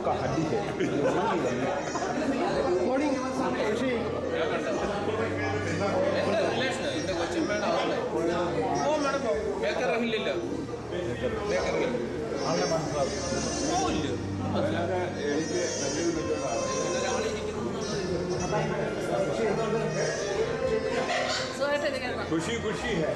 का हड्डी है मॉर्निंग खुशी ഓ മാഡം ബേക്കർ റഹില്ല ബേക്കർ അങ്ങനെ മനസ്സിലാവും ഓ ഇല്ല खुशी खुशी है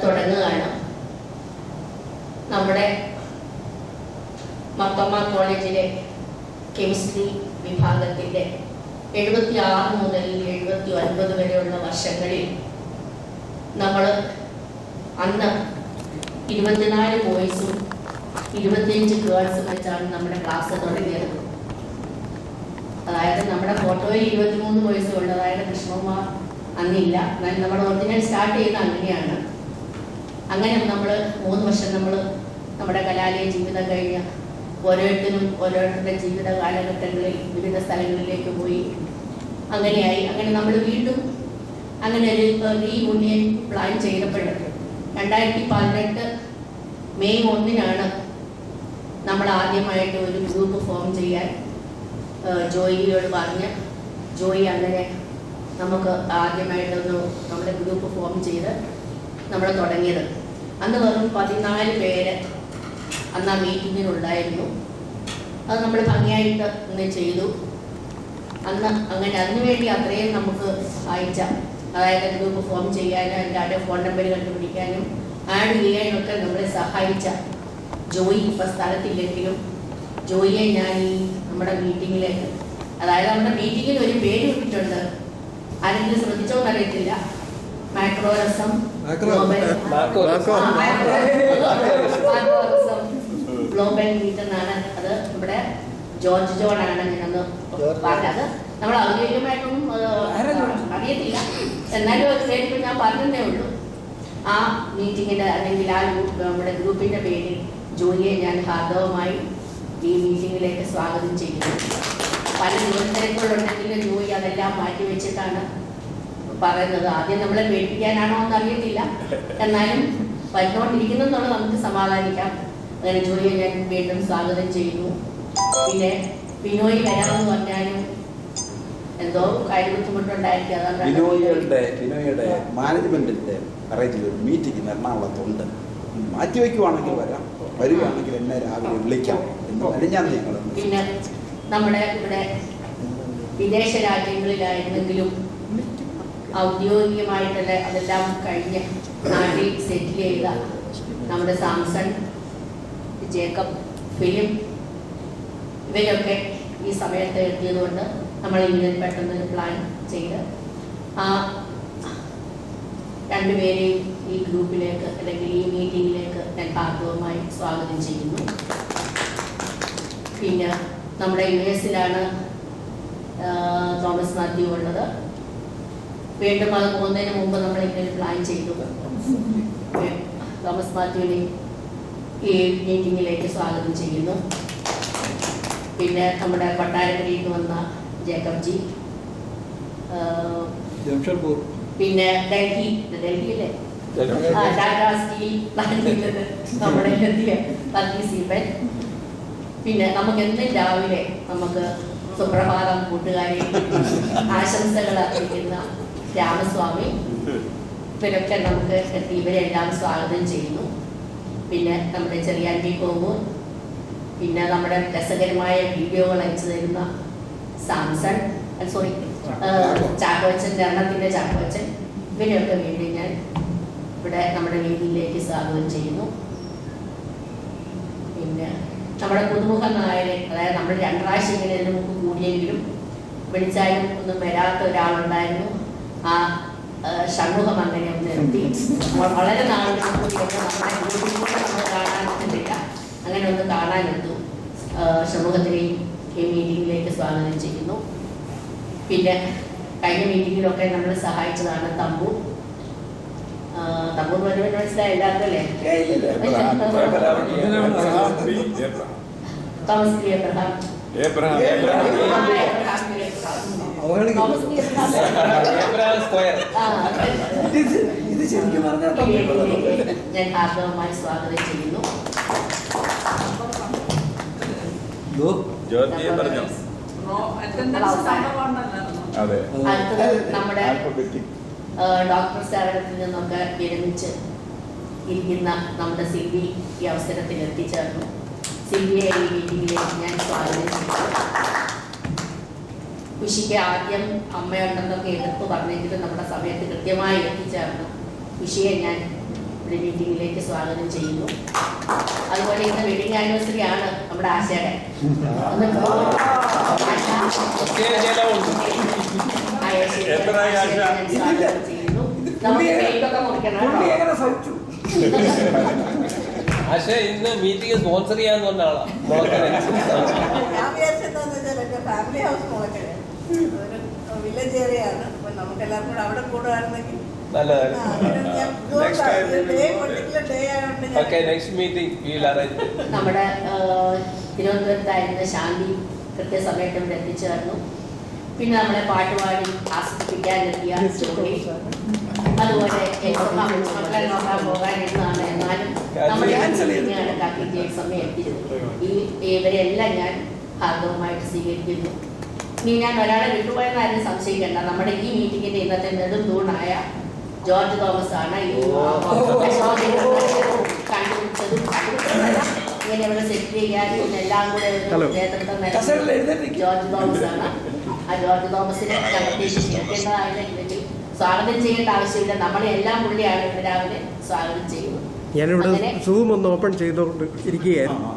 തുടങ്ങുകയാണ്. നമ്മുടെ മർത്തോമ കോളേജിലെ കെമിസ്ട്രി വിഭാഗത്തിൻ്റെ 76 മുതൽ 79 വരെയുള്ള വർഷങ്ങളിൽ നമ്മൾ അന്ന് 24 ബോയ്സും 25 ഗേൾസും വെച്ചാണ് നമ്മുടെ ക്ലാസ് തുടങ്ങിയത്. അതായത് നമ്മുടെ ഫോട്ടോയിൽ 23 ബോയ്സും ഉണ്ട്. അതായത് കൃഷ്ണകുമാർ അന്നില്ല. എന്നാൽ നമ്മുടെ ഒറിജിനൽ സ്റ്റാർട്ട് ചെയ്യുന്നത് അങ്ങനെയാണ്. അങ്ങനെ നമ്മൾ 3 വർഷം നമ്മൾ നമ്മുടെ കലാലയ ജീവിതം കഴിഞ്ഞ് ഓരോരുത്തരും ഓരോരുത്തരുടെ ജീവിത കാലഘട്ടങ്ങളിൽ വിവിധ സ്ഥലങ്ങളിലേക്ക് പോയി. അങ്ങനെയായി. അങ്ങനെ നമ്മൾ വീണ്ടും അങ്ങനെ ഒരു റീയൂണിയൻ പ്ലാൻ ചെയ്തപ്പോൾ 2018 മെയ് 1-നാണ് നമ്മൾ ആദ്യമായിട്ട് ഒരു ഗ്രൂപ്പ് ഫോം ചെയ്യാൻ ജോയിയോട് പറഞ്ഞ് ജോയി അങ്ങനെ നമുക്ക് ആദ്യമായിട്ടൊന്ന് നമ്മുടെ ഗ്രൂപ്പ് ഫോം ചെയ്ത് നമ്മൾ തുടങ്ങിയത്. അന്ന് വെറും 14 പേര് അന്ന് ആ മീറ്റിങ്ങിനുണ്ടായിരുന്നു. അത് നമ്മൾ ഭംഗിയായിട്ട് ഇന്ന് ചെയ്തു. അന്ന് അങ്ങനെ അതിനുവേണ്ടി അത്രയും നമുക്ക് സഹായിച്ച, അതായത് ഗ്രൂപ്പ് ഫോം ചെയ്യാനും എല്ലാവരുടെയും ഫോൺ നമ്പർ കണ്ടുപിടിക്കാനും ആഡ് ചെയ്യാനും ഒക്കെ നമ്മളെ സഹായിച്ച ജോയി ഇപ്പം സ്ഥലത്തില്ലെങ്കിലും ജോയിയെ ഞാൻ ഈ നമ്മുടെ മീറ്റിങ്ങിലേക്ക്, അതായത് നമ്മുടെ മീറ്റിങ്ങിൽ ഒരു പേര് ഇട്ടിട്ടുണ്ട്. ആരെങ്കിലും ശ്രദ്ധിച്ചോന്ന് അറിയത്തില്ല. മാക്രോറിസം ഗ്ലോബൽ മീറ്റ് എന്നാണ്. അത് നമ്മുടെ ജോർജ് ജോണാണ് ഞാനന്ന് പറഞ്ഞത്. നമ്മൾ ഔദ്യോഗികമായിട്ടൊന്നും അറിയത്തില്ല. എന്നാലും ഒരു പേരിപ്പോൾ ഞാൻ പറഞ്ഞതേ ഉള്ളൂ. ആ മീറ്റിങ്ങിൻ്റെ അല്ലെങ്കിൽ ആ നമ്മുടെ ഗ്രൂപ്പിൻ്റെ പേരിൽ ജോലിയെ ഞാൻ ഹാർദവമായി ഈ മീറ്റിങ്ങിലേക്ക് സ്വാഗതം ചെയ്യുന്നു. പല ദൂരത്തിരക്കുകളുണ്ടെങ്കിലും ജോലി അതെല്ലാം മാറ്റിവെച്ചിട്ടാണ് പറയുന്നത്. ആദ്യം നമ്മളെ പേടിപ്പിക്കാനാണോ എന്ന് അറിയത്തില്ല. എന്നാലും വരുന്നോണ്ടിരിക്കുന്നെന്നുള്ളത് നമുക്ക് സമാധാനിക്കാം. അങ്ങനെ ജോലിയെ ഞാൻ വീണ്ടും സ്വാഗതം ചെയ്യുന്നു. പിന്നെ ബിനോയ് വരാമെന്ന് പറഞ്ഞാലും എന്തോ കാര്യം ബുദ്ധിമുട്ടുണ്ടായിരിക്കും. ബിനോയുടെ മാനേജ്മെന്റിന്റെ അറേഞ്ച് മീറ്റിംഗ് എറണാകുളത്തുണ്ട്. മാറ്റിവെക്കുവാണെങ്കിൽ വരാം, വരികയാണെങ്കിൽ എന്നെ രാവിലെ വിളിക്കാം എന്ന് ഞാൻ നിങ്ങൾ. പിന്നെ നമ്മുടെ ഇവിടെ വിദേശ രാജ്യങ്ങളിലായിരുന്നെങ്കിലും ഔദ്യോഗികമായിട്ടുള്ള അതെല്ലാം കഴിഞ്ഞ് നാട്ടിൽ സെറ്റിൽ ചെയ്ത നമ്മുടെ സാംസൺ, ജേക്കബ്, ഫിലിം ഇവരൊക്കെ ഈ സമയത്ത് എത്തിയതുകൊണ്ട് നമ്മൾ ഇങ്ങനെ പെട്ടെന്ന് പ്ലാൻ ചെയ്ത് ആ രണ്ടുപേരെയും ഈ ഗ്രൂപ്പിലേക്ക് അല്ലെങ്കിൽ ഈ മീറ്റിങ്ങിലേക്ക് ഞാൻ ഹാർദവമായി സ്വാഗതം ചെയ്യുന്നു. പിന്നെ നമ്മുടെ US-ലാണ് തോമസ് മാത്യു ഉള്ളത്. വീണ്ടും അത് പോകുന്നതിന് മുമ്പ് നമ്മൾ ഇങ്ങനെ പ്ലാൻ ചെയ്തു. തോമസ് മാത്യുവിനെ ഈ മീറ്റിങ്ങിലേക്ക് സ്വാഗതം ചെയ്യുന്നു. പിന്നെ നമ്മുടെ കൊട്ടാരക്കരയിൽ വന്ന ജേക്കബ് ജി, പിന്നെ ഡൽഹിയിലെ ടാറ്റാ സ്റ്റീൽ പ്ലാന്റിൽ നമ്മുടെ എത്തിയ പിന്നെ നമുക്ക് എന്നും രാവിലെ നമുക്ക് സുപ്രഭാതം കൂട്ടുകാരെ ആശംസകൾ അറിയിക്കുന്ന രാമസ്വാമി, ഇവരൊക്കെ നമുക്ക് എത്തി. ഇവരെല്ലാം സ്വാഗതം ചെയ്യുന്നു. പിന്നെ നമ്മുടെ ചെറിയാൻപി കോമൂർ, പിന്നെ നമ്മുടെ രസകരമായ വീഡിയോകൾ അയച്ചു തരുന്ന സാംസൺ, സോറി ചാക്കോച്ചൻ, എണ്ണത്തിൻ്റെ ചാക്കോച്ചൻ, ഇവരെയൊക്കെ വേണ്ടി ഞാൻ ഇവിടെ നമ്മുടെ വേദിയിലേക്ക് സ്വാഗതം ചെയ്യുന്നു. പിന്നെ നമ്മുടെ പുതുമുഖ നായരെ, അതായത് നമ്മൾ 2 പ്രാവശ്യം ഇങ്ങനെ ഇതിന് മുമ്പ് കൂടിയെങ്കിലും വിളിച്ചാലും ഒന്നും വരാത്ത ഒരാളുണ്ടായിരുന്നു. ആ ഷൺമുഖം അങ്ങനെ ഒന്ന് എത്തി. വളരെ നാളുകൾ കൂടിയൊക്കെ നമ്മുടെ ഗ്രൂപ്പിലൂടെ നമ്മൾ കാണാനില്ല, അങ്ങനെ ഒന്ന് കാണാനെടുത്തു. ഷൺമുഖത്തിനെയും ഈ മീറ്റിങ്ങിലേക്ക് സ്വാഗതം ചെയ്യുന്നു. പിന്നെ കഴിഞ്ഞ മീറ്റിങ്ങിലൊക്കെ നമ്മൾ സഹായിച്ചതാണ് തമ്പു. തമ്പു വരുവാൻ മനസ്സിലായി എല്ലാവർക്കും അല്ലേ? Thomas P. എബ്രഹാം. ഞാൻ ഹാർദവമായി സ്വാഗതം ചെയ്യുന്നു. അടുത്തത് നമ്മുടെ ഡോക്ടർ സ്ഥാപനത്തിൽ നിന്നൊക്കെ വിരമിച്ച് ഇരിക്കുന്ന നമ്മുടെ സിൽവി ഈ അവസരത്തിൽ എത്തിച്ചേർന്നു. സിൽവിയെ ഈ മീറ്റിംഗിലേക്ക് ഞാൻ സ്വാഗതം ചെയ്തു. കുഷിക്ക് ആദ്യം അമ്മയുണ്ടെന്നൊക്കെ എടുത്തു പറഞ്ഞെങ്കിലും നമ്മുടെ സമയത്ത് കൃത്യമായി എത്തിച്ചേർന്നു. കുഷിയെ ഞാൻ ഒരു മീറ്റിംഗിലേക്ക് സ്വാഗതം ചെയ്യുന്നു. അതുപോലെ ഇന്ന് വെഡിങ് ആനിവേഴ്സറി ആണ് നമ്മുടെ ആശയുടെ. പക്ഷേ ഇന്ന് മീറ്റിംഗ് സ്പോൺസർ ചെയ്യാന്ന് പറഞ്ഞ ആളാ. ഫാമിലി ഹൗസ് മുളക്കര ഒരു വില്ലേജ് ഏരിയ ആണ്. അപ്പൊ നമുക്ക് എല്ലാവർക്കും കൂടെ അവിടെ കൂടുകയാണെന്നെങ്കിൽ നമ്മുടെ തിരുവനന്തപുരത്തായിരുന്ന ശാന്തി കൃത്യസമയത്ത് ഇവിടെ എത്തിച്ചേർന്നു. പിന്നെ നമ്മളെ പാട്ടുപാടി ആസ്വദിപ്പിക്കാനെത്തിയ ജോലി, അതുപോലെ മക്കളെ നോക്കാൻ പോകാനിരുന്നതാണ്. എന്നാലും നമ്മുടെ കണക്കാക്കി സമയം എത്തിയിരുന്നു. ഇവരെല്ലാം ഞാൻ ഹാർദവമായിട്ട് സ്വീകരിക്കുന്നു. ഇനി ഞാൻ ഒരാളെ വിട്ടുപോയെന്നാരും സംശയിക്കേണ്ട. നമ്മുടെ ഈ മീറ്റിങ്ങിന്റെ ഇന്നത്തെ നെടുംതൂണായ ജോർജ് തോമസ് ആണ്. ഈ കണ്ടുപിടിച്ചതും ഇങ്ങനെ ഇവിടെ സെറ്റ് ചെയ്യാനും എല്ലാം കൂടെ നേതൃത്വം നൽകുന്നത് ജോർജ് തോമസ് ആണ്. ആ ജോർജ് തോമസിനെ പ്രത്യേകിച്ച് ക്ഷണിക്കേണ്ടതായില്ലെങ്കിൽ സ്വാഗതം ചെയ്യേണ്ട ആവശ്യമില്ല. നമ്മളെല്ലാം പുള്ളിയാണ് ഇവിടെ രാവിലെ സ്വാഗതം ചെയ്യുന്നത്. ഞാനിവിടെ സൂം ഒന്ന് ഓപ്പൺ ചെയ്തോണ്ട് ഇരിക്കുകയായിരുന്നു.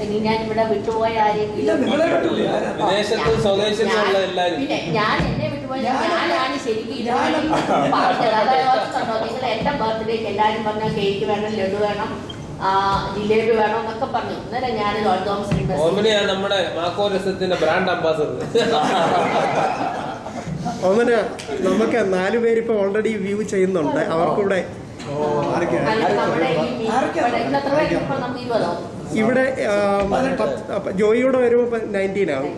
ഇനി ഞാൻ ഇവിടെ വിട്ടുപോയ ആരെങ്കിലും പിന്നെ ഞാൻ എന്നെ വിട്ടുപോയ ഞാനാണ് ശരിക്കും പറഞ്ഞത്. അതായത് നിങ്ങൾ എന്റെ ബർത്ത്ഡേക്ക് എല്ലാവരും പറഞ്ഞ കേക്ക് വേണം, ലഡു വേണം, ജിലേബി വേണം എന്നൊക്കെ പറഞ്ഞു. അന്നേരം ഞാൻ ജോർജ് തോമസിന്റെ നമ്മുടെ മാക്കോ രസത്തിന്റെ ബ്രാൻഡ് അംബാസഡർ. അങ്ങനെ നമുക്ക് 4 പേരിപ്പോ ഓൾറെഡി വ്യൂ ചെയ്യുന്നുണ്ട്. അവർക്കൂടെ ഇവിടെ ജോയിയുടെ വരുമ്പോ 19 ആവും.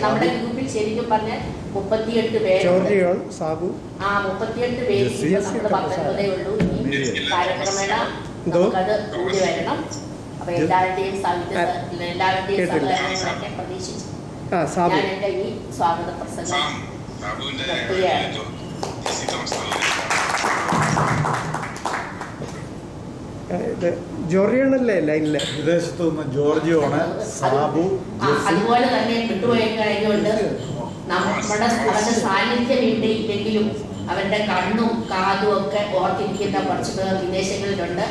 നമ്മുടെ ഗ്രൂപ്പിൽ ശരിക്കും പറഞ്ഞാൽ 38 പേര്. ജോർജിയോൺ, സാബു, 38 പേര്. നമ്മൾ 19 ഉള്ളൂ. ഇനി കാലക്രമേണ നമുക്കത് കൂടി വരണം. അപ്പൊ എല്ലാവരുടെയും എല്ലാവരുടെയും സഹകരണങ്ങളൊക്കെ പ്രതീക്ഷിച്ചു ഞാൻ എന്റെ ഈ സ്വാഗത പ്രസംഗം നിർത്തുകയാണ്. ജോർജിയാണല്ലേ ലൈനില്? വിദേശത്തു നിന്ന് ജോർജിയോണ്, സാബു. അതുപോലെ തന്നെ വിട്ടുപോയി കഴിഞ്ഞുകൊണ്ട് നമ്മുടെ അവരുടെ സാന്നിധ്യം ഇല്ലെങ്കിലും അവരുടെ കണ്ണും കാതും ഒക്കെ ഓർത്തിരിക്കുന്ന കുറച്ച് പേർ വിദേശങ്ങളിലുണ്ട്.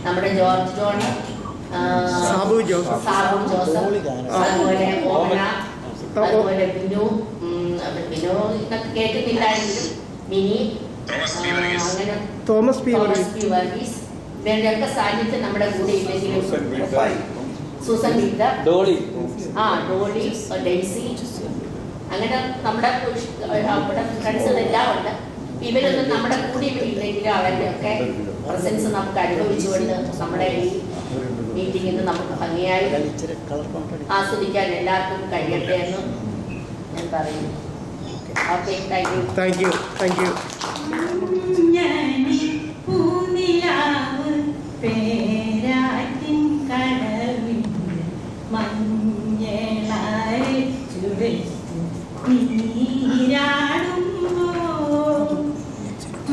നമ്മുടെ ജോർജ് ജോൺ, സാബു ജോസഫ്, അതുപോലെ ഓമന, അതുപോലെ ബിനു ഇതൊക്കെ കേൾക്കുന്നില്ലായെങ്കിലും മിനി, അങ്ങനെ തോമസ് പി വർഗീസ്, ഇവരുടെയൊക്കെ സാന്നിധ്യം നമ്മുടെ കൂടെ ഇല്ലെങ്കിലും സൂസൻ പീറ്റർ, ഡോളി, ഡെയ്സി, അങ്ങനെ നമ്മുടെ ഫ്രണ്ട്സുകളെല്ലാം ഉണ്ട്. ഇവരൊന്നും നമ്മുടെ കൂടെ ഇല്ലെങ്കിലും അവരുടെയൊക്കെ പ്രസൻസ് നമുക്ക് അനുഭവിച്ചുകൊണ്ട് നമ്മുടെ ഈ മീറ്റിംഗിൽ നമുക്ക് ഭംഗിയായി ആസ്വദിക്കാൻ എല്ലാവർക്കും കഴിയട്ടെ എന്ന് ഞാൻ പറയുന്നു. Okay, thank you. പേരാറ്റിൻ കടവിൽ മഞ്ഞളായി ചുവച്ചു നീരാടുമ്പോൾ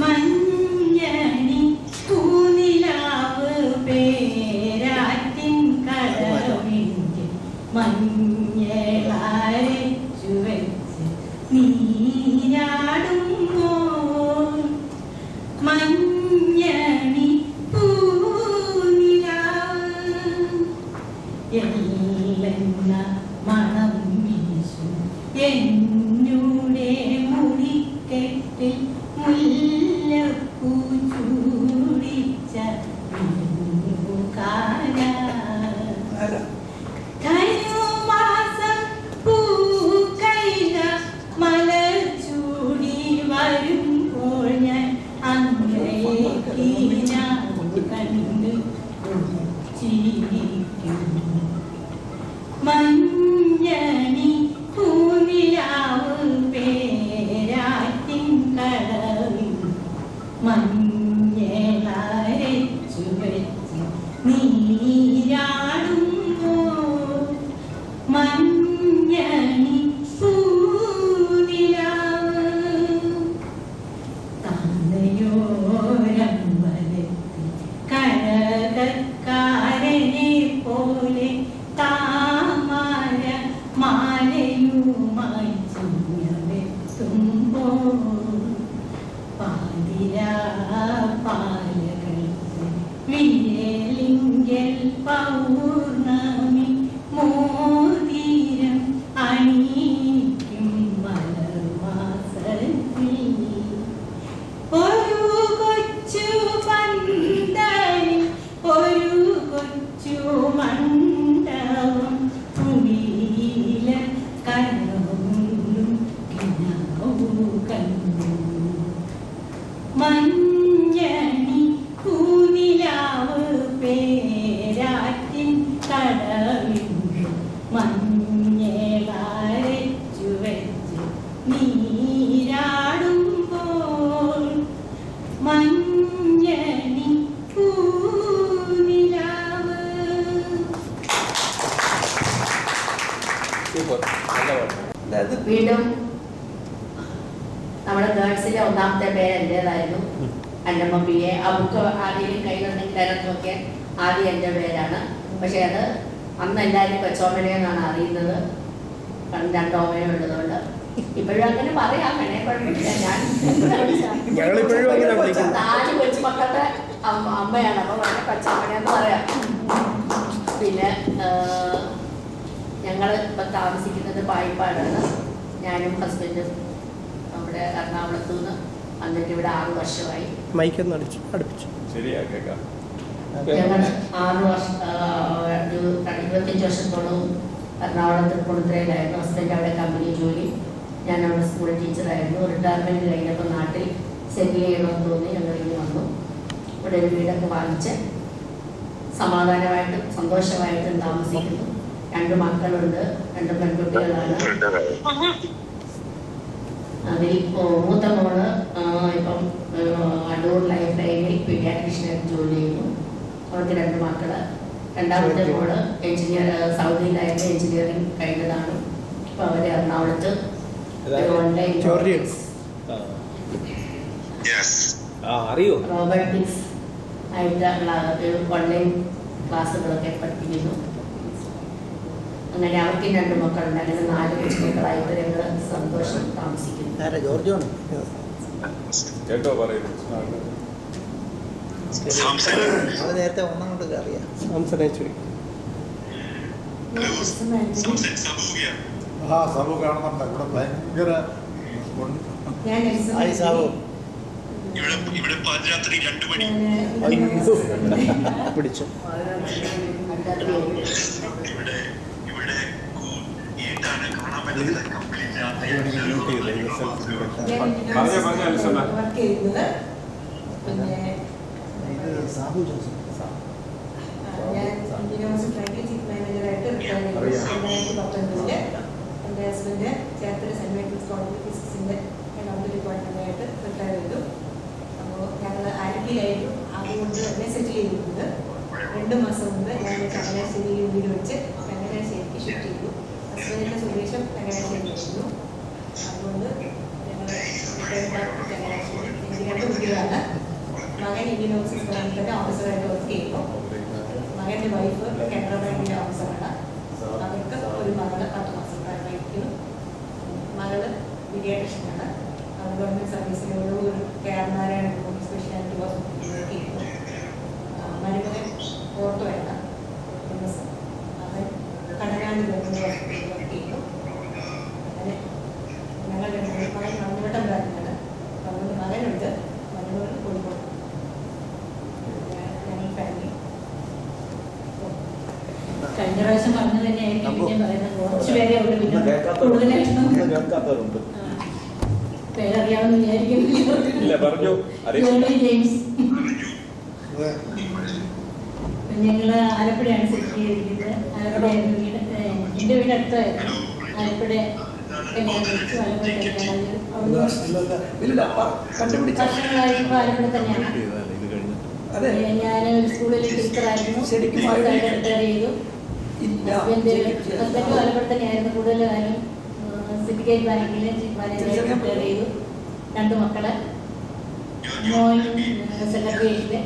മഞ്ഞണി പൂനിലാവ് പേരാറ്റിൻ കടവിൽ മഞ്ഞ ചിരിക്കും മഞ്ഞണി പൂനിലാവ് പേരാറ്റിൻ കടവിൽ മഞ്ഞളരച്ചു വെച്ച് നീരാടുമ്പോൾ മഞ്ഞണി പൂനിലാവ് താന്നയോരമ്പലത്തിൽ കരകക്കാരനെ പോലെ താമര മാലയുമായി ചിങ്ങവെത്തുമ്പോൾ പാതിരാ പാലകൾക്ക് വിരലിങ്കൽ പൗർണമി മോതിരം അണിയിക്കും മലർമാസത്തിൽ ഒരു കൊച്ചു പന്തലിൽ ഒരു കൊച്ചു മണ്ഡപം കുടിയില കനവുകളും കിനാവു കണ്ടു മഞ്ഞണി പൂനിലാവ് പേരാറ്റിൻ കടവിൽ മഞ്ഞളരച്ചു വെച്ച് നീരാടുമ്പോൾ മഞ്ഞണി പൂനിലാവ്. സൂപ്പർ നല്ല പാട്ട്. അതായത് വീണ്ടും നമ്മുടെ ഗേൾസിലെ ഒന്നാമത്തെ പേര് എൻ്റേതായിരുന്നു. അന്നമ്മ PA. ആ ബുക്ക് ആദ്യം കയ്യിലുണ്ടെങ്കിൽ അതിനകത്ത് നോക്കിയാൽ ആദ്യം എൻ്റെ പേരാണ്. പക്ഷേ അത് അന്ന് എല്ലാവരും കൊച്ചോമനയെന്നാണ് അറിയുന്നത്. രണ്ട് ഓമന ഉള്ളതുകൊണ്ട് ഇപ്പോഴും അങ്ങനെ പറയാം. വേണേ കുഴപ്പമില്ല. ഞാൻ ഞങ്ങളിപ്പോഴും അങ്ങനെ വിളിക്കുന്നത്. 4 കൊച്ചുമക്കളുടെ അമ്മയാണ്. അപ്പോൾ വേണേ കൊച്ചോമനയെന്ന് പറയാം. പിന്നെ ഞങ്ങൾ ഇപ്പം താമസിക്കുന്നത് പായിപ്പാടാണ്. ഞാനും ഹസ്ബൻഡും നമ്മുടെ എറണാകുളത്തു നിന്ന് വന്നിട്ട് ഇവിടെ 6 വർഷമായി. മൈക്കൊന്ന് അടുപ്പിച്ചു ശരിയാ കേൾക്കാം. ഞങ്ങൾ 6 വർഷം 25 വർഷത്തോളം എറണാകുളത്ത് കൊടുത്തരയിലായിരുന്നു. ഹസ്ബൻഡ് അവിടെ കമ്പനി ജോലി, ഞാൻ അവിടെ സ്കൂൾ ടീച്ചറായിരുന്നു. റിട്ടയർമെൻറ്റ് കഴിഞ്ഞപ്പോൾ നാട്ടിൽ സെറ്റിൽ ചെയ്യണമെന്ന് തോന്നി ഞങ്ങൾ ഇങ്ങനെ വന്നു. ഇവിടെ ഒരു വീടൊക്കെ വാങ്ങിച്ച് സമാധാനമായിട്ടും സന്തോഷമായിട്ടും താമസിക്കുന്നു. 2 മക്കളുണ്ട്, 2 പെൺകുട്ടികളാണ്. അതിൽ മൂത്ത മോള് ഇപ്പം അടൂർ ലൈഫ് ലൈനിൽ പീഡിയാട്രീഷ്യനായിട്ട് ജോലി ചെയ്യുന്നു. അവർക്ക് 2 മക്കള്. രണ്ടാമത്തെ മോള് എഞ്ചിനീയർ, സൗദിയിലായിട്ട് എഞ്ചിനീയറിംഗ് കഴിഞ്ഞതാണ്. ഇപ്പം അവർ എറണാകുളത്ത് ഓൺലൈൻ അറിയോ റോബോട്ടിക്സ് ആയിട്ടുള്ള ഓൺലൈൻ ക്ലാസ്സുകളൊക്കെ പഠിപ്പിക്കുന്നു. അങ്ങനെ അവർക്ക് 2 മക്കളുണ്ട്. അങ്ങനെ 4 കൊച്ചുമക്കളായിട്ട് ഞങ്ങൾ സന്തോഷം താമസിക്കുന്നു. കേട്ടോ പറയുന്നു. നേരത്തെ ഒന്നും കൊണ്ട് അറിയാം. സംസാരിച്ചു ആ സഭ കാണുന്നുണ്ട്. ഇവിടെ ഭയങ്കര ഞാൻ ഇവിടെ പാതിരാത്രി 2 മണി പിടിച്ചു. ഇവിടെ ഇവിടെ ഏതാണ് കാണാൻ പറ്റുന്നത് കംപ്ലീറ്റ് വർക്ക് ചെയ്യുന്നത്. പിന്നെ ഞാൻ യൂണിവേഴ്സിറ്റി ചീഫ് മാനേജറായിട്ട് റിട്ടയർ ചെയ്തു 2019. എൻ്റെ husband Cherthala saint Mary's college ഫിസിക്സിൻ്റെ എക്കൗണ്ട് ഡിപ്പാർട്ട്മെൻറ്റായിട്ട് റിട്ടയർ ചെയ്തു. അപ്പോൾ ഞങ്ങൾ ആലപ്പിയിലായിരുന്നു അതുകൊണ്ട് തന്നെ സെറ്റിൽ ചെയ്തിരുന്നത്. 2 മാസം മുമ്പ് ഞാൻ ചങ്ങനാശ്ശേരി വീട് വെച്ച് ചങ്ങനാശ്ശേരിക്ക് ഷിഫ്റ്റ് ചെയ്തു. ഹസ്ബൻഡിൻ്റെ സ്വദേശം ചങ്ങനാശ്ശേരിയായിരുന്നു. അതുകൊണ്ട് ഞങ്ങൾ ചങ്ങനാശ്ശേരി. എനിക്ക് 2 കുട്ടികളാണ്. മകൻ ഇന്ത്യൻ ഓഫീസ് ബാങ്കിൻ്റെ ഓഫീസറായിട്ട് വർക്ക് ചെയ്യുന്നു. മകൻ്റെ വൈഫ് കാനറ ബാങ്കിൻ്റെ ഓഫീസറാണ്. അവർക്ക് ഒരു മകള് 10 മാസം പ്രായമായിരിക്കുന്നു. മകള് പീഡിയാട്രീഷ്യനാണ്. അവർ ഗവൺമെൻറ് സർവീസിൽ ഒരു നാരായണ സ്പെഷ്യാലിറ്റി ഹോസ്പിറ്റലിൽ വർക്ക് ചെയ്യുന്നു. മരുമകൻ ഓർത്തോയാണ്. അവൻ കടനാട് ഗവൺമെൻറ് ഹോസ്പിറ്റലിൽ വർക്ക് ചെയ്യുന്നു. അങ്ങനെ ഞങ്ങൾ മകൻ മണ്ണുവട്ടം ബ്രാഞ്ചിലാണ്. അതുകൊണ്ട് മകനുണ്ട്, മരുമകൾ കോഴിക്കോട്. ഞങ്ങൾ ഫാമിലി കഴിഞ്ഞ പ്രാവശ്യം പറഞ്ഞു തന്നെയായിരിക്കും പിന്നെ പറയുന്നത്. കുറച്ച് പേരെ ഉള്ളു, പിന്നെ കൂടുതലായിട്ടൊന്നും പേരറിയാമെന്ന് വിചാരിക്കുന്നു. ഇല്ല പറഞ്ഞു ജോളി ജെയിംസ് ഞങ്ങൾ ആലപ്പുഴയാണ് സെറ്റ് ചെയ്തിരിക്കുന്നത്. ആലപ്പുഴയായിരുന്നു വീട്. എൻ്റെ വീട് അടുത്തായിരുന്നു. ആലപ്പുഴ കല്യാണം കഴിച്ചു. ആലപ്പുഴ കല്യാണം വർഷങ്ങളായി ഇപ്പോൾ ആലപ്പുഴ തന്നെയാണ്. ഞാൻ സ്കൂളിൽ ടീച്ചറായിരുന്നു. റിട്ടയർ ചെയ്തു. ഹസ്ബൻഡ് ആലപ്പുഴ തന്നെയായിരുന്നു കൂടുതൽ കാലം. സിൻഡിക്കേറ്റ് ബാങ്കിലെ ചീഫ് മാനേജറായിട്ട് റിട്ടയർ ചെയ്തു. 2 മക്കള്. മോൻ സെക്രട്ടേറിയറ്റില്,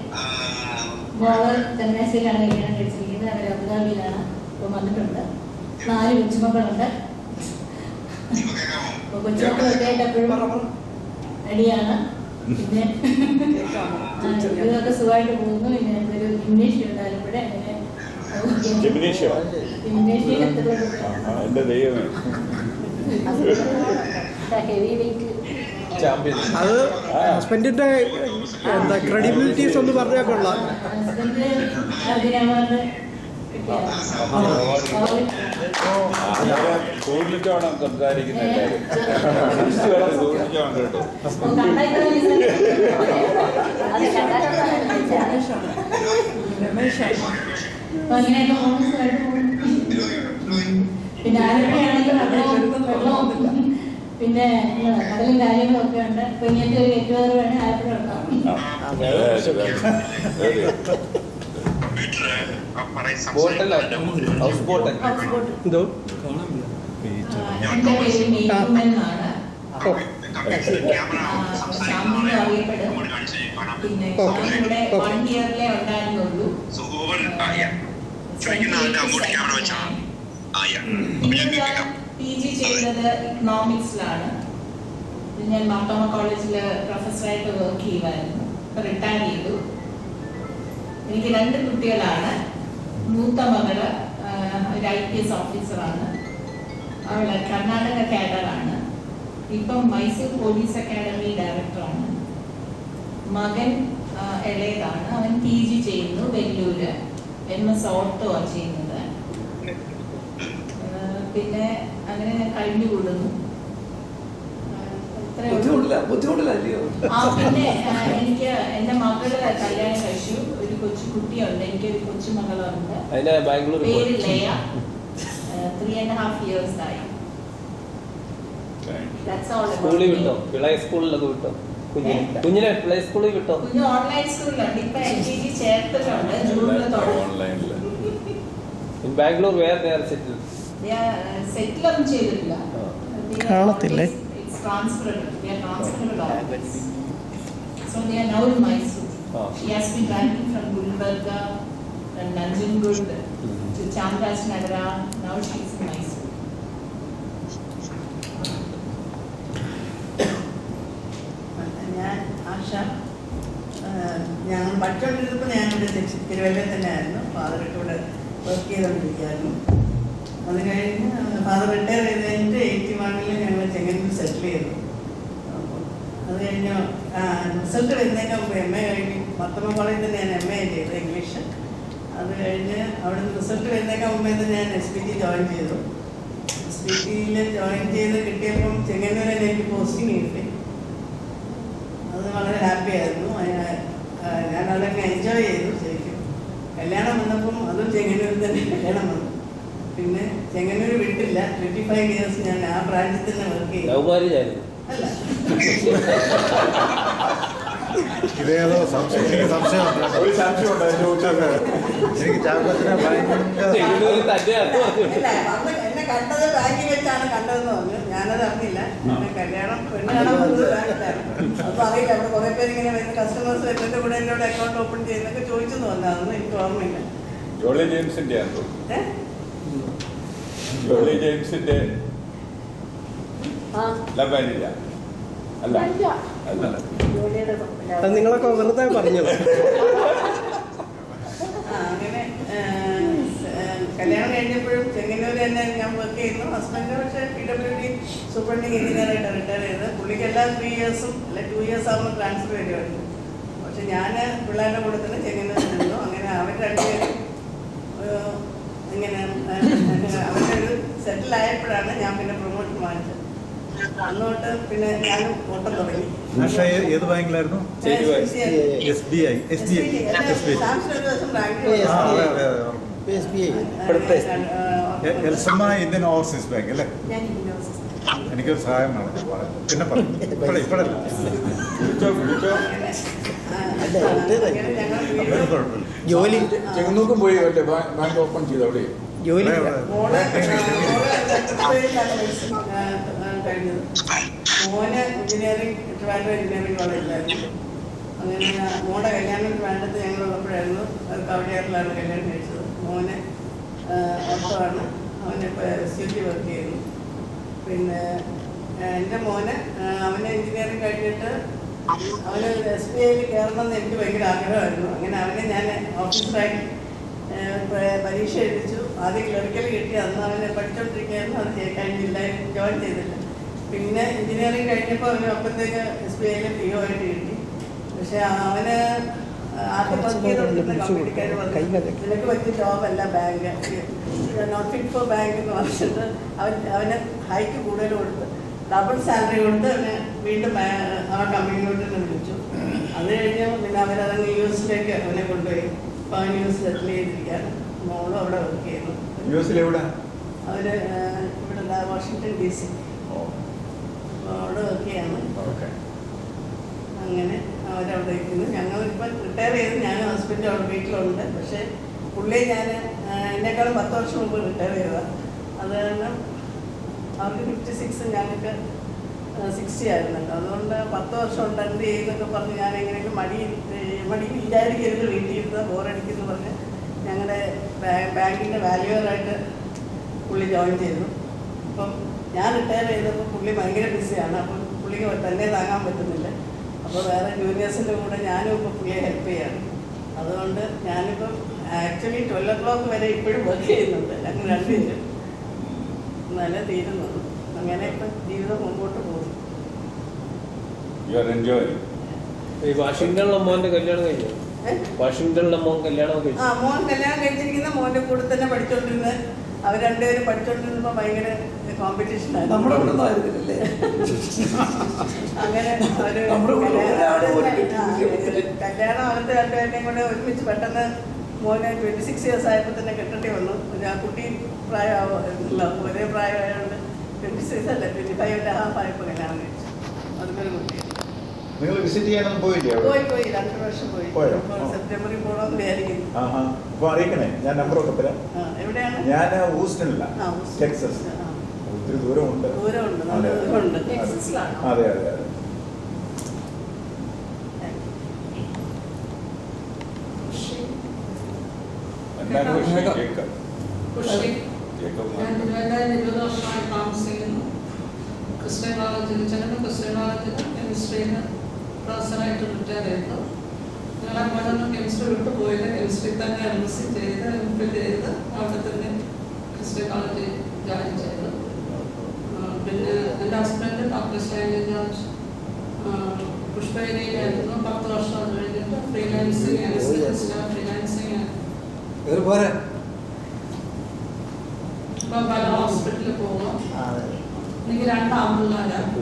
മോള് ചങ്ങനാശ്ശേരിയിലാണ് കല്യാണം കഴിച്ചിരിക്കുന്നത്. അവർ അബുദാബിയിലാണ് ഇപ്പോൾ വന്നിട്ടുണ്ട്. 4 കൊച്ചുമക്കളുണ്ട്. കൊച്ചുമക്കളൊക്കെ ആയിട്ട് എപ്പോഴും റെഡിയാണ്. പിന്നെ ഇതൊക്കെ സുഖമായിട്ട് പോകുന്നു. പിന്നെ ഒരു ജിംനേഷ്യം ഉണ്ട് ആലപ്പുഴ. അങ്ങനെ എന്റെ ദൈവമേ, ഹെവി വെയിറ്റ് ചാമ്പ്യൻ. അത് ഹസ്ബൻഡിന്റെ എന്താ ക്രെഡിബിലിറ്റീസ് ഒന്ന് പറഞ്ഞാൽ കൊള്ളാം. സൂചിച്ചോണം സംസാരിക്കുന്ന എല്ലാവരും സൂചിച്ചോണം കേട്ടോ. പിന്നെ ആലപ്പുഴയാണെങ്കിൽ വെള്ളവും പിന്നെ കടലും കാര്യങ്ങളും ഒക്കെ ഉണ്ട്. ഇപ്പൊ ഇങ്ങനത്തെ ഒരു ഗെറ്റുഗദർ വേണേൽ ആലപ്പുഴ ഉണ്ടാവും. ബോട്ടല്ല, ഹൗസ് ബോട്ട്. എന്തോ എൻ്റെ പേര് മേഘുമൻ എന്നാണ്. ശാന്തി അറിയപ്പെടും. പിന്നെ ഞാനിവിടെ 1 ഇയറിലേ ഉണ്ടായിരുന്നുള്ളൂ. PG ചെയ്തത് ഇക്കണോമിക്സിലാണ്. ഞാൻ മാർത്തോമ കോളേജിൽ പ്രൊഫസറായിട്ട് വർക്ക് ചെയ്യുമായിരുന്നു. ഇപ്പൊ റിട്ടയർ ചെയ്തു. എനിക്ക് 2 കുട്ടികളാണ്. മൂത്ത മകള് ഒരു IPS ഓഫീസറാണ്. അവള് കർണാടക കാഡറാണ്. ഇപ്പം മൈസൂർ പോലീസ് അക്കാഡമി ഡയറക്ടറാണ്. മകൻ ഇളയതാണ്. അവൻ PG ചെയ്യുന്നു വെല്ലൂര്. MS ഓട്ടോ ചെയ്യുന്നത്. പിന്നെ അങ്ങനെ ഞാൻ കഴിഞ്ഞുകൂടുന്നു. പിന്നെ എനിക്ക് എന്റെ മകള് കല്യാണം കഴിച്ചു. ഒരു കൊച്ചുകുട്ടിയുണ്ട്. എനിക്കൊരു കൊച്ചുമകളുണ്ട്. പേര് ലയ. 3.5 years ആയി. സ്കൂളിൽ വിട്ടോ? പ്ലേ സ്കൂളിലൊക്കെ വിട്ടോ? കുഞ്ഞിനെ പ്ലേ സ്കൂളിൽ വിട്ടോ? കുഞ്ഞ് ഓൺലൈൻ സ്കൂളിലുണ്ട്. ഇപ്പൊ LKG ചേർത്തിട്ടുണ്ട്. ജൂണിൽ തുടങ്ങും. ഓൺലൈനില് ബാംഗ്ലൂർ വേറെ നേരെ സെറ്റിൽ സെറ്റിലൊന്നും ചെയ്തിട്ടില്ല. കാണത്തില്ലേ? So they are now in Mysore. She has been driving from Gulbarga and Nanjangud to Chamarajanagar. Now she is in Mysore. ഞാൻ ആശ. ഞാൻ പഠിച്ചുകൊണ്ടിരുന്നപ്പോൾ ഞാനിവിടെ തിരുവല്ലയിൽ തന്നെയായിരുന്നു. ഫാദറൊക്കെ ഇവിടെ വർക്ക് ചെയ്തുകൊണ്ടിരിക്കുകയായിരുന്നു. അത് കഴിഞ്ഞ് ഫാദർ റിട്ടയർ ചെയ്ത് കഴിഞ്ഞിട്ട് 81 ഞങ്ങൾ ചെങ്ങന്നൂർ സെറ്റിൽ ചെയ്തു. അത് കഴിഞ്ഞ് റിസൾട്ട് വരുന്നതിന് മുമ്പ് MA കഴിഞ്ഞു. മാർത്തോമ കോളേജിൽ തന്നെ ഞാൻ MA ചെയ്തു ഇംഗ്ലീഷ്. അത് കഴിഞ്ഞ് അവിടെ നിന്ന് റിസൾട്ട് വരുന്നതിന് മുമ്പേ തന്നെ ഞാൻ SPT ജോയിൻ ചെയ്തു. SPTയിൽ ജോയിൻ ചെയ്ത് കിട്ടിയപ്പം ചെങ്ങന്നൂരിൽ എനിക്ക് പോസ്റ്റിംഗ് കിട്ടി. അത് വളരെ ഹാപ്പി ആയിരുന്നു. ഞാൻ അതൊക്കെ എൻജോയ് ചെയ്തു. ശരിക്കും കല്യാണം വന്നപ്പം അതും ചെങ്ങന്നൂരിൽ തന്നെ കല്യാണം വന്നു. പിന്നെ ചെങ്ങന്നൂർ വിട്ടില്ല. 25 years ഞാൻ ആ ബ്രാഞ്ചിൽ തന്നെ വർക്ക് ചെയ്തു. ലവ് മാരേജ് ആയിരുന്നു? അല്ല, ഇതേതോ സംശയം ഒരു സംശയം ഉണ്ടായിരുന്നു. എനിക്ക് ചാമ്പത്തിനെ ഭയങ്കര അല്ല, അന്ന് എന്നെ കണ്ടത് ബാങ്കിൽ വെച്ചാണ് കണ്ടതെന്ന് പറഞ്ഞു. ഞാനത് അറിഞ്ഞില്ല. പിന്നെ കല്യാണം പെണ്ണ് കാണാൻ വന്നത് ബാങ്കിലാണ്. അപ്പൊ അറിയില്ല. അവിടെ കുറെ പേര് ഇങ്ങനെ വരുന്ന കസ്റ്റമേഴ്സ് വരുന്നതിന്റെ കൂടെ എന്നോട് അക്കൗണ്ട് ഓപ്പൺ ചെയ്യുന്നൊക്കെ ചോദിച്ചെന്ന് വന്നതൊന്നും എനിക്ക് ഓർമ്മയില്ല. ജോളി ജെയിംസിന്റെ ജോളി ജെയിംസിന്റെ ലവ് മാരേജ് അല്ല അല്ല അത് നിങ്ങളൊക്കെ വെറുതെ പറഞ്ഞത്. അങ്ങനെ കല്യാണം കഴിഞ്ഞപ്പോഴും ചെങ്ങന്നൂർ തന്നെ ഞാൻ വർക്ക് ചെയ്യുന്നു. ഹസ്ബൻഡ് പക്ഷേ PWD സൂപ്രണ്ടിങ് എഞ്ചിനീയറായിട്ട് റിട്ടയർ ചെയ്ത്. പുള്ളിക്ക് എല്ലാ 3 years അല്ലെ 2 years ആകുമ്പോൾ ട്രാൻസ്ഫർ ചെയ്യുമായിരുന്നു. പക്ഷെ ഞാൻ പിള്ളേരുടെ കൂടെ തന്നെ ചെങ്ങന്നൂരിൽ നിന്നു. അങ്ങനെ അവർ 2 പേരും ഇങ്ങനെ അവരുടെ ഒരു സെറ്റിൽ ആയപ്പോഴാണ് ഞാൻ പിന്നെ പ്രൊമോഷൻ വാങ്ങിച്ചത്. അന്നോട്ട് പിന്നെ ഞാൻ ഓട്ടം തുടങ്ങി. ആഷ ഏത് ബാങ്കിലായിരുന്നു? SBI. സാംസൺ ഒരു ദിവസം റാങ്ക് ആ, അതെ, അതെ, അതെ. ചെയ്തു. എൽസമ്മ ഇന്ത്യൻ ഓവർസീസ് ബാങ്ക് അല്ലേ? ഞാൻ യൂണിവേഴ്സിറ്റി എനിക്കൊരു സഹായം വേണം. പിന്നെ പറഞ്ഞു ഇപ്പോഴല്ല. കുഴപ്പമില്ല. ജോലി ചെങ്ങന്നൂർക്കും പോയി മറ്റേ ബാങ്ക് ഓപ്പൺ ചെയ്തു അവിടെ. ജോലി കഴിഞ്ഞത് മോന് എഞ്ചിനീയറിംഗ് ട്രിവാൻഡ്രം എഞ്ചിനീയറിംഗ് കോളേജിലായിരുന്നു. അങ്ങനെ മോളുടെ കല്യാണം ട്രിവാൻഡ്രത്ത് ഞങ്ങളുള്ളപ്പോഴായിരുന്നു കവടിയാറിലാണ് കല്യാണം കഴിച്ചത്. മോന് ഓർത്തോണ്, അവനിപ്പോൾ SUT വർക്ക് ചെയ്യുന്നു. പിന്നെ എൻ്റെ മോന് അവന് എഞ്ചിനീയറിംഗ് കഴിഞ്ഞിട്ട് അവന് SBIയിൽ കയറണമെന്ന് എനിക്ക് ഭയങ്കര ആഗ്രഹമായിരുന്നു. അങ്ങനെ അവനെ ഞാൻ ഓഫീസറായി പരീക്ഷ എഴുതിച്ചു. ആദ്യം ക്ലറിക്കൽ കിട്ടി. അന്ന് അവന് പഠിച്ചുകൊണ്ടിരിക്കുകയായിരുന്നു. അത് കഴിഞ്ഞില്ല, ജോയിൻ ചെയ്തില്ല. പിന്നെ എഞ്ചിനീയറിംഗ് കഴിഞ്ഞപ്പോൾ അവന് അപ്പോഴത്തേക്ക് SBIയിൽ PO ആയിട്ട് കിട്ടി. പക്ഷെ അവന് ആദ്യം വർക്ക് ചെയ്തുകൊണ്ടിരുന്ന കമ്പനിക്കാർ നിനക്ക് പറ്റിയ ജോബല്ല bank, not fit for bank എന്ന് പറഞ്ഞിട്ട് അവന് ഹൈക്ക് കൂടുതൽ കൊടുത്ത് ഡബിൾ സാലറി കൊടുത്ത് അവന് വീണ്ടും ആ കമ്പനിയിലോട്ട് തന്നെ വിളിച്ചു. അത് കഴിഞ്ഞ് പിന്നെ അവരതങ്ങ് US അവനെ കൊണ്ടുപോയി. അപ്പോൾ അവൻ US സെറ്റിൽ ചെയ്തിരിക്കുകയാണ്. മോളും അവിടെ വർക്ക് ചെയ്യുന്നു. എവിടെ? അവർ ഇവിടെ വാഷിങ്ടൺ DC അവിടെ വർക്ക് ചെയ്യാണ്. അങ്ങനെ അവരവിടെ ഇരിക്കുന്നു. ഞങ്ങളിപ്പോൾ റിട്ടയർ ചെയ്ത് ഞാനും ഹസ്ബൻഡും അവിടെ വീട്ടിലുണ്ട്. പക്ഷേ പുള്ളി ഞാൻ എന്നെക്കാളും 10 വർഷം മുമ്പ് റിട്ടയർ ചെയ്തതാണ്. അത് കാരണം അവർക്ക് 56, ഞങ്ങൾക്ക് 60 ആയിരുന്നല്ലോ. അതുകൊണ്ട് 10 വർഷം ഉണ്ട് എന്ത് ചെയ്യുന്നൊക്കെ പറഞ്ഞ് ഞാൻ എങ്ങനെയെങ്കിലും മടി വിചാരിക്കരുത്, വീട്ടിലിരുന്ന് ബോറടിക്കുന്നു പറഞ്ഞ് ഞങ്ങളുടെ ബാങ്കിൻ്റെ വാല്യൂവറായിട്ട് പുള്ളി ജോയിൻ ചെയ്തു. അപ്പം ഞാൻ റിട്ടയർ ചെയ്തപ്പോൾ പുള്ളി ഭയങ്കര ബിസിയാണ്. അപ്പം പുള്ളിക്ക് തന്നെ താങ്ങാൻ പറ്റുന്നില്ല. അപ്പോൾ വേറെ ജൂനിയേഴ്സിൻ്റെ കൂടെ ഞാനും ഇപ്പോൾ പുള്ളിയെ ഹെൽപ്പ് ചെയ്യാണ്. അതുകൊണ്ട് ഞാനിപ്പം ആക്ച്വലി 12 o'clock വരെ ഇപ്പോഴും വർക്ക് ചെയ്യുന്നുണ്ട്. ഞങ്ങൾ രണ്ടുപേരും നല്ല തീരുന്നത്. അങ്ങനെ ഇപ്പം ജീവിതം മുമ്പോട്ട് പോകും. ഈ വാഷിങ്ടണിലെ മോന്റെ കല്യാണം കഴിഞ്ഞു. വാഷിങ്ടണിലെ മോൻ കല്യാണം കഴിച്ചു. മോൻ കല്യാണം കഴിച്ചിരിക്കുന്ന മോൻ്റെ കൂടെ തന്നെ പഠിച്ചോണ്ടിരുന്നത്. അവർ രണ്ടുപേരും പഠിച്ചോണ്ടിരുന്നപ്പോൾ ഭയങ്കര കോമ്പറ്റീഷനായിരുന്നു. അങ്ങനെ കല്യാണം അവരുടെ രണ്ടുപേരുടെയും കൂടെ ഒരുമിച്ച് പെട്ടെന്ന് മോനെ 26 years ആയപ്പോൾ തന്നെ കെട്ടേണ്ടി വന്നു. ആ കുട്ടി പ്രായമാവില്ല, ഒരേ പ്രായമായതുകൊണ്ട് 26 അല്ല 25.5 ആയപ്പോൾ കല്യാണം കഴിച്ചു. അതുപോലെ കുട്ടി നിങ്ങൾ വിസിറ്റ് ചെയ്യാനൊന്നും പോയില്ലേ? പോയി 2 വർഷം പോയി. സെപ്റ്റംബറിൽ പോകണമെന്ന് വിചാരിക്കുന്നു. അപ്പോൾ അറിയിക്കണേ, ഞാൻ നമ്പറൊക്കെ തരാം. എവിടെയാണ്? ഞാൻ ഹൂസ്റ്റണിലാണ്, ടെക്സസ്. ഒത്തിരി ദൂരമുണ്ട്. നല്ല ദൂരമുണ്ട്. അതെ അതെ അതെ. ഞാൻ തിരുവനന്തപുരം 20 വർഷമായി താമസിക്കുന്നു. ക്രിസ്ത്യൻ കോളേജിൽ കെമിസ്ട്രിയിൽ പ്രൊഫസറായിട്ട് റിട്ടയർ ചെയ്തു. ഞങ്ങളെ മോനൊന്നും കെമിസ്ട്രി വിട്ടു പോയില്ല. കെമിസ്ട്രി തന്നെ MSc ചെയ്ത് MPhil ചെയ്ത് അവിടെ തന്നെ ക്രിസ്ത്യൻ കോളേജിൽ ജോയിൻ ചെയ്തു. പിന്നെ എൻ്റെ ഹസ്ബൻഡ് ഡോക്ടർ സ്റ്റാൻലി ജോർജ് പുഷ്പഗിരിയിലായിരുന്നു 10 വർഷം. അത് കഴിഞ്ഞിട്ട് ഫ്രീലാൻസിങ് ഇപ്പം പല ഹോസ്പിറ്റലിൽ പോകും. എനിക്ക് 2 ആമ്പിള്ളേരാണ്.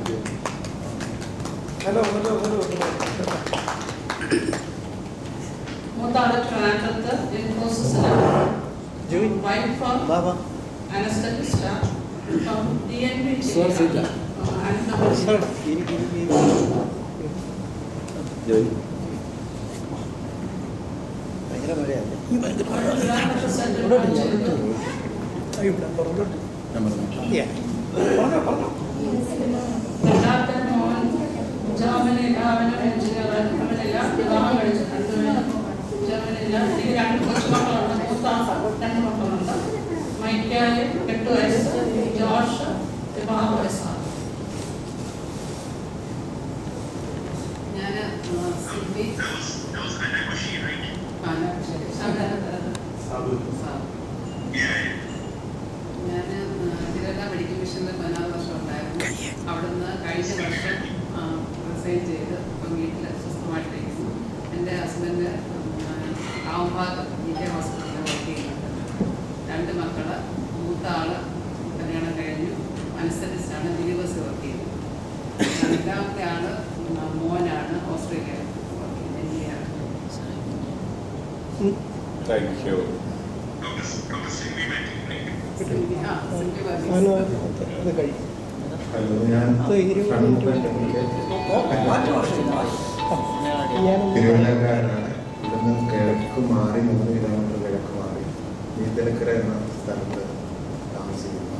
മൂത്താള് ട്രിവാൻഡ്രത്ത് ഇൻഫോസിസിലാണ്. വൈഫ് അനസ്തറ്റിസ്റ്റാണ്. DNB രണ്ടാമത്തെ മോൻ ജർമ്മനിയിൽ അവനും എഞ്ചിനീയറായിരുന്നു. അവനെല്ല വിവാഹം കഴിച്ചിട്ടുണ്ട്. ജർമ്മനിയില്ല. എനിക്ക് 2 കൊച്ചുമക്കളുണ്ട്. മൂത്ത 2 മക്കളുണ്ട്. മൈക്കായി 8 വയസ്സ്, ജോഷ് 6 വയസ്സാണ്. ഞാൻ സിബി ഞാൻ തിരുവല്ല മെഡിക്കൽ മിഷനിൽ 14 വർഷം ഉണ്ടായിരുന്നു. അവിടുന്ന് കഴിഞ്ഞ വർഷം റിസൈൻ ചെയ്ത് ഇപ്പം വീട്ടിൽ സ്വസ്ഥമായിട്ടിരിക്കുന്നു. എൻ്റെ ഹസ്ബൻഡ് കാവുംഭാഗത്ത് ഇന്ത്യ ഹോസ്പിറ്റലിൽ വർക്ക് ചെയ്യുന്നുണ്ട്. 2 മക്കൾ. മൂത്ത ആള് കല്യാണം കഴിഞ്ഞു, അനസ്തറ്റിസ്റ്റാണ്, യൂണിവേഴ്സിറ്റി വർക്ക് ചെയ്യുന്നു. രണ്ടാമത്തെ ആള് താങ്ക് യു. ഡോക്ടർ സിംബി മാറ്റി. അത് കഴിയും. ഹലോ, ഞാൻ തിരുവല്ലക്കാരനാണ്. ഇവിടുന്ന് കിഴക്ക് മാറി 3 കിലോമീറ്റർ കിഴക്ക് മാറി നീന്തലക്കര എന്ന സ്ഥലത്ത് താമസിക്കുന്നു.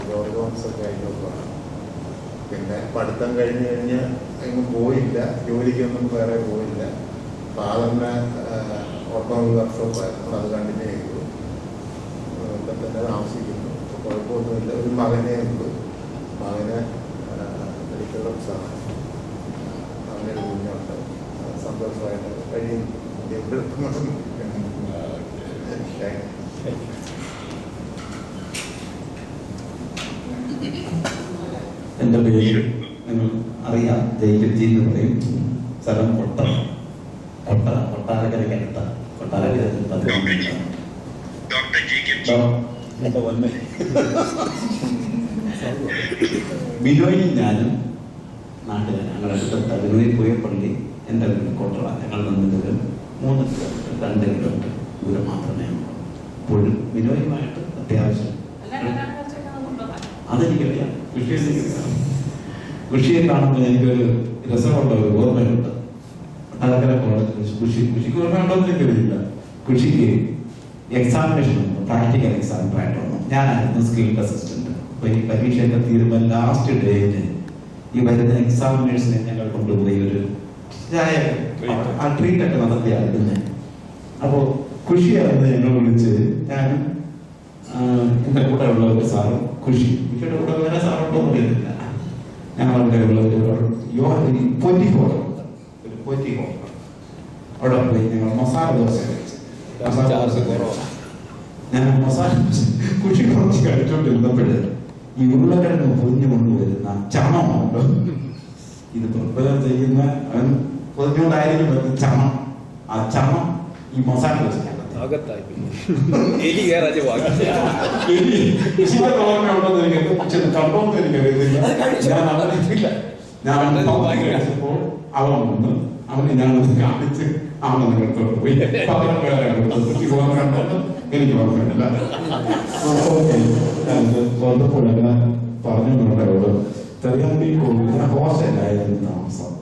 ജോർജ് ഹോംസൊക്കെ ആയിട്ടൊക്കെയാണ്. പിന്നെ പഠിത്തം കഴിഞ്ഞ് എങ്ങും പോയില്ല, ജോലിക്കൊന്നും വേറെ പോയില്ല. ഫാദറിന് ഓട്ടോമൊബൈൽ വർക്ക്ഷോപ്പായിരുന്നു, അത് കണ്ടിന്യൂ ചെയ്തു. ഇവിടെ തന്നെ താമസിക്കുന്നു. കുഴപ്പമൊന്നുമില്ല. ഒരു മകനേ ഉള്ളൂ. മകന് മെഡിക്കൽ ഓഫീസാണ്. അവനൊരു കുഞ്ഞുണ്ട്. സന്തോഷമായിട്ട് കഴിയും. എൻ്റെ പേര് നിങ്ങൾ അറിയാം, ജയിക്കൽജി എന്ന് പറയും. സ്ഥലം കൊട്ടാരക്കരയ്ക്കടുത്ത കൊട്ടാരക്കര. ഡോക്ടർ ജേക്കബ് ബിനോയും ഞാനും നാട്ടിലെ ഞങ്ങളടുത്ത തലൂരിൽ പോയ പള്ളി എൻ്റെ വീട് കൊട്ടറ. ഞങ്ങൾ നിന്നത് 3 കിലോമീറ്റർ 2 കിലോമീറ്റർ ദൂരം മാത്രമേ ഉള്ളൂ. ഇപ്പോഴും ബിനോയുമായിട്ട് അത്യാവശ്യം അതെനിക്കറിയാം. കൃഷിയെ കാണുമ്പോൾ എനിക്കൊരു രസമുള്ള ഒരു ഓർമ്മയുണ്ട്. കൊട്ടാരക്കര കോളേജിൽ കൃഷിക്ക് ഓർമ്മയുണ്ടോന്ന് എനിക്കറിയില്ല. കൃഷിക്ക് എക്സാമിനേഷൻ പ്രാക്ടിക്കൽ എക്സാമിനായിട്ട് വന്നു. ഞാനായിരുന്നു സ്കിൽഡ് അസിസ്റ്റന്റ്. അപ്പൊ ഈ പരീക്ഷയൊക്കെ തീരുമ്പോൾ ലാസ്റ്റ് ഡേയിന് ഈ വരുന്ന എക്സാമിനേഴ്സിനെ ഞങ്ങൾ കൊണ്ടുപോയി ഒരു ട്രീറ്റൊക്കെ നടത്തിയായിരുന്നു. അപ്പോൾ കൃഷിയായിരുന്നു ഞങ്ങൾ വിളിച്ച്. ഞാനും എൻ്റെ കൂടെ ഉള്ള ഒരു സാറും കൃഷിയുടെ കൂടെ വേറെ സാറുണ്ടോന്ന് അറിയത്തില്ല. ഞങ്ങളുടെ ഉള്ള ഒരു പൊറ്റി ഹോൾ അവിടെ പോയി ഞങ്ങൾ മസാല ദോശ കഴിച്ചു. ഞാൻ മസാല കൃഷി കുറച്ച് കഴിച്ചോണ്ടിരുന്നപ്പോഴ് ഈ ഉരുളക്കിഴങ്ങ് പൊതിഞ്ഞു കൊണ്ടുവരുന്ന ചണമുണ്ടോ, ഇത് പ്രിപ്പയർ ചെയ്യുന്ന പൊതിഞ്ഞുകൊണ്ടായിരിക്കും ചണം. ആ ചണം ഈ മസാല ദോശ അവൻ വന്ന് അവന് ഞാനത് കാണിച്ച് അവനെ നിങ്ങൾക്കോട്ട് പോയി എനിക്ക് ഓർമ്മയില്ല. വന്നപ്പോഴങ്ങനെ പറഞ്ഞോട് തെറിയാമ്പി കോളേജിലെ ഹോസ്റ്റലായിരുന്നു താമസം.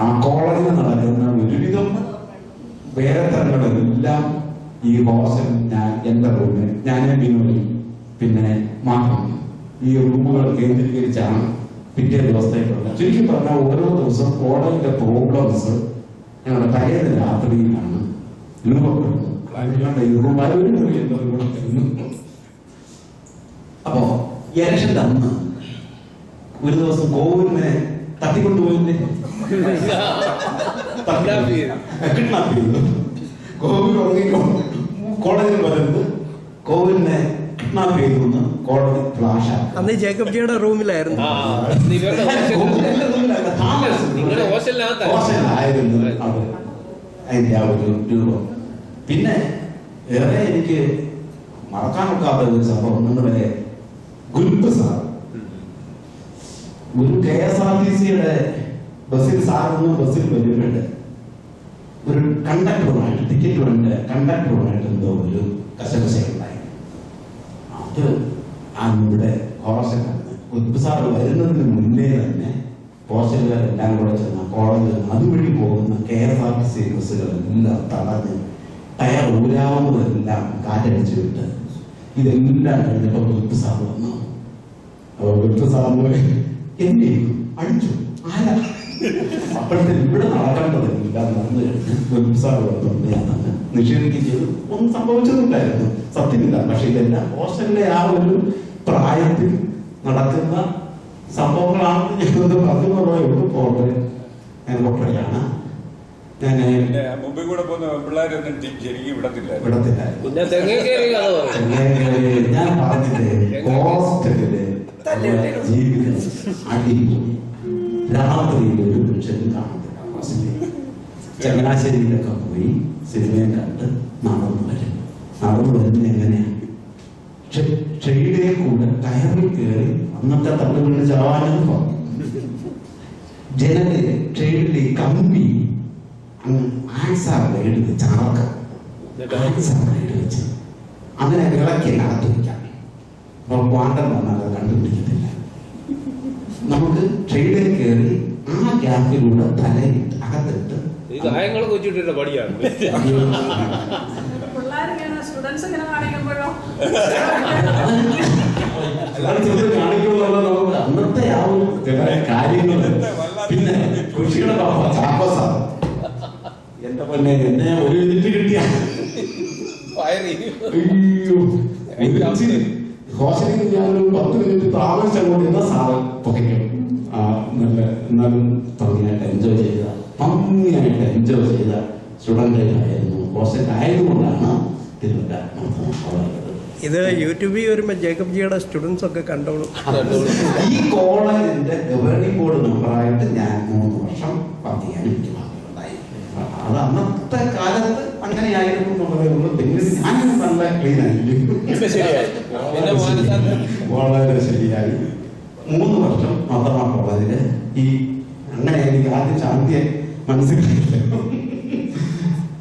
ആ കോളേജിൽ നടക്കുന്ന ഒരുവിധം വേറെ തരങ്ങളെല്ലാം ഈ ഹോസ്റ്റൽ എന്റെ റൂമിൽ ഞാനേ പിന്നെ മാറ്റി ഈ റൂമുകൾ കേന്ദ്രീകരിച്ചാണ് പിറ്റേ ദിവസത്തേക്കുള്ള. ചുരുക്കി പറഞ്ഞാൽ ഓരോ ദിവസം കോളേജിന്റെ പ്രോബ്ലംസ് ഞങ്ങളുടെ തലേന്ന് രാത്രിയിലാണ് രൂപപ്പെടുന്നത്. അപ്പോ ഇലക്ഷന്റെ അന്ന് ഒരു ദിവസം കോവിലിനെ തട്ടിക്കൊണ്ടുപോയില്ലേ, കിഡ്നാപ്പ് ചെയ്തു. കോവിൽ ഉറങ്ങിക്കൊണ്ട് കോളേജിൽ വരുന്നത് കോവിലിനെ കിഡ്നാപ്പ് ചെയ്തു. കോടതി ഫ്ലാഷ് അന്ന് ജേക്കബ് ജിയുടെ റൂമിലായിരുന്നു. ഹോസ്റ്റലായിരുന്നു അത്. അതിന്റെ ആ ഒരു രൂപം. പിന്നെ വേറെ എനിക്ക് മറക്കാനൊക്കാത്ത ഒരു സംഭവം, നമ്മുടെ ഗുരുപ്പ് സാർ ഒരു KSRTCയുടെ ബസ്സിൽ സാറൊന്നും ബസ്സിൽ വരുമ്പോഴ് ഒരു കണ്ടക്ടറുമായിട്ട് ടിക്കറ്റ് വേണ്ട കണ്ടക്ടറുമായിട്ട് എന്തോ ഒരു കശകശയുണ്ടായി. അത് ഇവിടെ ഹോസ്റ്റലാണ്. ഗുരുപ്പ് സാർ വരുന്നതിന് മുന്നേ തന്നെ ഹോസ്റ്റലുകാരെല്ലാം കൂടെ ചെന്ന കോളേജിൽ അതുവഴി പോകുന്ന KSRTC ബസ്സുകളെല്ലാം തടഞ്ഞ് ടയർ ഊരാവുന്നതെല്ലാം കാറ്റടിച്ചു വിട്ട് ഇതെല്ലാം കഴിഞ്ഞപ്പോൾ ഗുരുപ്പ് സാർ വന്നു. അപ്പോൾ ഗുരുപ്പ് സാറിന് എന്നെ അടിച്ചു. ആരാ? അപ്പോഴത്തെ ഇവിടെ നടക്കേണ്ടതില്ല നടന്നു കഴിഞ്ഞ് ഗുരുപ്പ് സാർ വന്നു നിഷേധിക്കുകയും ചെയ്തു. ഒന്നും സംഭവിച്ചതില്ലായിരുന്നു, സത്യമില്ല. പക്ഷെ ഇതെല്ലാം ഹോസ്റ്റലിലെ ആ ഒരു പ്രായത്തിൽ നടക്കുന്ന സംഭവങ്ങളാണെന്ന് ഞങ്ങൾ പറഞ്ഞുള്ളൂ. പോട്ടെ, ഞാൻ പൊട്ടയാണ്. മുമ്പിൽ കൂടെ പോകുന്ന പിള്ളേരൊന്നും ശരിക്കും വിടത്തില്ല. ഞാൻ പറഞ്ഞില്ലേ, ഹോസ്റ്റലിലെ ജീവിതം അടിപൊളി. രാത്രിയിൽ ഒരു മനുഷ്യനും കാണത്തില്ല. ചങ്ങനാശ്ശേരിയിലൊക്കെ പോയി സിനിമയും കണ്ട് നടന്നു വരുന്ന എങ്ങനെയാണ് ട്രെയിനിൽ കൂടെ കയറിൽ കയറി അന്നത്തെ തള്ളുകളിൽ ചാവാനും പറഞ്ഞു. ജനലില് ട്രെയിനിലെ കമ്പി ആൻസാർ ബ്ലേഡ് വെച്ച് അറക്കാം. ആൻസാർ ബ്ലേഡ് വെച്ച് അതിനെ വിളക്കി അകത്ത് വയ്ക്കാം. അപ്പോൾ ക്വാണ്ടം വന്നാൽ അത് കണ്ടുപിടിക്കത്തില്ല. നമുക്ക് ട്രെയിനിൽ കയറി ആ ഗ്യാപ്പിലൂടെ തലയിട്ട് അകത്തിട്ട് ഗായങ്ങൾ കൊച്ചിട്ടിട്ട് പടിയാണ്. സ്റ്റുഡൻസ് ഇങ്ങനെ കാണിക്കുമ്പോഴോ കാണിക്കുമ്പോൾ നമുക്ക് അന്നത്തെ ആ ഒരു കാര്യങ്ങൾ. പിന്നെ കൃഷിയുടെ ചാപ്പസാ എന്റെ പൊന്നെ എന്നെ ഒരു മിനിറ്റ് കിട്ടിയ ഹോസ്റ്റലിൽ ഞാനൊരു 10 മിനിറ്റ് താമസിച്ചുകൊണ്ട് എന്ന സാധനം പുകയ്ക്കും. നല്ല എന്നാലും ഭംഗിയായിട്ട് എൻജോയ് ചെയ്ത സ്റ്റുഡൻ്റായിരുന്നു. ഹോസ്റ്റലായതുകൊണ്ടാണ് തിരുവല്ല. ഇത് യൂട്യൂബിൽ വരുമ്പോൾ ജേക്കബ് ജിയുടെ സ്റ്റുഡൻസ് ഒക്കെ കണ്ടോളൂ. ഈ കോളേജിന്റെ ഗവേണിംഗ് ബോർഡ് മെമ്പറായിട്ട് ഞാൻ 3 വർഷം വർക്ക് ചെയ്യാൻ എനിക്ക് ഭാഗ്യമുണ്ടായി. അത് അന്നത്തെ കാലത്ത് അങ്ങനെയായിരുന്നു എന്നുള്ളതേ ഉള്ളൂ. പിന്നെ ഞാൻ നല്ല ക്ലീൻ ആയിരിക്കും, വളരെ ശരിയായി. 3 വർഷം മാത്രമാ കോളേജില്. ഈ അങ്ങനെ എനിക്ക് ആദ്യം ശാന്തിയെ മനസ്സിലായില്ല.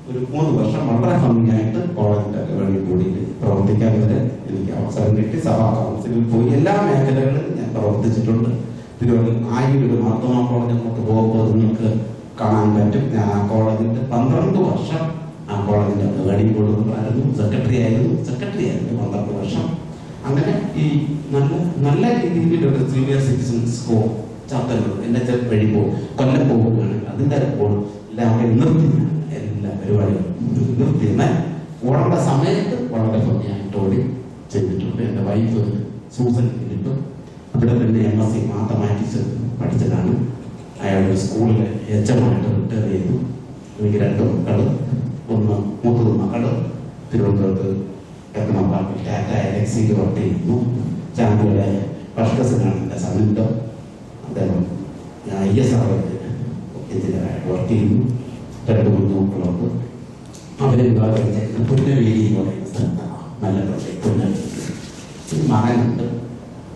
ഒരു 3 വർഷം വളരെ ഭംഗിയായിട്ട് കോളേജിന്റെ ഗവേണിംഗ് ബോർഡിൽ പ്രവർത്തിക്കാൻ വരെ എനിക്ക് അവസരം കിട്ടി. സഭാ കൗൺസിലിൽ പോയി എല്ലാ മേഖലകളിലും ഞാൻ പ്രവർത്തിച്ചിട്ടുണ്ട്. തിരുവനന്തപുരം ആയൂര് മാർത്തോമാ കോളേജ് നമുക്ക് പോകുമ്പോൾ നിങ്ങൾക്ക് കാണാൻ പറ്റും. ഞാൻ ആ കോളേജിന്റെ 12 വർഷം ആ കോളേജിന്റെ ഗവേണിംഗ് ബോർഡ് മെമ്പറായിരുന്നു, സെക്രട്ടറി ആയിരുന്നു 12 വർഷം. അങ്ങനെ ഈ നല്ല രീതിയിൽ ഒരു സീനിയർ സിറ്റിസൺസ് ചാപ്റ്ററുകൾ എന്നെ കഴിയുമ്പോൾ കൊല്ലം പോകുകയാണ്. അതിന്റെ അപ്പോൾ എല്ലാവരും നിർത്തി എല്ലാ പരിപാടികളും നിർത്തി. എന്നാൽ ഓടേണ്ട സമയത്ത് വളരെ ഭംഗിയായിട്ട് ഓടി ചെയ്തിട്ടുണ്ട്. എൻ്റെ വൈഫ് സൂസൻ ഫിലിപ്പ് അവിടെ തന്നെ MSc മാത്തമാറ്റിക്സ് പഠിച്ചതാണ്. അയാളുടെ സ്കൂളിലെ HM റിട്ടയർ ചെയ്തു. എനിക്ക് 2 മക്കള്. ഒന്ന് മൂത്തത് മക്കള് തിരുവനന്തപുരത്ത് ടെക്നോപാർക്കിൽ ടാറ്റ എലക്സിയിൽ വർക്ക് ചെയ്യുന്നു. ചാനലുകളെ വർഷകസിനാണ് എൻ്റെ സമീപം. അദ്ദേഹം ISR എഞ്ചിനീയറായിട്ട് വർക്ക് ചെയ്യുന്നു. 2 മക്കളുണ്ട്. അവരെ വിവാഹം കഴിച്ചിരുന്ന പുന്നവേലി എന്ന് പറയുന്ന സ്ഥലത്താണ്. നല്ല പുന്നവേലി. മകനുണ്ട്.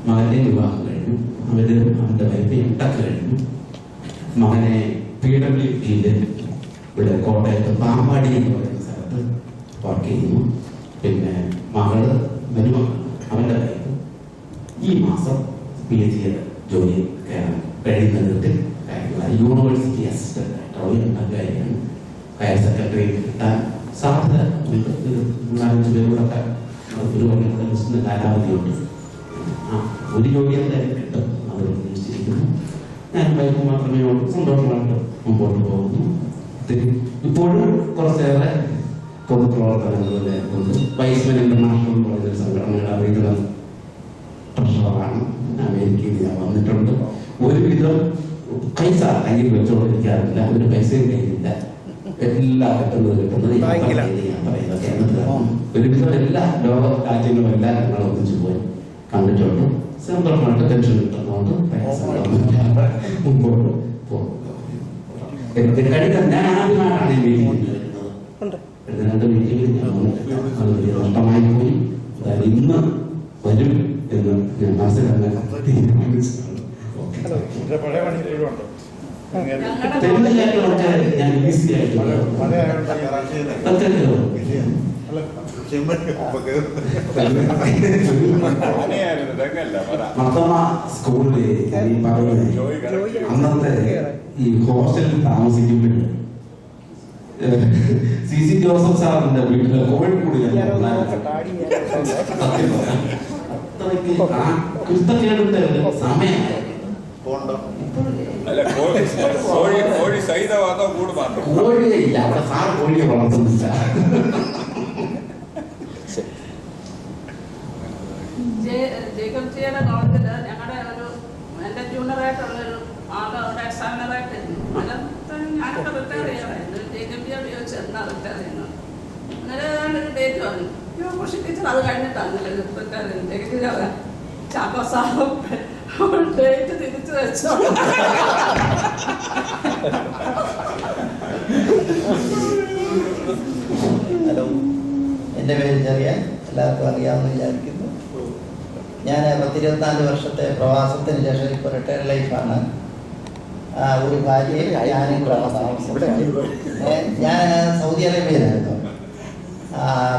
മകന്റെ വിവാഹം കഴിഞ്ഞു. അവന്റെ വൈഫ് ഇട്ടൊക്കെ കഴിഞ്ഞു. മകനെ PWDയിൽ ഇവിടെ കോട്ടയത്ത് പാമ്പാടി എന്ന് പറയുന്ന സ്ഥലത്ത് വർക്ക് ചെയ്യുന്നു. പിന്നെ മകള് മരുമകൾ അവന്റെ വൈഫ് ഈ മാസം PhD ജോലി കയറാൻ കഴിയുന്നതിൽ യൂണിവേഴ്സിറ്റി അസിസ്റ്റന്റ് ആയിട്ട് കാര്യമാണ്. ഹയർ സെക്കൻഡറി കിട്ടാൻ സാധ്യത ഉണ്ട്. 4-5 പേരോടൊക്കെ ഒരു കൊല്ലത്തെ ലിസ്റ്റിന് കാലാവധിയുണ്ട്. ഒരു ജോലി എന്തായാലും കിട്ടും. അത് ഉദ്ദേശിച്ചിരിക്കുന്നു. ഞാൻ വൈഫ് മാത്രമേ ഉള്ളൂ. സന്തോഷമായിട്ട് മുമ്പോട്ട് പോകുന്നു. ഇപ്പോഴും കുറച്ചേറെ പൊതുപ്രവർത്തനങ്ങൾ ഉണ്ട്. വൈസ്മൻ ഇന്റർനാഷണൽ പറയുന്ന സംഘടനയുടെ അറിയിക്കുന്ന ട്രഷറാണ്. അമേരിക്കയിൽ ഞാൻ വന്നിട്ടുണ്ട്. ഒരുവിധം പൈസ കയ്യിൽ വെച്ചുകൊണ്ടിരിക്കാറില്ല. ഒരു പൈസയും കയ്യിലില്ല. എല്ലാം കിട്ടുന്നത് ഒരുവിധം എല്ലാ ലോക രാജ്യങ്ങളും എല്ലാം ഞങ്ങൾ ഒന്നിച്ചു പോയി കണ്ടിട്ടുണ്ട്. സന്തോഷമായിട്ട് പെൻഷൻ കിട്ടുന്നതുകൊണ്ട് മുമ്പോട്ട് പോകും. ഞാൻ ആദ്യമായിട്ടാണ് ഈ മീറ്റിംഗ് വരുന്നത്. 2 മീറ്റിംഗിൽ ഞാൻ അത് വലിയ നഷ്ടമായി പോയി. അതായത് ഇന്ന് വരും എന്ന് ഞാൻ മനസ്സിലാക്കാൻ തീരുമാനിച്ചതാണ്. ഞാൻ ഈസി ആയിട്ട് സ്കൂളിൽ ഈ പറയുന്നത് അന്നത്തെ ഈ ഹോസ്റ്റലിൽ താമസിക്കുമ്പോൾ CC ജോസഫ് സാറിന്റെ വീട്ടിലെ കോഴിക്കോട് കുസ്തക്കേടിന്റെ സമയമായി. കോഴിയില്ല അവിടെ സാർ കോഴിയെ വളർത്തുന്നില്ല. ജേക്കബ് ജിയുടെ കോളേജിൽ ഞങ്ങളുടെ എൻ്റെ ജൂനിയറായിട്ടുള്ളൊരു ആള് അവിടെ എക്സാമിനറായിട്ട് ഞാനൊക്കെ റിട്ടയർ ചെയ്യാറായിരുന്നു. ജേക്കബ് ജിയോട് ചോദിച്ചു എന്നാ റിട്ടയർ ചെയ്യുന്നത്. അന്നേരം ഒരു ഡേറ്റ് പറഞ്ഞു. പക്ഷേ ടീച്ചർ അത് കഴിഞ്ഞിട്ടാണല്ലേ റിട്ടയർ ചെയ്യുന്നത്. ജേക്കബ് ജി പറയാം ചാക്കോ സാഹബ് ഡേറ്റ് തിരിച്ചു വെച്ചോ. ഹലോ, എൻ്റെ പേര് ചെറിയാൻ. എല്ലാവർക്കും അറിയാമെന്ന് വിചാരിക്കുന്നു. ഞാൻ 24 വർഷത്തെ പ്രവാസത്തിന് ശേഷം ഇപ്പോൾ റിട്ടയർ ലൈഫാണ്. ഒരു ഭാര്യയും ഞാനും കൂടെ താമസം. ഞാൻ സൗദി അറേബ്യയിലായിരുന്നു.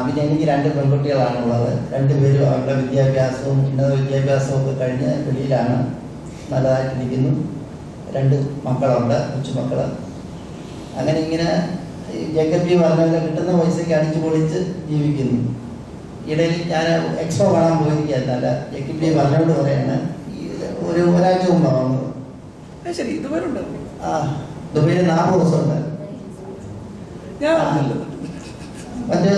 പിന്നെ എനിക്ക് 2 പെൺകുട്ടികളാണുള്ളത്. 2 പേരും അവരുടെ വിദ്യാഭ്യാസവും ഉന്നത വിദ്യാഭ്യാസവും ഒക്കെ കഴിഞ്ഞ് വെളിയിലാണ്, നല്ലതായിട്ടിരിക്കുന്നു. 2 മക്കളുണ്ട്, കൊച്ചുമക്കൾ. അങ്ങനെ ഇങ്ങനെ ജേക്കബ് ജി പറഞ്ഞ കിട്ടുന്ന പൈസയ്ക്ക് അടിച്ചു പൊളിച്ച് ജീവിക്കുന്നു. ഇടയിൽ ഞാൻ എക്സ്പോ കാണാൻ പോയിരിക്കുന്നല്ല, ജേക്കബ് ജി പറഞ്ഞോട് പറയാണ് ഒരാഴ്ച മുമ്പാണ് വന്നത്. ശരി, ഇതുവരെ ഉണ്ട്. ദുബൈയിൽ 40 ദിവസം ഉണ്ട്. മറ്റ്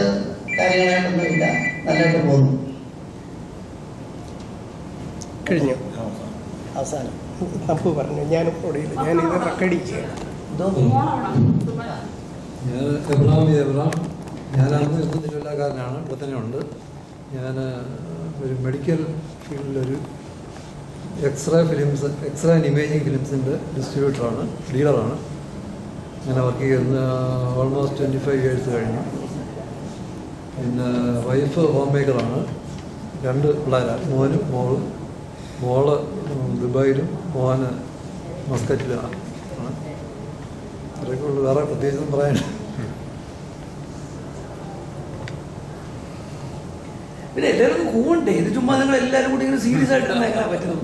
കാര്യങ്ങളായിട്ടൊന്നുമില്ല, നല്ലതായിട്ട് പോകുന്നു. കഴിഞ്ഞു. അവസാനം തമ്പു പറഞ്ഞു, ഞാനും ഓടിയില്ല, ഞാനിത് റെക്കോർഡ് ചെയ്യാം. ഞാൻ അന്ന് ഇന്ന് തിരുവല്ലാക്കാരനാണ്, ഇവിടെ തന്നെ ഉണ്ട്. ഞാൻ ഒരു മെഡിക്കൽ ഫീൽഡിലൊരു എക്സ്റേ ആൻഡ് ഇമേജിങ് ഫിലിംസിൻ്റെ ഡിസ്ട്രിബ്യൂട്ടറാണ്, ഡീലറാണ്. അങ്ങനെ വർക്ക് ചെയ്യുന്ന ഓൾമോസ്റ്റ് 25 years കഴിഞ്ഞു. പിന്നെ വൈഫ് ഹോം മേക്കറാണ്. 2 പിള്ളേരാണ്, മോനും മോളും. മോള് ദുബായിലും മോന് മസ്കറ്റിലുമാണ്. അത്രയൊക്കെ ഉള്ളു, വേറെ പ്രത്യേകിച്ചൊന്നും പറയാൻ. പിന്നെ എല്ലാവർക്കും കൂവണ്ടേ? ഇത് ചുമ്മാ നിങ്ങൾ എല്ലാവരും കൂടി ഇങ്ങനെ സീരിയസ് ആയിട്ട് എങ്ങനെ പറ്റുന്നത്?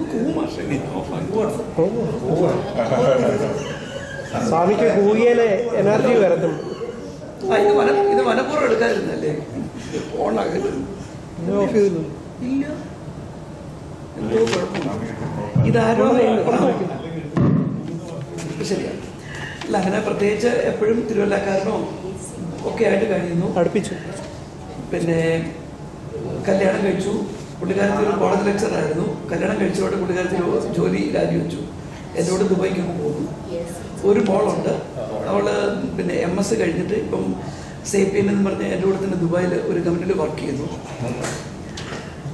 സ്വാമിക്ക് കൂകിയാലേ എനർജി വരത്തുള്ളൂ. ഇത് മനഃപൂർവ്വം എടുക്കാതിരുന്നല്ലേ? ഓഫ് ചെയ്തില്ല. ഇല്ല, എന്തോ കുഴപ്പമില്ല. ഇതാരോ ശരിയാണ്. അല്ല, അങ്ങനെ പ്രത്യേകിച്ച് എപ്പോഴും തിരുവല്ലക്കാരനോ ഒക്കെ ആയിട്ട് കഴിയുന്നു. അടുപ്പിച്ചു. പിന്നെ കല്യാണം കഴിച്ചു. പുള്ളിക്കാരത്തി ഒരു കോളേജ് ലെക്ചറായിരുന്നു. കല്യാണം കഴിച്ചതോടെ പുള്ളിക്കാരത്തി ജോലി രാജിവെച്ചു. എന്നോട് ദുബൈക്ക് പോകുന്നു. ഒരു മോളുണ്ട്. അവള് പിന്നെ MS കഴിഞ്ഞിട്ട് ഇപ്പം സേപ്പിയൻ എന്ന് പറഞ്ഞ് എൻ്റെ കൂടെ തന്നെ ദുബായിൽ ഒരു കമ്പനിയിൽ വർക്ക് ചെയ്യുന്നു.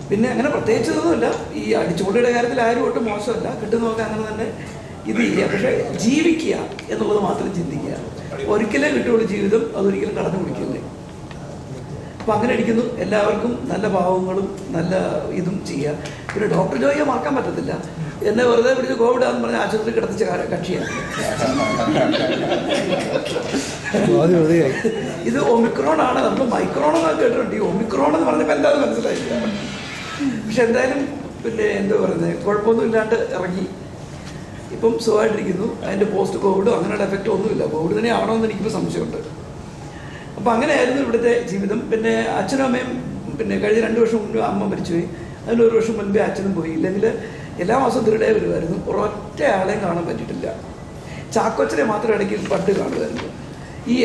പിന്നെ അങ്ങനെ പ്രത്യേകിച്ചതൊന്നുമില്ല. ഈ അടിച്ചുപൊളിയുടെ കാര്യത്തിൽ ആരും ഒട്ടും മോശമല്ല, കിട്ടുന്നതൊക്കെ അങ്ങനെ തന്നെ ഇത് ചെയ്യുക. പക്ഷേ ജീവിക്കുക എന്നുള്ളത് മാത്രം ചിന്തിക്കുക. ഒരിക്കലേ കിട്ടുള്ളൂ ജീവിതം, അതൊരിക്കലും കടന്നു പിടിക്കില്ലേ. അപ്പം അങ്ങനെ ഇരിക്കുന്നു. എല്ലാവർക്കും നല്ല ഭാവങ്ങളും നല്ല ഇതും ചെയ്യുക. പിന്നെ ഡോക്ടർ ജോയിയെ മറക്കാൻ പറ്റത്തില്ല. എന്നെ വെറുതെ പിടിച്ച് കോവിഡ് ആണെന്ന് പറഞ്ഞ് ആശുപത്രി കിടത്തിച്ച കക്ഷിയാണ്. ഇത് ഒമിക്രോൺ ആണ്. നമ്മൾ മൈക്രോൺ എന്നൊക്കെ കേട്ടിട്ടുണ്ട്. ഈ ഒമിക്രോൺ എന്ന് പറഞ്ഞപ്പോൾ എന്തായാലും മനസ്സിലായില്ല. പക്ഷെ എന്തായാലും പിന്നെ എന്താ പറയുന്നത്, കുഴപ്പമൊന്നും ഇല്ലാണ്ട് ഇറങ്ങി. ഇപ്പം സുഖമായിട്ടിരിക്കുന്നു. അതിൻ്റെ പോസ്റ്റ് കോവിഡോ അങ്ങനെയുള്ള എഫക്റ്റോ ഒന്നുമില്ല. കോവിഡ് തന്നെ ആവണമെന്ന് എനിക്കിപ്പോൾ സംശയമുണ്ട്. അപ്പം അങ്ങനെയായിരുന്നു ഇവിടുത്തെ ജീവിതം. പിന്നെ അച്ഛനും അമ്മയും പിന്നെ കഴിഞ്ഞ 2 വർഷം മുമ്പ് അമ്മ മരിച്ചുപോയി. അതിന് 1 വർഷം മുൻപേ അച്ഛനും പോയി. ഇല്ലെങ്കിൽ എല്ലാ മാസവും തിരുടേ വരുമായിരുന്നു. ഒരൊറ്റ ആളെയും കാണാൻ പറ്റിയിട്ടില്ല. ചാക്കോച്ചനെ മാത്രം ഇടയ്ക്ക് പണ്ട് കാണുമായിരുന്നു. ഈ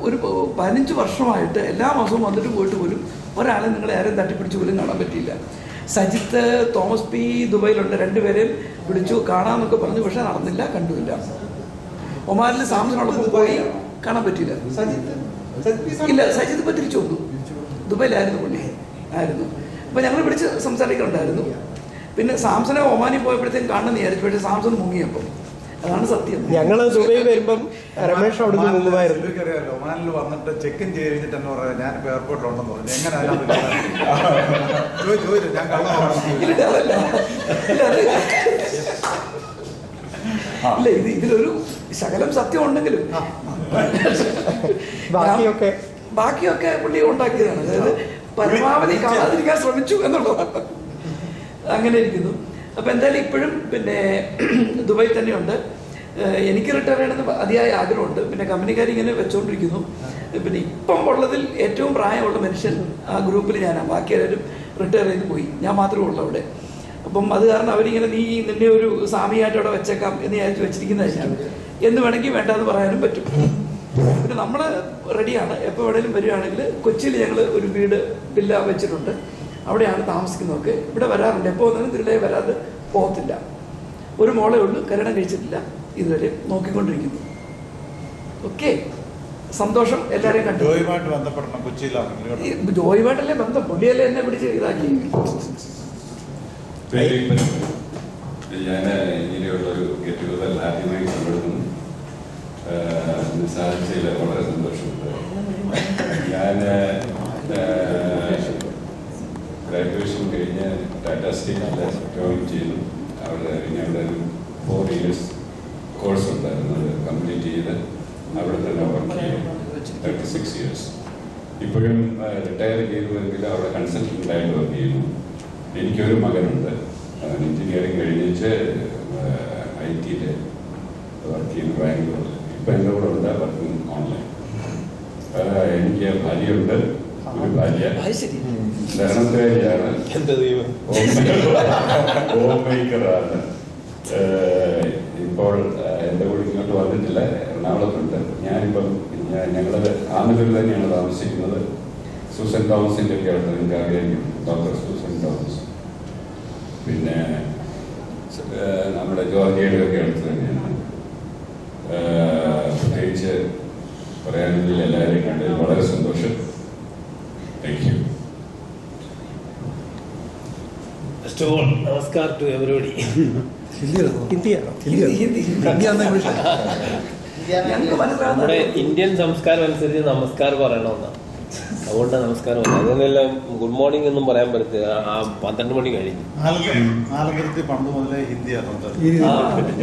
ഒരു 15 വർഷമായിട്ട് എല്ലാ മാസവും വന്നിട്ട് പോയിട്ട് പോലും ഒരാളെ നിങ്ങളെ ആരും തട്ടിപ്പിടിച്ച് പോലും കാണാൻ പറ്റിയില്ല. Sajith, Thomas P ദുബൈയിലുണ്ട്. 2 പേരെയും വിളിച്ചു കാണാമെന്നൊക്കെ പറഞ്ഞു. പക്ഷെ നടന്നില്ല, കണ്ടുമില്ല. ഒമാനിൽ സാംസണോടൊപ്പം പോയി, കാണാൻ പറ്റിയില്ല. ഇല്ല, സജിത്ത് ഇപ്പം തിരിച്ചു വന്നു. ദുബൈയിലായിരുന്നു പുള്ളി ആയിരുന്നു. അപ്പം ഞങ്ങൾ വിളിച്ച് സംസാരിക്കുന്നുണ്ടായിരുന്നു. പിന്നെ സാംസനെ ഒമാനിൽ പോയപ്പോഴത്തേക്കും കാണുന്ന വിചാരിച്ചു. പക്ഷേ സാംസൺ മുങ്ങിയപ്പം. അതാണ് സത്യം. ഞങ്ങൾ ദുബൈയിൽ വരുമ്പം രമേഷ് അവിടെ നിന്ന് മുങ്ങുമായിരുന്നു. ഒമാനിൽ വന്നിട്ട് ചെക്ക് ഇൻ ചെയ്തിട്ട് എന്ന് പറയാം, ഞാനിപ്പോൾ എയർപോർട്ടിലുണ്ടെന്ന് പറഞ്ഞു. എങ്ങനെ ചോദിച്ചു, ഞാൻ ഇല്ല, ഇതിലൊരു ശകലം സത്യം ഉണ്ടെങ്കിലും ബാക്കിയൊക്കെ പുള്ളി ഉണ്ടാക്കിയതാണ്. അതായത് പരമാവധി കാണാതിരിക്കാൻ ശ്രമിച്ചു എന്നുള്ളതാണ്. അങ്ങനെ ഇരിക്കുന്നു. അപ്പം എന്തായാലും ഇപ്പോഴും പിന്നെ ദുബായിൽ തന്നെയുണ്ട്. എനിക്ക് റിട്ടയർ ചെയ്യണമെന്ന് അതിയായ ആഗ്രഹമുണ്ട്. പിന്നെ കമ്പനിക്കാർ ഇങ്ങനെ വെച്ചുകൊണ്ടിരിക്കുന്നു. പിന്നെ ഇപ്പം ഉള്ളതിൽ ഏറ്റവും പ്രായമുള്ള മനുഷ്യൻ ആ ഗ്രൂപ്പിൽ ഞാനാണ്. ബാക്കി എല്ലാവരും റിട്ടയർ ചെയ്ത് പോയി, ഞാൻ മാത്രമേ ഉള്ളൂ അവിടെ. അപ്പം അത് കാരണം അവരിങ്ങനെ നിന്നെ ഒരു സ്വാമിയായിട്ട് അവിടെ വെച്ചേക്കാം എന്ന് വിചാരിച്ച് വെച്ചിരിക്കുന്നതായിരിക്കും. എന്ന് വേണമെങ്കിൽ വേണ്ടാന്ന് പറയാനും പറ്റും. പിന്നെ നമ്മൾ റെഡിയാണ്. എപ്പോൾ എവിടെയെങ്കിലും വരികയാണെങ്കിൽ കൊച്ചിയിൽ ഞങ്ങൾ ഒരു വില്ല വെച്ചിട്ടുണ്ട്. അവിടെയാണ് താമസിക്കുന്നതൊക്കെ. ഇവിടെ വരാറുണ്ട്. എപ്പോൾ വന്നാലും തിരുവല്ലയിൽ വരാതെ പോകത്തില്ല. ഒരു മോളേ ഉള്ളൂ, കല്യാണം കഴിച്ചിട്ടില്ല, ഇതുവരെ നോക്കിക്കൊണ്ടിരിക്കുന്നു. ഓക്കെ, സന്തോഷം. എല്ലാവരെയും കണ്ടു. ജോയുമായിട്ട് ബന്ധപ്പെടണം കൊച്ചിയിലാണെങ്കിൽ. ജോയുമായിട്ടല്ലേ ബന്ധം, പുള്ളിയല്ലേ എന്നെ പിടിച്ച് ഇതാക്കി. ഞാൻ ഇങ്ങനെയുള്ളൊരു ഗെറ്റ് ടുഗദർ ആദ്യമായി പങ്കെടുക്കുന്നു. സാധിച്ചതിൽ വളരെ സന്തോഷമുണ്ട്. ഞാൻ ഗ്രാജുവേഷൻ കഴിഞ്ഞ് ടാറ്റ സ്റ്റീലിൽ ജോയിൻ ചെയ്തു. അവിടെ ഒരു 4 years കോഴ്സ് 36 years. ഇപ്പോഴും റിട്ടയർ ചെയ്തുവെങ്കിൽ അവിടെ കൺസൾട്ടൻ്റായിട്ട് വർക്ക് ചെയ്യുന്നു. എനിക്കൊരു മകനുണ്ട്, എഞ്ചിനീയറിംഗ് കഴിഞ്ഞിട്ട് IT-യിൽ വർക്ക് ചെയ്യുന്നു ബാംഗ്ലൂരിൽ. ഇപ്പം എൻ്റെ കൂടെ ഉണ്ട്, വർക്കിംഗ് ഓൺലൈൻ. എനിക്ക് ഭാര്യയുണ്ട്, ഒരു ഭാര്യ ധരണത്തേരിയാണ്, ഹോം മേക്കറാണ്. ഇപ്പോൾ എൻ്റെ കൂടെ ഇങ്ങോട്ട് വന്നിട്ടില്ല, എറണാകുളത്തുണ്ട്. ഞങ്ങളത് ആന്ധ്രയിൽ തന്നെയാണ് താമസിക്കുന്നത്. സൂസൻ തോമസിൻ്റെ ഒക്കെ അടുത്ത് നിങ്ങൾക്ക് അറിയായിരിക്കും, ഡോക്ടർ സൂസൻ തോമസ്. പിന്നെ നമ്മുടെ ജോർജിയയുടെ ഒക്കെ അടുത്ത് തന്നെയാണ്. പ്രത്യേകിച്ച് പറയാനുള്ള എല്ലാവരെയും കണ്ടതിൽ വളരെ സന്തോഷം. Thank you. First of all, namaskar to everybody. നമ്മുടെ ഇന്ത്യൻ സംസ്കാരം അനുസരിച്ച് നമസ്കാരം പറയണമെന്നാണ്. അതുകൊണ്ട് നമസ്കാരം അതിനെല്ലാം ഗുഡ് മോർണിംഗ് ഒന്നും പറയാൻ പറ്റില്ല. 12 മണി കഴിഞ്ഞു.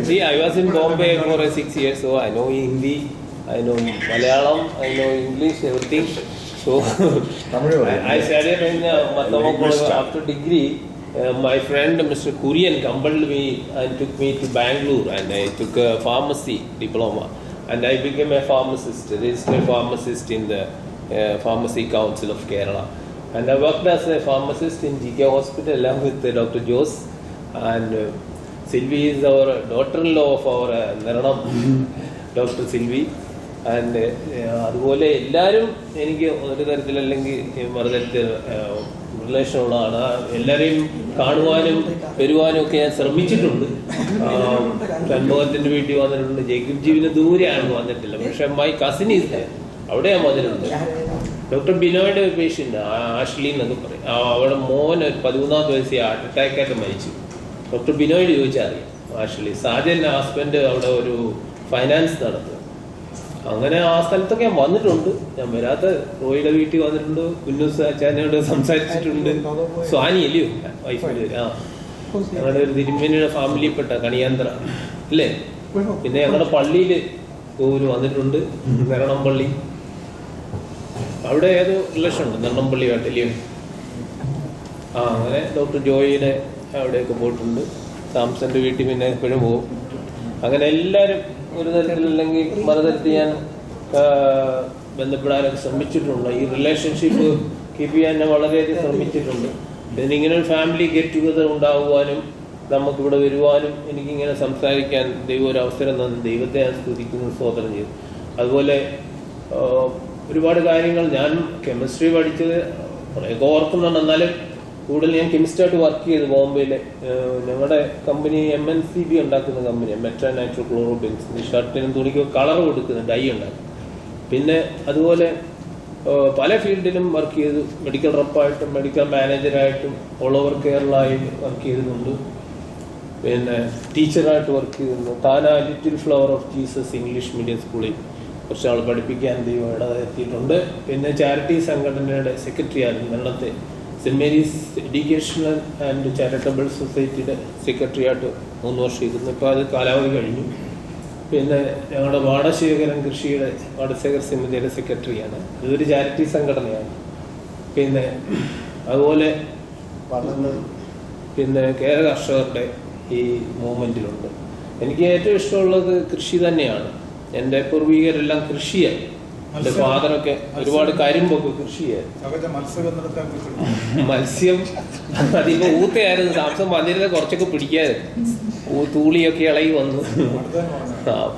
See, I was in Bombay for 6 years, so I know Hindi, I know Malayalam, I know English, everything. So I studied in Mattama College after degree. My friend Mr. Kurian compelled me and took me to Bangalore, and I took a pharmacy diploma, and I became a pharmacist, a registered pharmacist in the Pharmacy Council of Kerala. And I worked as a pharmacist in GK Hospital along with Dr. Jose, and Sylvie is our daughter-in-law of our Naranam, Dr. Sylvie. And അതുപോലെ എല്ലാവരും എനിക്ക് ഒരു തരത്തിൽ അല്ലെങ്കിൽ മറുതരത്തിൽ റിലേഷനുള്ളതാണ്. എല്ലാവരെയും കാണുവാനും വരുവാനും ഒക്കെ ഞാൻ ശ്രമിച്ചിട്ടുണ്ട്. ഷൺമുഖത്തിൻ്റെ വീട്ടിൽ വന്നിട്ടുണ്ട്, ജേക്കബ് ജീവിന് ദൂരെയാണ് വന്നിട്ടില്ല, പക്ഷെ മൈ കസിൻ ഈസ് അവിടെ ഞാൻ വന്നിട്ടുണ്ട്. ഡോക്ടർ ബിനോയുടെ ഒരു പേഷ്യൻ്റ് ആഷ്ലി എന്നൊക്കെ പറയും, അവിടെ മോൻ 13ാമത്തെ വയസ്സിൽ ഹാർട്ട് അറ്റാക്കായിട്ട് മരിച്ചു. ഡോക്ടർ ബിനോയോട് ചോദിച്ചാൽ അറിയാം. ആഷ്ലി സാജൻ ഹസ്ബൻഡ് അവിടെ ഒരു ഫൈനാൻസ് നടത്തും. അങ്ങനെ ആ സ്ഥലത്തൊക്കെ ഞാൻ വന്നിട്ടുണ്ട്. ഞാൻ വരാത്ത റോയിയുടെ വീട്ടിൽ വന്നിട്ടുണ്ട്, കുന്നൂസ് അച്ചാനോട് സംസാരിച്ചിട്ടുണ്ട്. സ്വാനി അല്ലയോ വൈഫിൻ്റെ? ഞങ്ങളുടെ ഒരു തിരുമേനിയുടെ ഫാമിലിയിൽപ്പെട്ട കണിയാന്തര അല്ലേ. പിന്നെ ഞങ്ങളുടെ പള്ളിയിൽ ഒരു വന്നിട്ടുണ്ട്, നെരണം പള്ളി. അവിടെ ഏതോ റിലേഷൻ ഉണ്ട് നെണ്ണംപള്ളിയായിട്ട് അല്ലയോ. അങ്ങനെ ഡോക്ടർ ജോയിയുടെ അവിടെയൊക്കെ പോയിട്ടുണ്ട്. സാംസന്റെ വീട്ടിൽ പിന്നെ എപ്പോഴും പോകും. അങ്ങനെ എല്ലാവരും ഒരു തരത്തിലല്ലെങ്കിൽ മറുതരത്തിൽ ഞാൻ ബന്ധപ്പെടാനൊക്കെ ശ്രമിച്ചിട്ടുണ്ട്. ഈ റിലേഷൻഷിപ്പ് കീപ്പ് ചെയ്യാൻ ഞാൻ വളരെയധികം ശ്രമിച്ചിട്ടുണ്ട്. പിന്നെ ഇങ്ങനെ ഒരു ഫാമിലി ഗെറ്റ് ടുഗദർ ഉണ്ടാകുവാനും നമുക്കിവിടെ വരുവാനും എനിക്കിങ്ങനെ സംസാരിക്കാൻ ദൈവം ഒരു അവസരം തന്നു. ദൈവത്തെ ഞാൻ സ്തുതിക്കുന്നു, സ്തോത്രം ചെയ്തു. അതുപോലെ ഒരുപാട് കാര്യങ്ങൾ ഞാൻ കെമിസ്ട്രി പഠിച്ചത് കുറേയൊക്കെ ഓർക്കുന്നുണ്ട്. എന്നാലും കൂടുതൽ ഞാൻ കെമിസ്ട്രിയായിട്ട് വർക്ക് ചെയ്തു ബോംബെയിൽ. ഞങ്ങളുടെ കമ്പനി MNCB ഉണ്ടാക്കുന്ന കമ്പനിയാണ്, മെട്രോ നൈട്രോ ക്ലോറോബെൻസ്. ഷർട്ടിനും തുണിക്കും കളർ കൊടുക്കുന്ന ഡൈ ഉണ്ടാക്കും. പിന്നെ അതുപോലെ പല ഫീൽഡിലും വർക്ക് ചെയ്തു. മെഡിക്കൽ റെപ്പായിട്ടും മെഡിക്കൽ മാനേജറായിട്ടും ഓൾ ഓവർ കേരളയിൽ വർക്ക് ചെയ്തിട്ടുണ്ട്. പിന്നെ ടീച്ചറായിട്ട് വർക്ക് ചെയ്തിരുന്നു. താന little flower of Jesus English medium സ്കൂളിൽ കുറച്ച് ആൾ പഠിപ്പിക്കാൻ ദൈവം ഇടവരുത്തിയിട്ടുണ്ട്. പിന്നെ ചാരിറ്റി സംഘടനയുടെ സെക്രട്ടറി ആയിരുന്നു. വെള്ളത്തെ saint Mary's educational and charitable സൊസൈറ്റിയുടെ സെക്രട്ടറി ആയിട്ട് 3 വർഷം ഇരുന്നു. ഇപ്പോൾ അത് കാലാവധി കഴിഞ്ഞു. പിന്നെ ഞങ്ങളുടെ വാടശേഖരൻ കൃഷിയുടെ വാടശേഖർ സമിതിയുടെ സെക്രട്ടറിയാണ്. ഇതൊരു ചാരിറ്റി സംഘടനയാണ്. പിന്നെ അതുപോലെ പിന്നെ കേരള കർഷകരുടെ ഈ മൂവ്മെൻറ്റിലുണ്ട്. എനിക്ക് ഏറ്റവും ഇഷ്ടമുള്ളത് കൃഷി തന്നെയാണ്. എൻ്റെ പൂർവികരെല്ലാം കൃഷിയായി. എൻ്റെ ഫാദറൊക്കെ ഒരുപാട് കരിമ്പൊക്കെ കൃഷിയായിരുന്നു. മത്സ്യം അതിപ്പോൾ ഊത്തയായിരുന്നു. സാംസം വന്നിരുന്ന കുറച്ചൊക്കെ പിടിക്കായിരുന്നു. തൂളിയൊക്കെ ഇളകി വന്നു.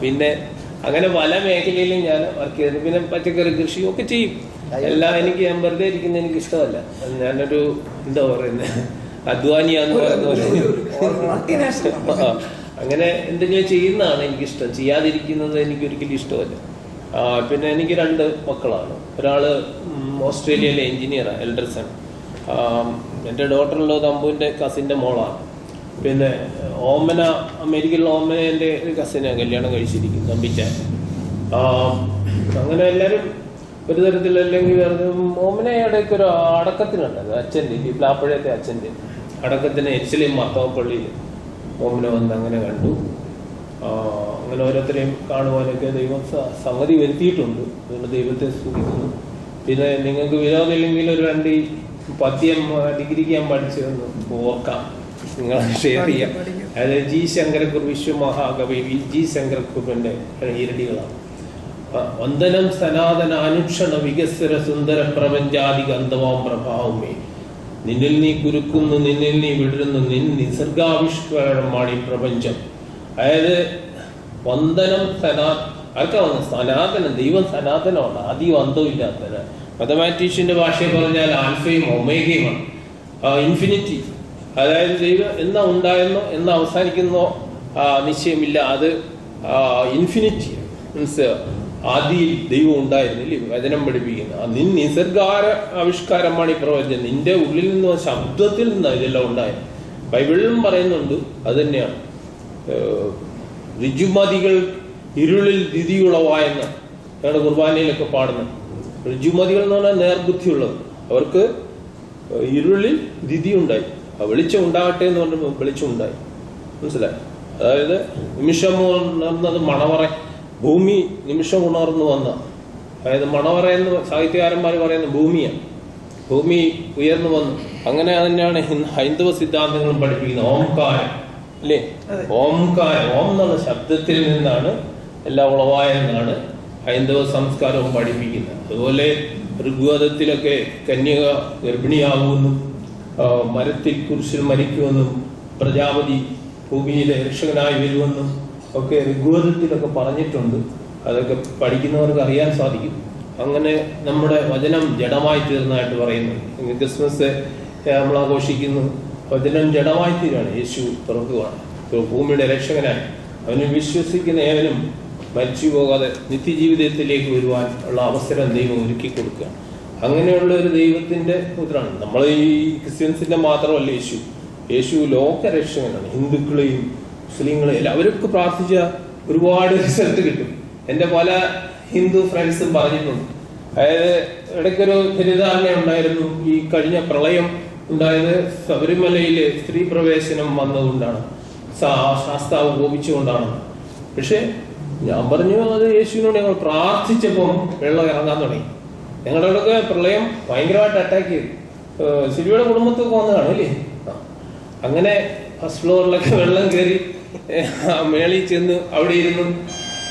പിന്നെ അങ്ങനെ പല മേഖലയിലും ഞാൻ വർക്ക് ചെയ്തു. പിന്നെ പച്ചക്കറി കൃഷിയൊക്കെ ചെയ്യും. എല്ലാം ഞാൻ വെറുതെ ഇരിക്കുന്നത് എനിക്ക് ഇഷ്ടമല്ല. ഞാനൊരു എന്താ പറയുന്നത്, അധ്വാനിയാന്ന് പറയുന്ന അങ്ങനെ എന്തെങ്കിലും ചെയ്യുന്നതാണ് എനിക്കിഷ്ടം. ചെയ്യാതിരിക്കുന്നത് എനിക്കൊരിക്കലും ഇഷ്ടമല്ല. പിന്നെ എനിക്ക് 2 മക്കളാണ്. ഒരാൾ ഓസ്ട്രേലിയയിലെ എഞ്ചിനീയറാണ്, എൽഡർസൺ. എൻ്റെ ഡോട്ടറുള്ളത് അമ്പുവിൻ്റെ കസിൻ്റെ മോളാണ്. പിന്നെ ഓമന, അമേരിക്കയിലുള്ള ഓമന എൻ്റെ ഒരു കസിനാണ് കല്യാണം കഴിച്ചിരിക്കുന്നത്, തമ്പിച്ചാൻ. അങ്ങനെ എല്ലാവരും ഒരു തരത്തിൽ അല്ലെങ്കിൽ ഓമനയുടെയൊക്കെ ഒരു അടക്കത്തിനുണ്ടായിരുന്നു. അച്ഛൻ്റെ ഈ പ്ലാപ്പഴയത്തെ അച്ഛൻ്റെ അടക്കത്തിന് എരിശിലെയും മാത്താവപ്പള്ളിയിൽ ഓമന വന്ന് അങ്ങനെ കണ്ടു. അങ്ങനെ ഓരോരുത്തരെയും കാണുവാനൊക്കെ ദൈവം സംഗതി വരുത്തിയിട്ടുണ്ട്. അതുകൊണ്ട് ദൈവത്തെ സ്തുതിക്കുന്നു. പിന്നെ നിങ്ങൾക്ക് വിരോധമില്ലെങ്കിൽ ഒരു 2 പദ്യം ഡിഗ്രിക്ക് ഞാൻ പഠിച്ചതെന്ന് ഓർക്കാം, നിങ്ങൾ ഷെയർ ചെയ്യാം. അതായത് ജി ശങ്കരക്കുറുപ്പ്, വിശ്വമഹാകവി ജി ശങ്കരക്കുറുപ്പിൻ്റെ ഈരടികളാണ്. വന്ദനം സനാതന അനുക്ഷണ വികസ്വര സുന്ദര പ്രപഞ്ചാധിക അന്തമാം പ്രഭാവമേ, നിന്നിൽ നീ കുരുക്കുന്നു, നിന്നിൽ നീ വിടരുന്നു, നിസർഗാവിഷ്കാരമാണ് ഈ പ്രപഞ്ചം. അതായത് വന്ദനം ആർക്കാ വന്നത്? സനാതനം. ദൈവം സനാതനമാണ്, ആദ്യം അന്തവും ഇല്ലാത്തത്. മാത്തമാറ്റീഷ്യന്റെ ഭാഷയെ പറഞ്ഞാൽ ആൽഫയും ഒമേഗയുമാണ്, ഇൻഫിനിറ്റി. അതായത് ദൈവം എന്നാ ഉണ്ടായെന്നോ എന്നാ അവസാനിക്കുന്നോ നിശ്ചയമില്ല, അത് ഇൻഫിനിറ്റി. മീൻസ് ആദിയിൽ ദൈവം ഉണ്ടായിരുന്നില്ലേ വചനം പഠിപ്പിക്കുന്ന. നിസർഗാര ആവിഷ്കാരമാണ് ഈ പ്രപഞ്ചം. നിന്റെ ഉള്ളിൽ നിന്ന് ശബ്ദത്തിൽ നിന്നാണ് ഇതെല്ലാം ഉണ്ടായത്. ബൈബിളിലും പറയുന്നുണ്ട് അത് തന്നെയാണ്. ഋജുമതികൾ ഇരുളിൽ ദിതിയുളവായെന്ന് ഞങ്ങളുടെ കുർബാനയിലൊക്കെ പാടുന്നത്. ഋജുമതികൾ എന്ന് പറഞ്ഞാൽ നേർബുദ്ധിയുള്ളത്. അവർക്ക് ഇരുളിൽ ദിതി ഉണ്ടായി. വെളിച്ചം ഉണ്ടാകട്ടെ എന്ന് പറഞ്ഞപ്പോൾ വെളിച്ചം ഉണ്ടായി. മനസ്സിലായി? അതായത് നിമിഷം ഉണർന്നത് മണവറ, ഭൂമി നിമിഷം ഉണർന്നു വന്ന. അതായത് മണവറ എന്ന് സാഹിത്യകാരന്മാർ പറയുന്ന ഭൂമിയാണ്. ഭൂമി ഉയർന്നു വന്നു. അങ്ങനെ തന്നെയാണ് ഹൈന്ദവ സിദ്ധാന്തങ്ങളും പഠിപ്പിക്കുന്നത്. ഓംകാരം അല്ലേ? ഓംകാരം, ഓം എന്നുള്ള ശബ്ദത്തിൽ നിന്നാണ് എല്ലാം ഉളവായെന്നാണ് ഹൈന്ദവ സംസ്കാരവും പഠിപ്പിക്കുന്നത്. അതുപോലെ ഋഗ്വേദത്തിലൊക്കെ കന്യക ഗർഭിണിയാകുമെന്നും മരത്തിൽ കുരിശിൽ മരിക്കുമെന്നും പ്രജാപതി ഭൂമിയിലെ രക്ഷകനായി വരുമെന്നും ഒക്കെ ഋഗ്വേദത്തിലൊക്കെ പറഞ്ഞിട്ടുണ്ട്. അതൊക്കെ പഠിക്കുന്നവർക്ക് അറിയാൻ സാധിക്കും. അങ്ങനെ നമ്മുടെ വചനം ജഡമായി തീർന്നതായിട്ട് പറയുന്നു. ക്രിസ്മസ് നമ്മൾ ആഘോഷിക്കുന്നു, വചനം ജഡമായി തീരാണ്. യേശു പിറക്കുകയാണ്, ഭൂമിയുടെ രക്ഷകനായി. അവന് വിശ്വസിക്കുന്ന ഏവനും മരിച്ചു പോകാതെ നിത്യജീവിതത്തിലേക്ക് വരുവാൻ ഉള്ള അവസരം ദൈവം ഒരുക്കി കൊടുക്കുക. അങ്ങനെയുള്ള ഒരു ദൈവത്തിന്റെ പുത്രനാണ്. നമ്മൾ ഈ ക്രിസ്ത്യൻസിന്റെ മാത്രമല്ല യേശു. യേശു ലോകരക്ഷകനാണ്. ഹിന്ദുക്കളെയും മുസ്ലിങ്ങളെയും എല്ലാവർക്ക് പ്രാർത്ഥിച്ച ഒരുപാട് റിസൾട്ട് കിട്ടും. എൻ്റെ പല ഹിന്ദു ഫ്രണ്ട്സും പറഞ്ഞിട്ടുണ്ട്. അതായത് ഇടയ്ക്കൊരു തെറ്റിദ്ധാരണ ഉണ്ടായിരുന്നു, ഈ കഴിഞ്ഞ പ്രളയം ഉണ്ടായത് ശബരിമലയിലെ സ്ത്രീ പ്രവേശനം വന്നതുകൊണ്ടാണ്, ശാസ്താവ് കോപിച്ചുകൊണ്ടാണ്. പക്ഷെ ഞാൻ പറഞ്ഞു അത് യേശുവിനോട് ഞങ്ങൾ പ്രാർത്ഥിച്ചപ്പം വെള്ളം ഇറങ്ങാൻ തുടങ്ങി. ഞങ്ങളുടെ അവിടെയൊക്കെ പ്രളയം ഭയങ്കരമായിട്ട് അറ്റാക്ക് ചെയ്തു. സിരിയുടെ കുടുംബത്തൊക്കെ വന്ന് കാണും അല്ലേ? അങ്ങനെ ഫസ്റ്റ് ഫ്ലോറിലൊക്കെ വെള്ളം കയറി മേളിൽ ചെന്ന് അവിടെ ഇരുന്നു.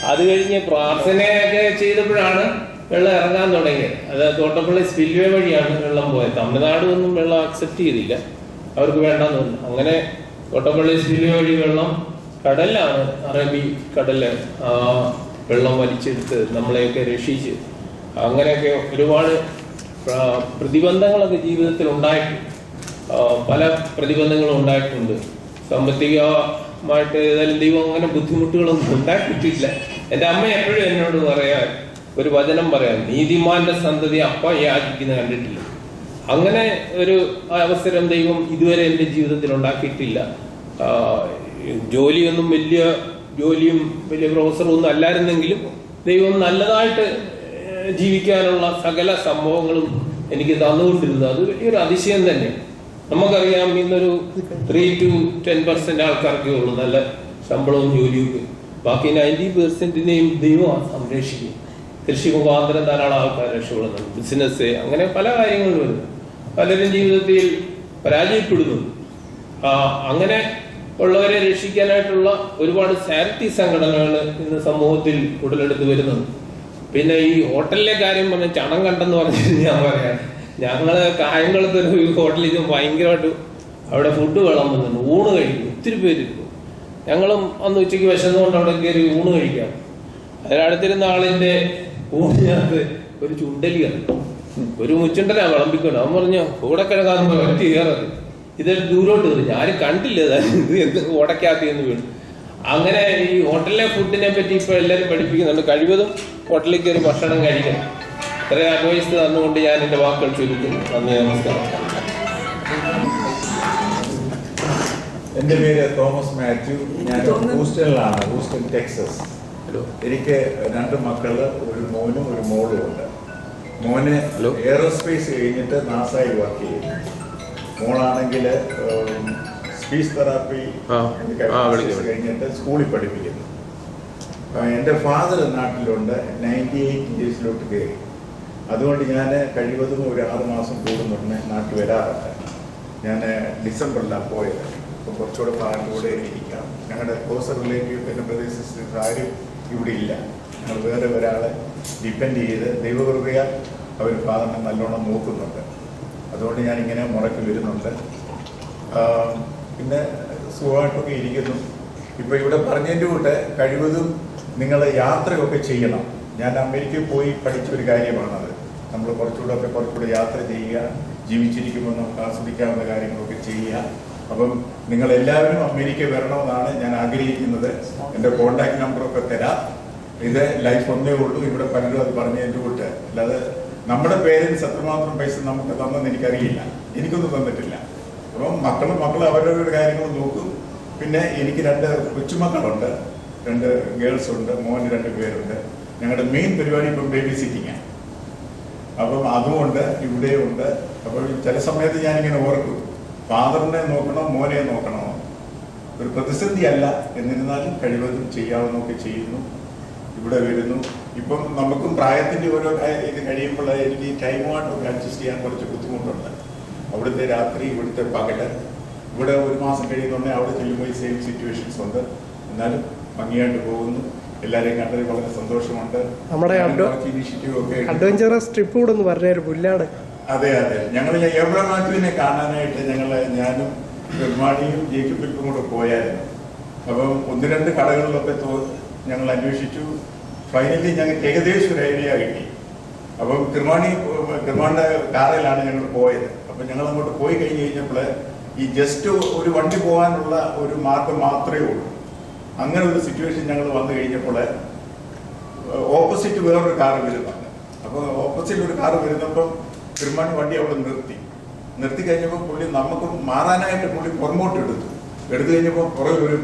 അത് കഴിഞ്ഞ് പ്രാർത്ഥനയൊക്കെ ചെയ്തപ്പോഴാണ് വെള്ളം ഇറങ്ങാൻ തുടങ്ങിയത്. അത് തോട്ടപ്പള്ളി സ്പിൽവേ വഴിയാണ് വെള്ളം പോയത്. തമിഴ്നാട് ഒന്നും വെള്ളം അക്സെപ്റ്റ് ചെയ്തില്ല, അവർക്ക് വേണ്ടെന്ന് പറഞ്ഞു. അങ്ങനെ തോട്ടപ്പള്ളി സ്പിൽവേ വഴി വെള്ളം കടലാണ്, അറബി കടല് വെള്ളം വലിച്ചെടുത്ത് നമ്മളെയൊക്കെ രക്ഷിച്ച്. അങ്ങനെയൊക്കെ ഒരുപാട് പ്രതിബന്ധങ്ങളൊക്കെ ജീവിതത്തിൽ ഉണ്ടായിട്ടുണ്ട്. പല പ്രതിബന്ധങ്ങളും ഉണ്ടായിട്ടുണ്ട്. സാമ്പത്തികമായിട്ട് ഏതായാലും ദൈവം അങ്ങനെ ബുദ്ധിമുട്ടുകളൊന്നും ഉണ്ടാക്കിയിട്ടില്ല. എൻ്റെ അമ്മ എപ്പോഴും എന്നോട് പറയാൻ ഒരു വചനം പറയാം, നീതിമാന്റെ സന്തതി അപ്പം യാചിക്കുന്ന കണ്ടിട്ടില്ല. അങ്ങനെ ഒരു അവസരം ദൈവം ഇതുവരെ എൻ്റെ ജീവിതത്തിൽ ഉണ്ടാക്കിയിട്ടില്ല. ജോലിയൊന്നും വലിയ ജോലിയും വലിയ പ്രൊഫസറും ഒന്നും അല്ലായിരുന്നെങ്കിലും ദൈവം നല്ലതായിട്ട് ജീവിക്കാനുള്ള സകല സംഭവങ്ങളും എനിക്ക് തന്നുകൊണ്ടിരുന്നത് അത് വലിയൊരു അതിശയം തന്നെ. നമുക്കറിയാം ഇന്നൊരു 3 to 10% ആൾക്കാർക്കേ ഉള്ളൂ നല്ല ശമ്പളവും ജോലിയൊക്കെ. ബാക്കി 90%നെയും ദൈവം സംരക്ഷിക്കും. കൃഷി മുഖാന്തരം ധാരാളം ആൾക്കാർ രക്ഷപ്പെടുന്നുണ്ട്, ബിസിനസ്, അങ്ങനെ പല കാര്യങ്ങളും വരും. പലരും ജീവിതത്തിൽ പരാജയപ്പെടുന്നു. അങ്ങനെ ഉള്ളവരെ രക്ഷിക്കാനായിട്ടുള്ള ഒരുപാട് ചാരിറ്റി സംഘടനകൾ ഇന്ന് സമൂഹത്തിൽ ഉടലെടുത്ത് വരുന്നുണ്ട്. പിന്നെ ഈ ഹോട്ടലിലെ കാര്യം പറഞ്ഞ ചണം കണ്ടെന്ന് പറഞ്ഞിട്ട് ഞാൻ പറയാം, ഞങ്ങള് കായംകുളത്ത് ഒരു ഹോട്ടലിൽ ഭയങ്കരമായിട്ട് അവിടെ ഫുഡ് വിളമ്പുന്നുണ്ട്, ഊണ് കഴിക്കും, ഒത്തിരി പേരിരിക്കും. ഞങ്ങളും അന്ന് ഉച്ചയ്ക്ക് വിശന്നുകൊണ്ട് അവിടെ കയറി ഊണ് കഴിക്കാം. അതിനടുത്തിരുന്ന ആളിന്റെ ഊണിനകത്ത് ഒരു ചുണ്ടലി കണ്ടു, ഒരു മുച്ചുണ്ടലാ വിളമ്പിക്കൊണ്ട്. അവൻ പറഞ്ഞു കൂടെ കിടക്കാന്ന് ഒറ്റ കയറത്, ഇത് ദൂരോട്ട് കയറി, ആരും കണ്ടില്ല ഇത് എന്ത് ഓടക്കകത്ത് വീണ്. അങ്ങനെ ഈ ഹോട്ടലിലെ ഫുഡിനെ പറ്റി ഇപ്പൊ എല്ലാവരും പഠിപ്പിക്കുന്നുണ്ട്. കഴിവതും ഹോട്ടലിൽ കയറി ഭക്ഷണം കഴിക്കണം. ഇത്രയും അഡ്വൈസ് തന്നുകൊണ്ട് ഞാൻ എൻ്റെ വാക്കുകൾ ചുരുക്കുന്നു. നന്ദി, നമസ്കാരം. എൻ്റെ പേര് തോമസ് മാത്യു. ഞാൻ ഹൂസ്റ്റണിലാണ്, ഹൂസ്റ്റൺ ടെക്സസ്. എനിക്ക് 2 മക്കള്, ഒരു മോനും ഒരു മോളും ഉണ്ട്. മോന് എയറോസ്പേസ് കഴിഞ്ഞിട്ട് നാസയിൽ വർക്ക് ചെയ്യുന്നു. മോളാണെങ്കിൽ സ്പീച്ച് തെറാപ്പി കഴിഞ്ഞിട്ട് സ്കൂളിൽ പഠിപ്പിക്കുന്നു. എൻ്റെ ഫാദർ നാട്ടിലുണ്ട്, 98 ഇയേഴ്സിലോട്ട് കയറി. അതുകൊണ്ട് ഞാൻ കഴിവതും ഒരു 6 മാസം കൂടുന്നുടനെ നാട്ടിൽ വരാറുണ്ട്. ഞാൻ ഡിസംബറിലാണ് പോയത്. അപ്പോൾ കുറച്ചുകൂടെ ഫാദറിൻ്റെ കൂടെ ഇരിക്കാം. ഞങ്ങളുടെ ക്ലോസ് റിലേറ്റീവ് എൻ്റെ ബ്രദേഴ്സ് സിസ്റ്റേഴ്സ് ആരും ഇവിടെ ഇല്ല. ഞങ്ങൾ വേറെ ഒരാളെ ഡിപ്പെൻഡ് ചെയ്ത് ദൈവകൃപയാൽ അവർ ഫാദറിനെ നല്ലോണം നോക്കുന്നുണ്ട്. അതുകൊണ്ട് ഞാനിങ്ങനെ മുറയ്ക്ക് വരുന്നുണ്ട്. പിന്നെ സുഖമായിട്ടൊക്കെ ഇരിക്കുന്നു. ഇപ്പോൾ ഇവിടെ പറഞ്ഞതിൻ്റെ കൂട്ട് കഴിവതും നിങ്ങൾ യാത്രയൊക്കെ ചെയ്യണം. ഞാൻ അമേരിക്കയിൽ പോയി പഠിച്ചൊരു കാര്യമാണത്. നമ്മൾ കുറച്ചുകൂടെ യാത്ര ചെയ്യുക, ജീവിച്ചിരിക്കുമ്പോൾ നമുക്ക് ആസ്വദിക്കാവുന്ന കാര്യങ്ങളൊക്കെ ചെയ്യുക. അപ്പം നിങ്ങളെല്ലാവരും അമേരിക്ക വരണമെന്നാണ് ഞാൻ ആഗ്രഹിക്കുന്നത്. എൻ്റെ കോണ്ടാക്ട് നമ്പറൊക്കെ തരാം. ഇത് ലൈഫ് ഒന്നേ ഉള്ളൂ. ഇവിടെ പലരും അത് പറഞ്ഞതിൻ്റെ കൂട്ട്. അല്ലാതെ നമ്മുടെ പേരൻസ് എത്രമാത്രം പൈസ നമുക്ക് തന്നെന്ന് എനിക്കറിയില്ല, എനിക്കൊന്നും തന്നിട്ടില്ല. അപ്പം മക്കളും അവരവരുടെ കാര്യങ്ങൾ നോക്കും. പിന്നെ എനിക്ക് 2 കൊച്ചുമക്കളുണ്ട്, 2 ഗേൾസ് ഉണ്ട്, മോന് 2 പേരുണ്ട്. ഞങ്ങളുടെ മെയിൻ പരിപാടി ഇപ്പം ബേബി സിറ്റിങ്ങാണ്. അപ്പം അതുകൊണ്ട് ഇവിടെയുണ്ട്. അപ്പോൾ ചില സമയത്ത് ഞാനിങ്ങനെ ഓർക്കും, ഫാദറിനെ നോക്കണോ മോനെ നോക്കണോ. ഒരു പ്രതിസന്ധി അല്ല, എന്നിരുന്നാലും കഴിവതും ചെയ്യാവുന്നതൊക്കെ ചെയ്യുന്നു. ഇവിടെ വരുന്നു. ഇപ്പം നമുക്കും പ്രായത്തിൻ്റെ ഓരോ ഇത് കഴിയുമ്പോൾ എനിക്ക് ടൈമുമായിട്ടൊക്കെ അഡ്ജസ്റ്റ് ചെയ്യാൻ കുറച്ച് ബുദ്ധിമുട്ടുണ്ട്. അവിടുത്തെ രാത്രി, ഇവിടുത്തെ പകല്. ഇവിടെ 1 മാസം കഴിയുന്നുണ്ടെങ്കിൽ അവിടെ ചെല്ലുമ്പോൾ ഈ സെയിം സിറ്റുവേഷൻസ് ഉണ്ട്. എന്നാലും ഭംഗിയായിട്ട് പോകുന്നു. എല്ലാവരെയും കണ്ടതിൽ വളരെ സന്തോഷമുണ്ട്. നമ്മുടെ ഇനിഷ്യേറ്റീവ് ഒക്കെ അഡ്വഞ്ചറസ് ട്രിപ്പ് കൂടെ ഒന്ന് പറഞ്ഞൊരു പുല്ലാട്. അതെ, ഞങ്ങൾ എബ്രഹാം മാത്യുവിനെ കാണാനായിട്ട് ഞാനും പെരുമാടിയും ജേക്കബിലും കൂടെ പോയായിരുന്നു. അപ്പം 1-2 കടകളിലൊക്കെ ഞങ്ങൾ അന്വേഷിച്ചു. ഫൈനലി ഞങ്ങൾക്ക് ഏകദേശം ഒരു ഐഡിയ കിട്ടി. അപ്പം തിരുമാണിയുടെ കാറിലാണ് ഞങ്ങൾ പോയത്. അപ്പം ഞങ്ങൾ അങ്ങോട്ട് പോയി കഴിഞ്ഞപ്പോൾ ഈ ജസ്റ്റ് ഒരു വണ്ടി പോകാനുള്ള ഒരു മാർഗം മാത്രമേ ഉള്ളൂ. അങ്ങനെ ഒരു സിറ്റുവേഷൻ ഞങ്ങൾ വന്നു കഴിഞ്ഞപ്പോൾ ഓപ്പോസിറ്റ് വേറൊരു കാറ് വരുന്നുണ്ട്. അപ്പോൾ ഓപ്പോസിറ്റ് ഒരു കാറ് വരുന്നപ്പം തിരുമാണി വണ്ടി അവിടെ നിർത്തി കഴിഞ്ഞപ്പോൾ പുള്ളി നമുക്ക് മാറാനായിട്ട് പുള്ളി പുറമോട്ട് എടുത്തു കഴിഞ്ഞപ്പോൾ പുറകെ ഒരു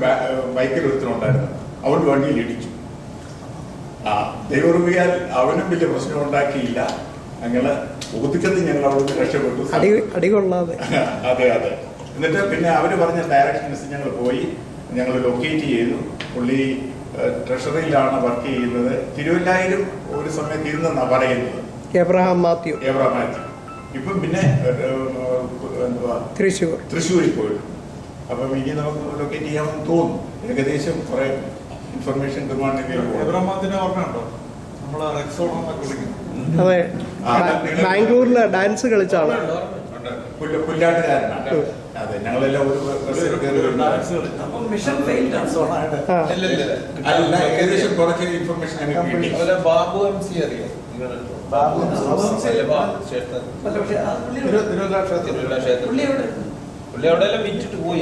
ബൈക്കിൽ ഒരുത്തനുണ്ടായിരുന്നു. അവൻ വണ്ടിയിൽ ഇടിച്ചു. ദൈവകൃപയാൽ അവനും വലിയ പ്രശ്നം ഉണ്ടാക്കിയില്ല. അങ്ങനെ ഒതുക്കത്തിൽ ഞങ്ങൾ അവിടെ നിന്ന് രക്ഷപ്പെട്ടു. അടികൊള്ളാതെ. അതെ. എന്നിട്ട് പിന്നെ അവർ പറഞ്ഞ ഡയറക്ഷൻസ് ഞങ്ങൾ പോയി. ഞങ്ങൾ ലൊക്കേറ്റ് ചെയ്തു. പുള്ളി ട്രഷറിയിലാണ് വർക്ക് ചെയ്യുന്നത്. തിരുവല്ലായിലും ഒരു സമയത്ത് ഇരുന്നെന്നാണ് പറയുന്നത്. എബ്രഹാം മാത്യു. ഇപ്പം പിന്നെ തൃശ്ശൂരിൽ പോയിട്ടു. അപ്പം ഇനി നമുക്ക് ലൊക്കേറ്റ് ചെയ്യാമെന്ന് തോന്നുന്നു. ഏകദേശം കുറെ ഇൻഫർമേഷൻ അതെ, ബാംഗ്ലൂരില് ഡാൻസ് കളിച്ചാണ്. പുല്ലാട്ടുകാരനാണ്. അതെ, ഞങ്ങളെല്ലാം ഏകദേശം കുറച്ച് ഇൻഫർമേഷൻ ഞങ്ങൾക്ക് കിട്ടി. ബാബു MC അറിയോ? പുള്ളി അവിടെ എല്ലാം വിറ്റിട്ട് പോയി.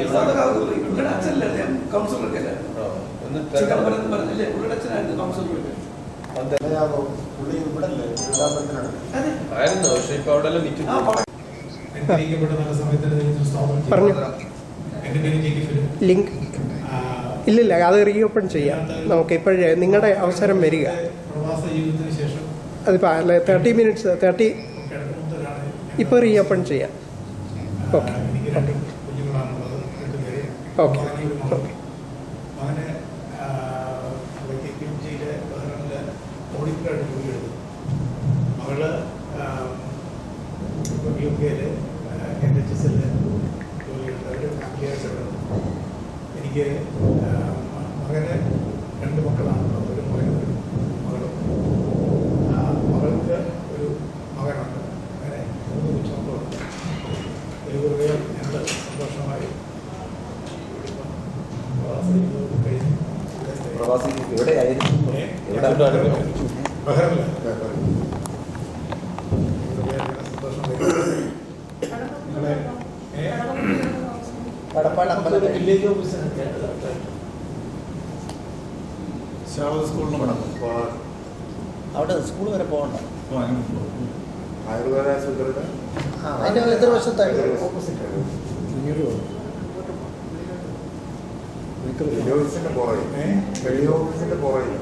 ആയിരുന്നു, പക്ഷെ ഇപ്പൊ അവിടെ എല്ലാം വിറ്റിട്ട് പറഞ്ഞു. ലിങ്ക് ഇല്ലില്ല, അത് റീഓപ്പൺ ചെയ്യാം നമുക്ക്. ഇപ്പോഴേ നിങ്ങളുടെ അവസരം വരിക. അതിപ്പോൾ 30 മിനിറ്റ്സ് ഇപ്പോൾ റീഓപ്പൺ ചെയ്യാം. ഓക്കെ. മകള് UK-ല് NHS-ൽ ജോലിയുണ്ട്. അവർ എനിക്ക് മകന് 2 മക്കളാണ്. ഒരു മകനും മകളും. മകൾക്ക് ഒരു മകനുണ്ട്. അങ്ങനെ 3 കൊച്ചുമക്കളുണ്ട്. ദൈവകൃപയാൽ ഞങ്ങൾ സന്തോഷമായി പ്രവാസി എവിടെയായിരുന്നു? കടപ്പാട് അമ്പലം വില്ലേജ് ഓഫീസിനൊക്കെ അവിടെ സ്കൂൾ വരെ പോകണ്ട. ആയുർവേദ ആശുപത്രിയുടെ അതിന്റെ എതിർവശത്തായിട്ട് ഓപ്പോസിറ്റ് ഓഫീസിന്റെ പുറകിൽ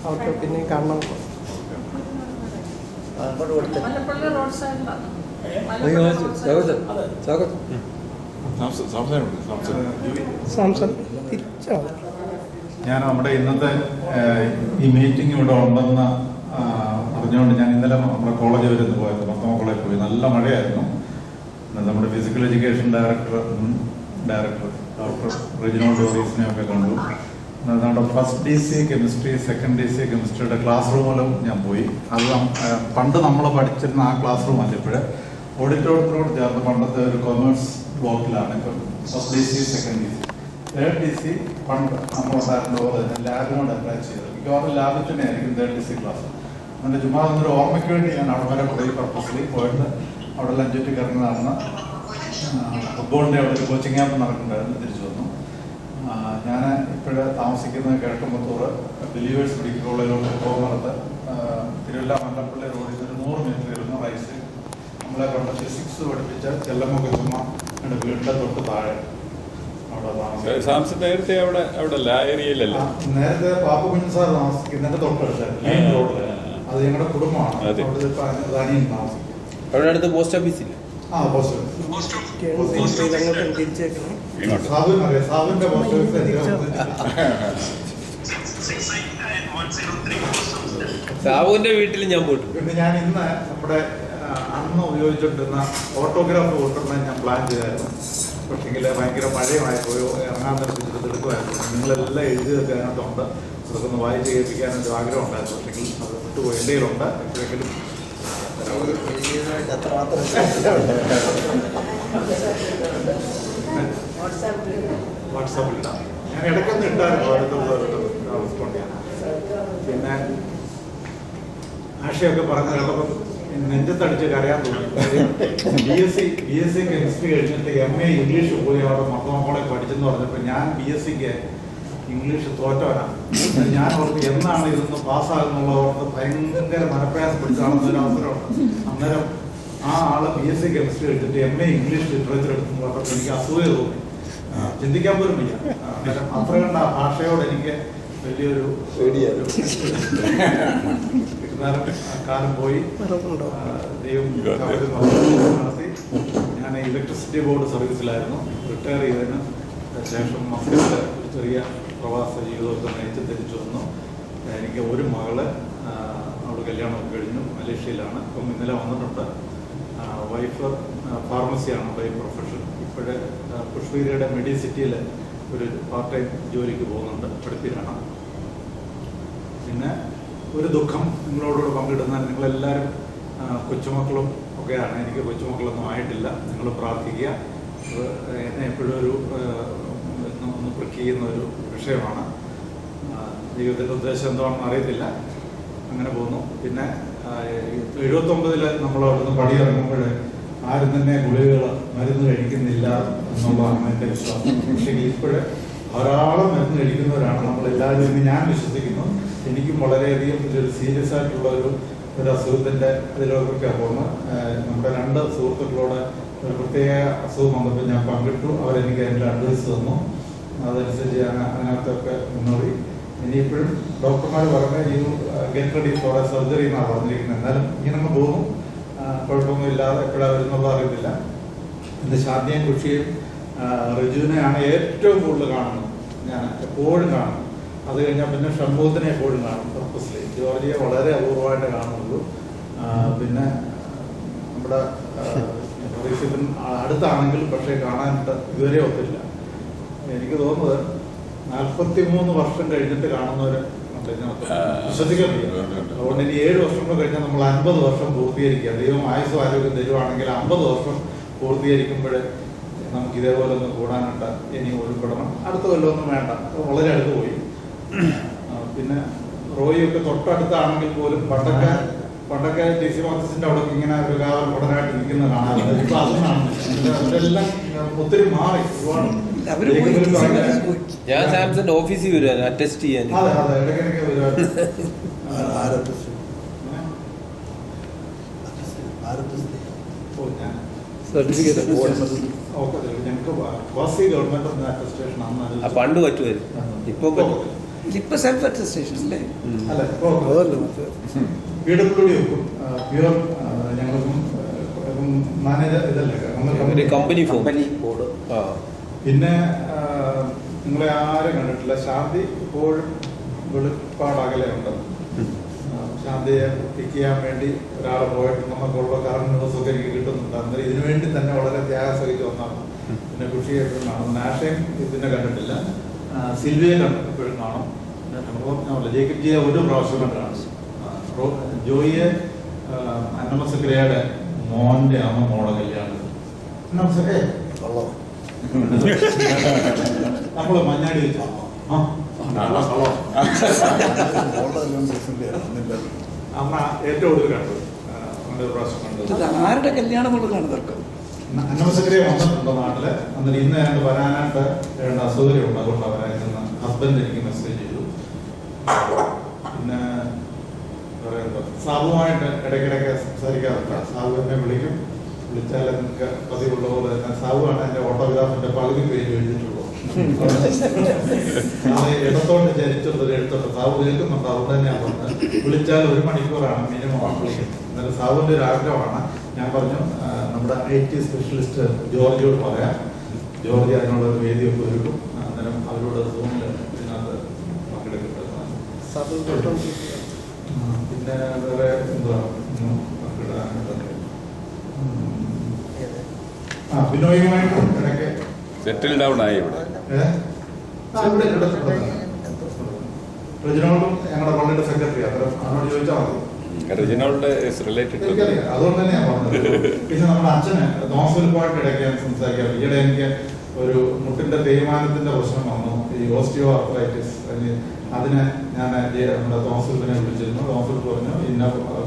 അവർക്ക് പിന്നെ കാണണം. അങ്ങോട്ട് കൊടുത്ത് സ്വാഗതം. സാംസൺ ഞാൻ നമ്മുടെ ഇന്നത്തെ ഈ മീറ്റിംഗ് ഇവിടെ ഉണ്ടെന്ന് അറിഞ്ഞുകൊണ്ട് ഞാൻ ഇന്നലെ നമ്മുടെ കോളേജ് വരെ ഒന്ന് പോയത്, മൊത്തം കോളേജിൽ പോയി. നല്ല മഴയായിരുന്നു. നമ്മുടെ physical education director doctor Reginald ഓറീസിനെ ഒക്കെ കണ്ടു. നമ്മുടെ first DC chemistry, second DC കെമിസ്ട്രിയുടെ ക്ലാസ് റൂമിലും ഞാൻ പോയി. അത് പണ്ട് നമ്മൾ പഠിച്ചിരുന്ന ആ ക്ലാസ് റൂം അല്ല, ഇപ്പോഴേ ഓഡിറ്റോറിയത്തിനോട് ചേർന്ന് പണ്ടത്തെ ഒരു കൊമേഴ്സ് ബ്ലോക്കിലാണ് ഇപ്പം first DC, second DC. Third DC പണ്ട് നമ്മളുണ്ടായിരുന്ന പോലെ തന്നെ ലാബിനോട് അറ്റാച്ച് ചെയ്തത്. മിക്കവാറും ലാബിൽ തന്നെ ആയിരിക്കും തേർഡ് DC ക്ലാസ്. അതുകൊണ്ട് ചുമ്മാ ഒന്നൊരു ഓർമ്മയ്ക്ക് വേണ്ടി ഞാൻ അവിടെ വരെ പോയി പർപ്പസ്ലി പോയിട്ട് അവിടെ ലഞ്ചുറ്റി കറങ്ങി നടന്ന് ഫുട്ബോളിൻ്റെ അവിടെ ഒരു കോച്ചിങ് ക്യാമ്പ് നടക്കുന്നുണ്ടായിരുന്നു. തിരിച്ചു വന്നു. ഞാൻ ഇപ്പോഴേ താമസിക്കുന്നത് കിഴക്കുമ്പത്തൂർ ബിലീവേഴ്സ് മെഡിക്കൽ കോളേജിലോട്ട് പോകുന്നത് തിരുവല്ല മല്ലപ്പള്ളി റോഡിൽ ഒരു 100 മീറ്റർ ഇരുന്ന് റൈസ് നമ്മളെ പണ്ട് ഫിസിക്സ് പഠിപ്പിച്ച ചെല്ലമ്മ കൊച്ചമ്മ എൻ്റെ വീടിൻ്റെ തൊട്ട് താഴെ അവിടെ താമസിക്കും. നേരത്തെ അവിടെ ഏരിയയിലല്ല, നേരത്തെ പാപ്പുകുഞ്ഞൻ സാർ താമസിക്കുന്നതിൻ്റെ തൊട്ടടുത്ത് മെയിൻ റോഡിൽ. അത് ഞങ്ങളുടെ കുടുംബമാണ്. അവിടെ അനിയൻ താമസിക്കും. അവിടെ അടുത്ത് പോസ്റ്റ് ഓഫീസില്ല. ആ പോസ്റ്റ് ഓഫീസ് തിരിച്ചേക്കണം. സാബുവിന് അറിയാം. സാബുവിൻ്റെ പോസ്റ്റ് ഓഫീസ് സാബുവിന്റെ വീട്ടിൽ ഞാൻ പോയിട്ടു. പിന്നെ ഞാൻ ഇന്ന് നമ്മുടെ അന്ന് ഉപയോഗിച്ചുകൊണ്ടിരുന്ന ഓട്ടോഗ്രാഫ് കൊണ്ടുവരാൻ ഞാൻ പ്ലാൻ ചെയ്തായിരുന്നു. പക്ഷേങ്കിൽ ഭയങ്കര മഴയുമായിപ്പോയി, ഇറങ്ങാൻ നിർത്തിച്ചിട്ട് എടുക്കുമായിരുന്നു. നിങ്ങളെല്ലാം എഴുതി വെക്കാനായിട്ടുണ്ട്. അതൊക്കെ ഒന്ന് വായിച്ച് കേൾപ്പിക്കാനൊരു ആഗ്രഹം ഉണ്ടായിരുന്നു. പക്ഷേങ്കിൽ അത് വിട്ടുപോയി. എൻ്റെ കയ്യിലുണ്ട്. എപ്പോഴെങ്കിലും വാട്സാപ്പിലിടാം. ഞാൻ ഇടയ്ക്കൊന്നും ഇട്ടായിരുന്നു. റെസ്പോണ്ട് ചെയ്യാൻ. പിന്നെ ആശയൊക്കെ പറഞ്ഞ് കേട്ടപ്പം നെഞ്ചത്തടിച്ച് കരയാൻ തോന്നി. BSc കെമിസ്ട്രി കഴിഞ്ഞിട്ട് MA ഇംഗ്ലീഷ് പോയി അവിടെ മക്കളെ പഠിച്ചെന്ന് പറഞ്ഞപ്പോൾ ഞാൻ BScക്ക് ഇംഗ്ലീഷ് തോറ്റവനാണ്. ഞാൻ ഓർത്ത് എന്നാണ് ഇതൊന്ന് പാസ്സാകുന്നുള്ള ഓർത്ത് ഭയങ്കര മനപ്രയാസം പിടിച്ചാണെന്നൊരു അവസരമുണ്ട്. അന്നേരം ആ ആള് BSc കെമിസ്ട്രി എടുത്തിട്ട് MA ഇംഗ്ലീഷ് ലിറ്ററേച്ചർ എടുത്തെന്ന് പറഞ്ഞപ്പോൾ എനിക്ക് അസൂയ തോന്നി. ചിന്തിക്കാൻ പോലും വയ്യ. അന്നേരം അത്ര കണ്ട ആ ഭാഷയോട് എനിക്ക് വലിയൊരു കാലം പോയി. ദൈവം നടത്തി. ഞാൻ ഇലക്ട്രിസിറ്റി ബോർഡ് സർവീസിലായിരുന്നു. റിട്ടയർ ചെയ്തതിന് ശേഷം മസ്കറ്റിൽ ഒരു ചെറിയ പ്രവാസ ജീവിതമൊക്കെ നയിച്ച് തിരിച്ചു വന്നു. എനിക്ക് ഒരു മകള്, അവൾ കല്യാണമൊക്കെ കഴിഞ്ഞു, മലേഷ്യയിലാണ്. ഇപ്പം ഇന്നലെ വന്നിട്ടുണ്ട്. വൈഫ് ഫാർമസിയാണ് ബൈ പ്രൊഫഷൻ. ഇപ്പോഴേ പുഷ്പഗിരിയുടെ മെഡിസിറ്റിയിൽ ഒരു പാർട്ട് ടൈം ജോലിക്ക് പോകുന്നുണ്ട്. പഠിപ്പിലാണ്. പിന്നെ ഒരു ദുഃഖം നിങ്ങളോടുകൂടെ പങ്കിടുന്ന നിങ്ങളെല്ലാവരും കൊച്ചുമക്കളും ഒക്കെയാണ്. എനിക്ക് കൊച്ചുമക്കളൊന്നും ആയിട്ടില്ല. നിങ്ങൾ പ്രാർത്ഥിക്കുക. എന്നെ എപ്പോഴും ഒരു ഒന്ന് പ്രിക്ക് ചെയ്യുന്ന ഒരു വിഷയമാണ്. ദൈവത്തിൻ്റെ ഉദ്ദേശം എന്താണെന്ന് അറിയത്തില്ല. അങ്ങനെ പോകുന്നു. പിന്നെ 79 നമ്മൾ അവിടുന്ന് പടിയിറങ്ങുമ്പോൾ ആരും തന്നെ ഗുളികകൾ മരുന്ന് കഴിക്കുന്നില്ല എന്നുള്ളതാണ് എൻ്റെ വിശ്വാസം. പക്ഷേ ഇപ്പോഴേ ധാരാളം മരുന്ന് കഴിക്കുന്നവരാണ് നമ്മളെല്ലാവരും എന്ന് ഞാൻ വിശ്വസിക്കുന്നു. എനിക്കും വളരെയധികം ഇതൊരു സീരിയസ് ആയിട്ടുള്ള ഒരു അസുഖത്തിൻ്റെ ഇതിലൊക്കെയാണ് പോകുന്നത്. നമ്മുടെ 2 സുഹൃത്തുക്കളോട് ഒരു പ്രത്യേക അസുഖം വന്നപ്പോൾ ഞാൻ പങ്കിട്ടു. അവരെനിക്ക് അതിൻ്റെ അഡ്വൈസ് തന്നു. അതനുസരിച്ച് ഞാൻ അതിനകത്തൊക്കെ മുന്നോടി. ഇനിയിപ്പോഴും ഡോക്ടർമാർ പറഞ്ഞ ഈ get ready for A surgery എന്നാണ് പറഞ്ഞിരിക്കുന്നത്. എന്നാലും ഇങ്ങനെ പോകുന്നു. കുഴപ്പമൊന്നും ഇല്ലാതെ എപ്പോഴാണ് വരുന്നുള്ളത് അറിയത്തില്ല. എൻ്റെ ശാന്തിയും കുഷിയും റിജുവിനെയാണ് ഏറ്റവും കൂടുതൽ കാണുന്നത്. ഞാൻ എപ്പോഴും കാണും. അത് കഴിഞ്ഞാൽ പിന്നെ ഷംബൂത്തിനെ എപ്പോഴും കാണും പർപ്പസ്ലി. ജോർജിയെ വളരെ അപൂർവമായിട്ട് കാണുന്നുള്ളൂ. പിന്നെ നമ്മുടെ അടുത്താണെങ്കിലും പക്ഷേ കാണാനായിട്ട് ഇതുവരെ ഒത്തില്ല. എനിക്ക് തോന്നുന്നത് 43 വർഷം കഴിഞ്ഞിട്ട് കാണുന്നവർ വിശ്വസിക്കാൻ വയ്യ. അതുകൊണ്ട് ഇനി 7 വർഷം കൂടെ കഴിഞ്ഞാൽ നമ്മൾ 50 വർഷം പൂർത്തീകരിക്കുക. ദൈവം ആയുസ്സും ആരോഗ്യം തരുവാണെങ്കിൽ 50 വർഷം പൂർത്തീകരിക്കുമ്പോൾ നമുക്ക് ഇതേപോലെ ഒന്ന് കൂടാനായിട്ട് ഇനി ഉൾപ്പെടണം. അടുത്ത കൊല്ലമൊന്നും വേണ്ട, വളരെ അടുത്ത് പോയി. പിന്നെ റോയിയൊക്കെ തൊട്ടടുത്താണെങ്കിൽ പോലും പണ്ടൊക്കെ TC മാർക്കസിന്റെ അവിടെ ഇങ്ങനെ ഒരു കാവൽ ഉടനായിട്ട് നിൽക്കുന്ന കാണാറുണ്ട്. ഇപ്പൊ അതും കാണുന്നില്ല. അവരെല്ലാം ഒത്തിരി മാറി. ഞാൻ സാംസന്റെ ഓഫീസിൽ വരുവാ ടെസ്റ്റ് ചെയ്യാൻ. അതെ അതെ, ഇടയ്ക്കിടയ്ക്ക് വരുവായിരുന്നു. ഞങ്ങൾക്ക് വാസി ഗവൺമെന്റ് അറ്റസ്റ്റേഷൻ പണ്ട് പറ്റുമായിരുന്നു. ഇപ്പൊ സെൽഫ് അറ്റസ്റ്റേഷൻ അല്ലേ? അല്ല, PWD വെക്കും. പ്യുവർ ഞങ്ങൾക്കും മാനേജർ ഇതല്ലേ ഒരു കമ്പനി ഫോം. ബോർഡ്. ആ. പിന്നെ നിങ്ങളെ ആരും കണ്ടിട്ടില്ല. ശാന്തി ഇപ്പോഴും വെളിപ്പാട് അകലെയുണ്ട്. ശാന്തിയെ പിക്ക് ചെയ്യാൻ വേണ്ടി ഒരാൾ പോയിട്ട് നമുക്കുള്ള കറണ്ട് ന്യൂസൊക്കെ എനിക്ക് കിട്ടുന്നുണ്ട്. അന്നേരം ഇതിനു വേണ്ടി തന്നെ വളരെ ത്യാഗം സഹിച്ച് വന്നാണ്. പിന്നെ കൃഷി കാണും. നാഷയും ഇതിനെ കണ്ടിട്ടില്ല. സിൽവിയെ എപ്പോഴും കാണും. ജേക്കബ് ജിയെ ഒരു പ്രാവശ്യം കണ്ടാണ്. ജോയിയെ അന്നമസക്രിയയുടെ മോന്റെ അമ്മ മോളെ കല്യാണം. നമ്മള് മഞ്ഞാടി വെച്ചു അമ്മ ഏറ്റവും കൂടുതൽ കണ്ടു. ഒരു പ്രാവശ്യം കണ്ടു. ആരുടെ കല്യാണം എന്നുള്ളതാണ് തർക്കം. അന്നമസക്രിയ വന്നിട്ടുണ്ടോ നാട്ടില്? അന്നേരം ഇന്ന് ഞങ്ങൾ വരാനായിട്ട് വേണ്ട അസൗകര്യമുണ്ട്. അതുകൊണ്ട് അവരായിരുന്നു. ഹസ്ബൻഡ് എനിക്ക് മെസ്സേജ് ചെയ്തു. പിന്നെ സാബുമായിട്ട് ഇടയ്ക്കിടയ്ക്ക് സംസാരിക്കാറുണ്ട്. സാബു എന്നെ വിളിക്കും. വിളിച്ചാൽ നിങ്ങൾക്ക് പതിവുള്ള പോലെ തന്നെ സാബുവാണ് എൻ്റെ ഓട്ടോഗ്രാഫിന്റെ പകുതി പേര് എഴുതിയിട്ടുള്ളൂ. അത് ഇടത്തോട്ട് ചരിച്ചുള്ളത് എടുത്തോട്ട് സാബു കേൾക്കുന്നുണ്ട്. അതുകൊണ്ട് തന്നെയാണ് പറഞ്ഞത്. വിളിച്ചാൽ 1 മണിക്കൂറാണ് മിനിമം വിളിക്കുന്നത്. എന്നാലും സാബുവിന്റെ ഒരു ആഗ്രഹമാണ്. ഞാൻ പറഞ്ഞു നമ്മുടെ IT സ്പെഷ്യലിസ്റ്റ് ജോർജിയോട് പറയാം. ജോർജി അതിനുള്ള ഒരു വേദിയൊക്കെ ഒരുക്കും. അന്നേരം അവരോട് സൂമിൽ ഇതിനകത്ത് പങ്കെടുക്കുന്നത്. പിന്നെ വേറെ എന്തുവാ പങ്കിടാനുള്ളത്? ബിനോയുമായിട്ടും ഇടയ്ക്ക് സെറ്റിൽ ഡൗൺ ആയി ഇവിടെ. റെജിനോൾഡും ഞങ്ങളുടെ പള്ളിയുടെ സെക്രട്ടറി. അന്നേരം അവനോട് ചോദിച്ചാൽ മതി. Regnault is related. എനിക്കറിയാം. അതുകൊണ്ട് തന്നെയാണ് പറഞ്ഞത്. പിന്നെ നമ്മുടെ അച്ഛന് തോമസ് പായിട്ട് ഇടയ്ക്ക് സംസാരിക്കാം. ഈയിടെ എനിക്ക് ഒരു മുട്ടിന്റെ തേയ്മാനത്തിന്റെ പ്രശ്നം വന്നു. ഈ ഓസ്റ്റിയോ ആർത്രൈറ്റിസ്. അതിന് ഞാൻ നമ്മുടെ തോമസിനെ വിളിച്ചിരുന്നു. തോമസിൽ പറഞ്ഞു ഇന്ന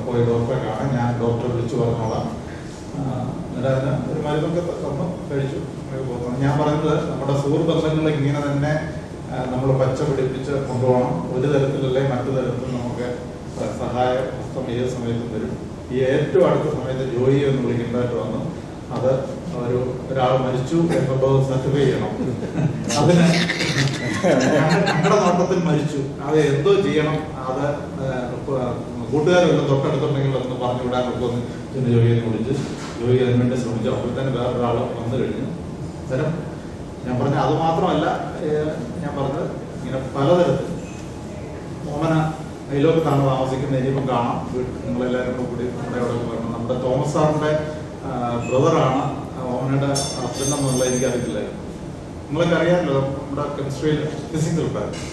പോയി ഡോക്ടറെ കാണാൻ. ഞാൻ ഡോക്ടറെ വിളിച്ചു പറഞ്ഞോളാം. എന്നിട്ട് ഒരു മരുന്നൊക്കെ തന്നു, കഴിച്ചു. ഞാൻ പറഞ്ഞത് നമ്മുടെ സുഹൃബന്ധങ്ങളെ ഇങ്ങനെ തന്നെ നമ്മൾ പച്ച പിടിപ്പിച്ച് കൊണ്ടുപോകണം. ഒരു തരത്തിലല്ലേ മറ്റു തരത്തിൽ നമുക്ക് സഹായ ഹസ്തം ഏത് സമയത്തും വരും. ഈ ഏറ്റവും അടുത്ത സമയത്ത് ജോയി എന്ന് വിളിക്കേണ്ടതായിട്ട് വന്നു. അത് ഒരാൾ മരിച്ചു എന്നുള്ളത് സർട്ടിഫൈ ചെയ്യണം. അതിന് ഞങ്ങളുടെ നോട്ടത്തിൽ മരിച്ചു. അത് എന്തോ ചെയ്യണം. അത് കൂട്ടുകാരെല്ലാം തൊട്ടടുത്തുണ്ടെങ്കിൽ ഒന്ന് പറഞ്ഞു വിടാനൊക്കെ ഒന്ന് ചെന്ന് ജോയിയെ വിളിച്ച് ജോയി അതിനുവേണ്ടി ശ്രമിച്ചു. അപ്പോൾ തന്നെ വേറൊരാൾ വന്നു കഴിഞ്ഞു. അന്നേരം ഞാൻ പറഞ്ഞ അത് മാത്രമല്ല, ഞാൻ പറഞ്ഞത് ഇങ്ങനെ പലതരത്തിൽ ഓമന അയലോകത്താണ് താമസിക്കുന്നത്. ഇനിയിപ്പം കാണാം. നിങ്ങളെല്ലാവരും കൂടി നമ്മുടെ അവിടെ വരണം. നമ്മുടെ തോമസ് സാറിന്റെ ബ്രദറാണ് ഓമനയുടെ ഹസ്ബൻഡ് എന്നുള്ള എനിക്കറിയില്ലായിരുന്നു. നിങ്ങളൊക്കെ അറിയാമല്ലോ നമ്മുടെ കെമിസ്ട്രിയിൽ ഫിസിക്സ് ഉണ്ടായിരുന്നു.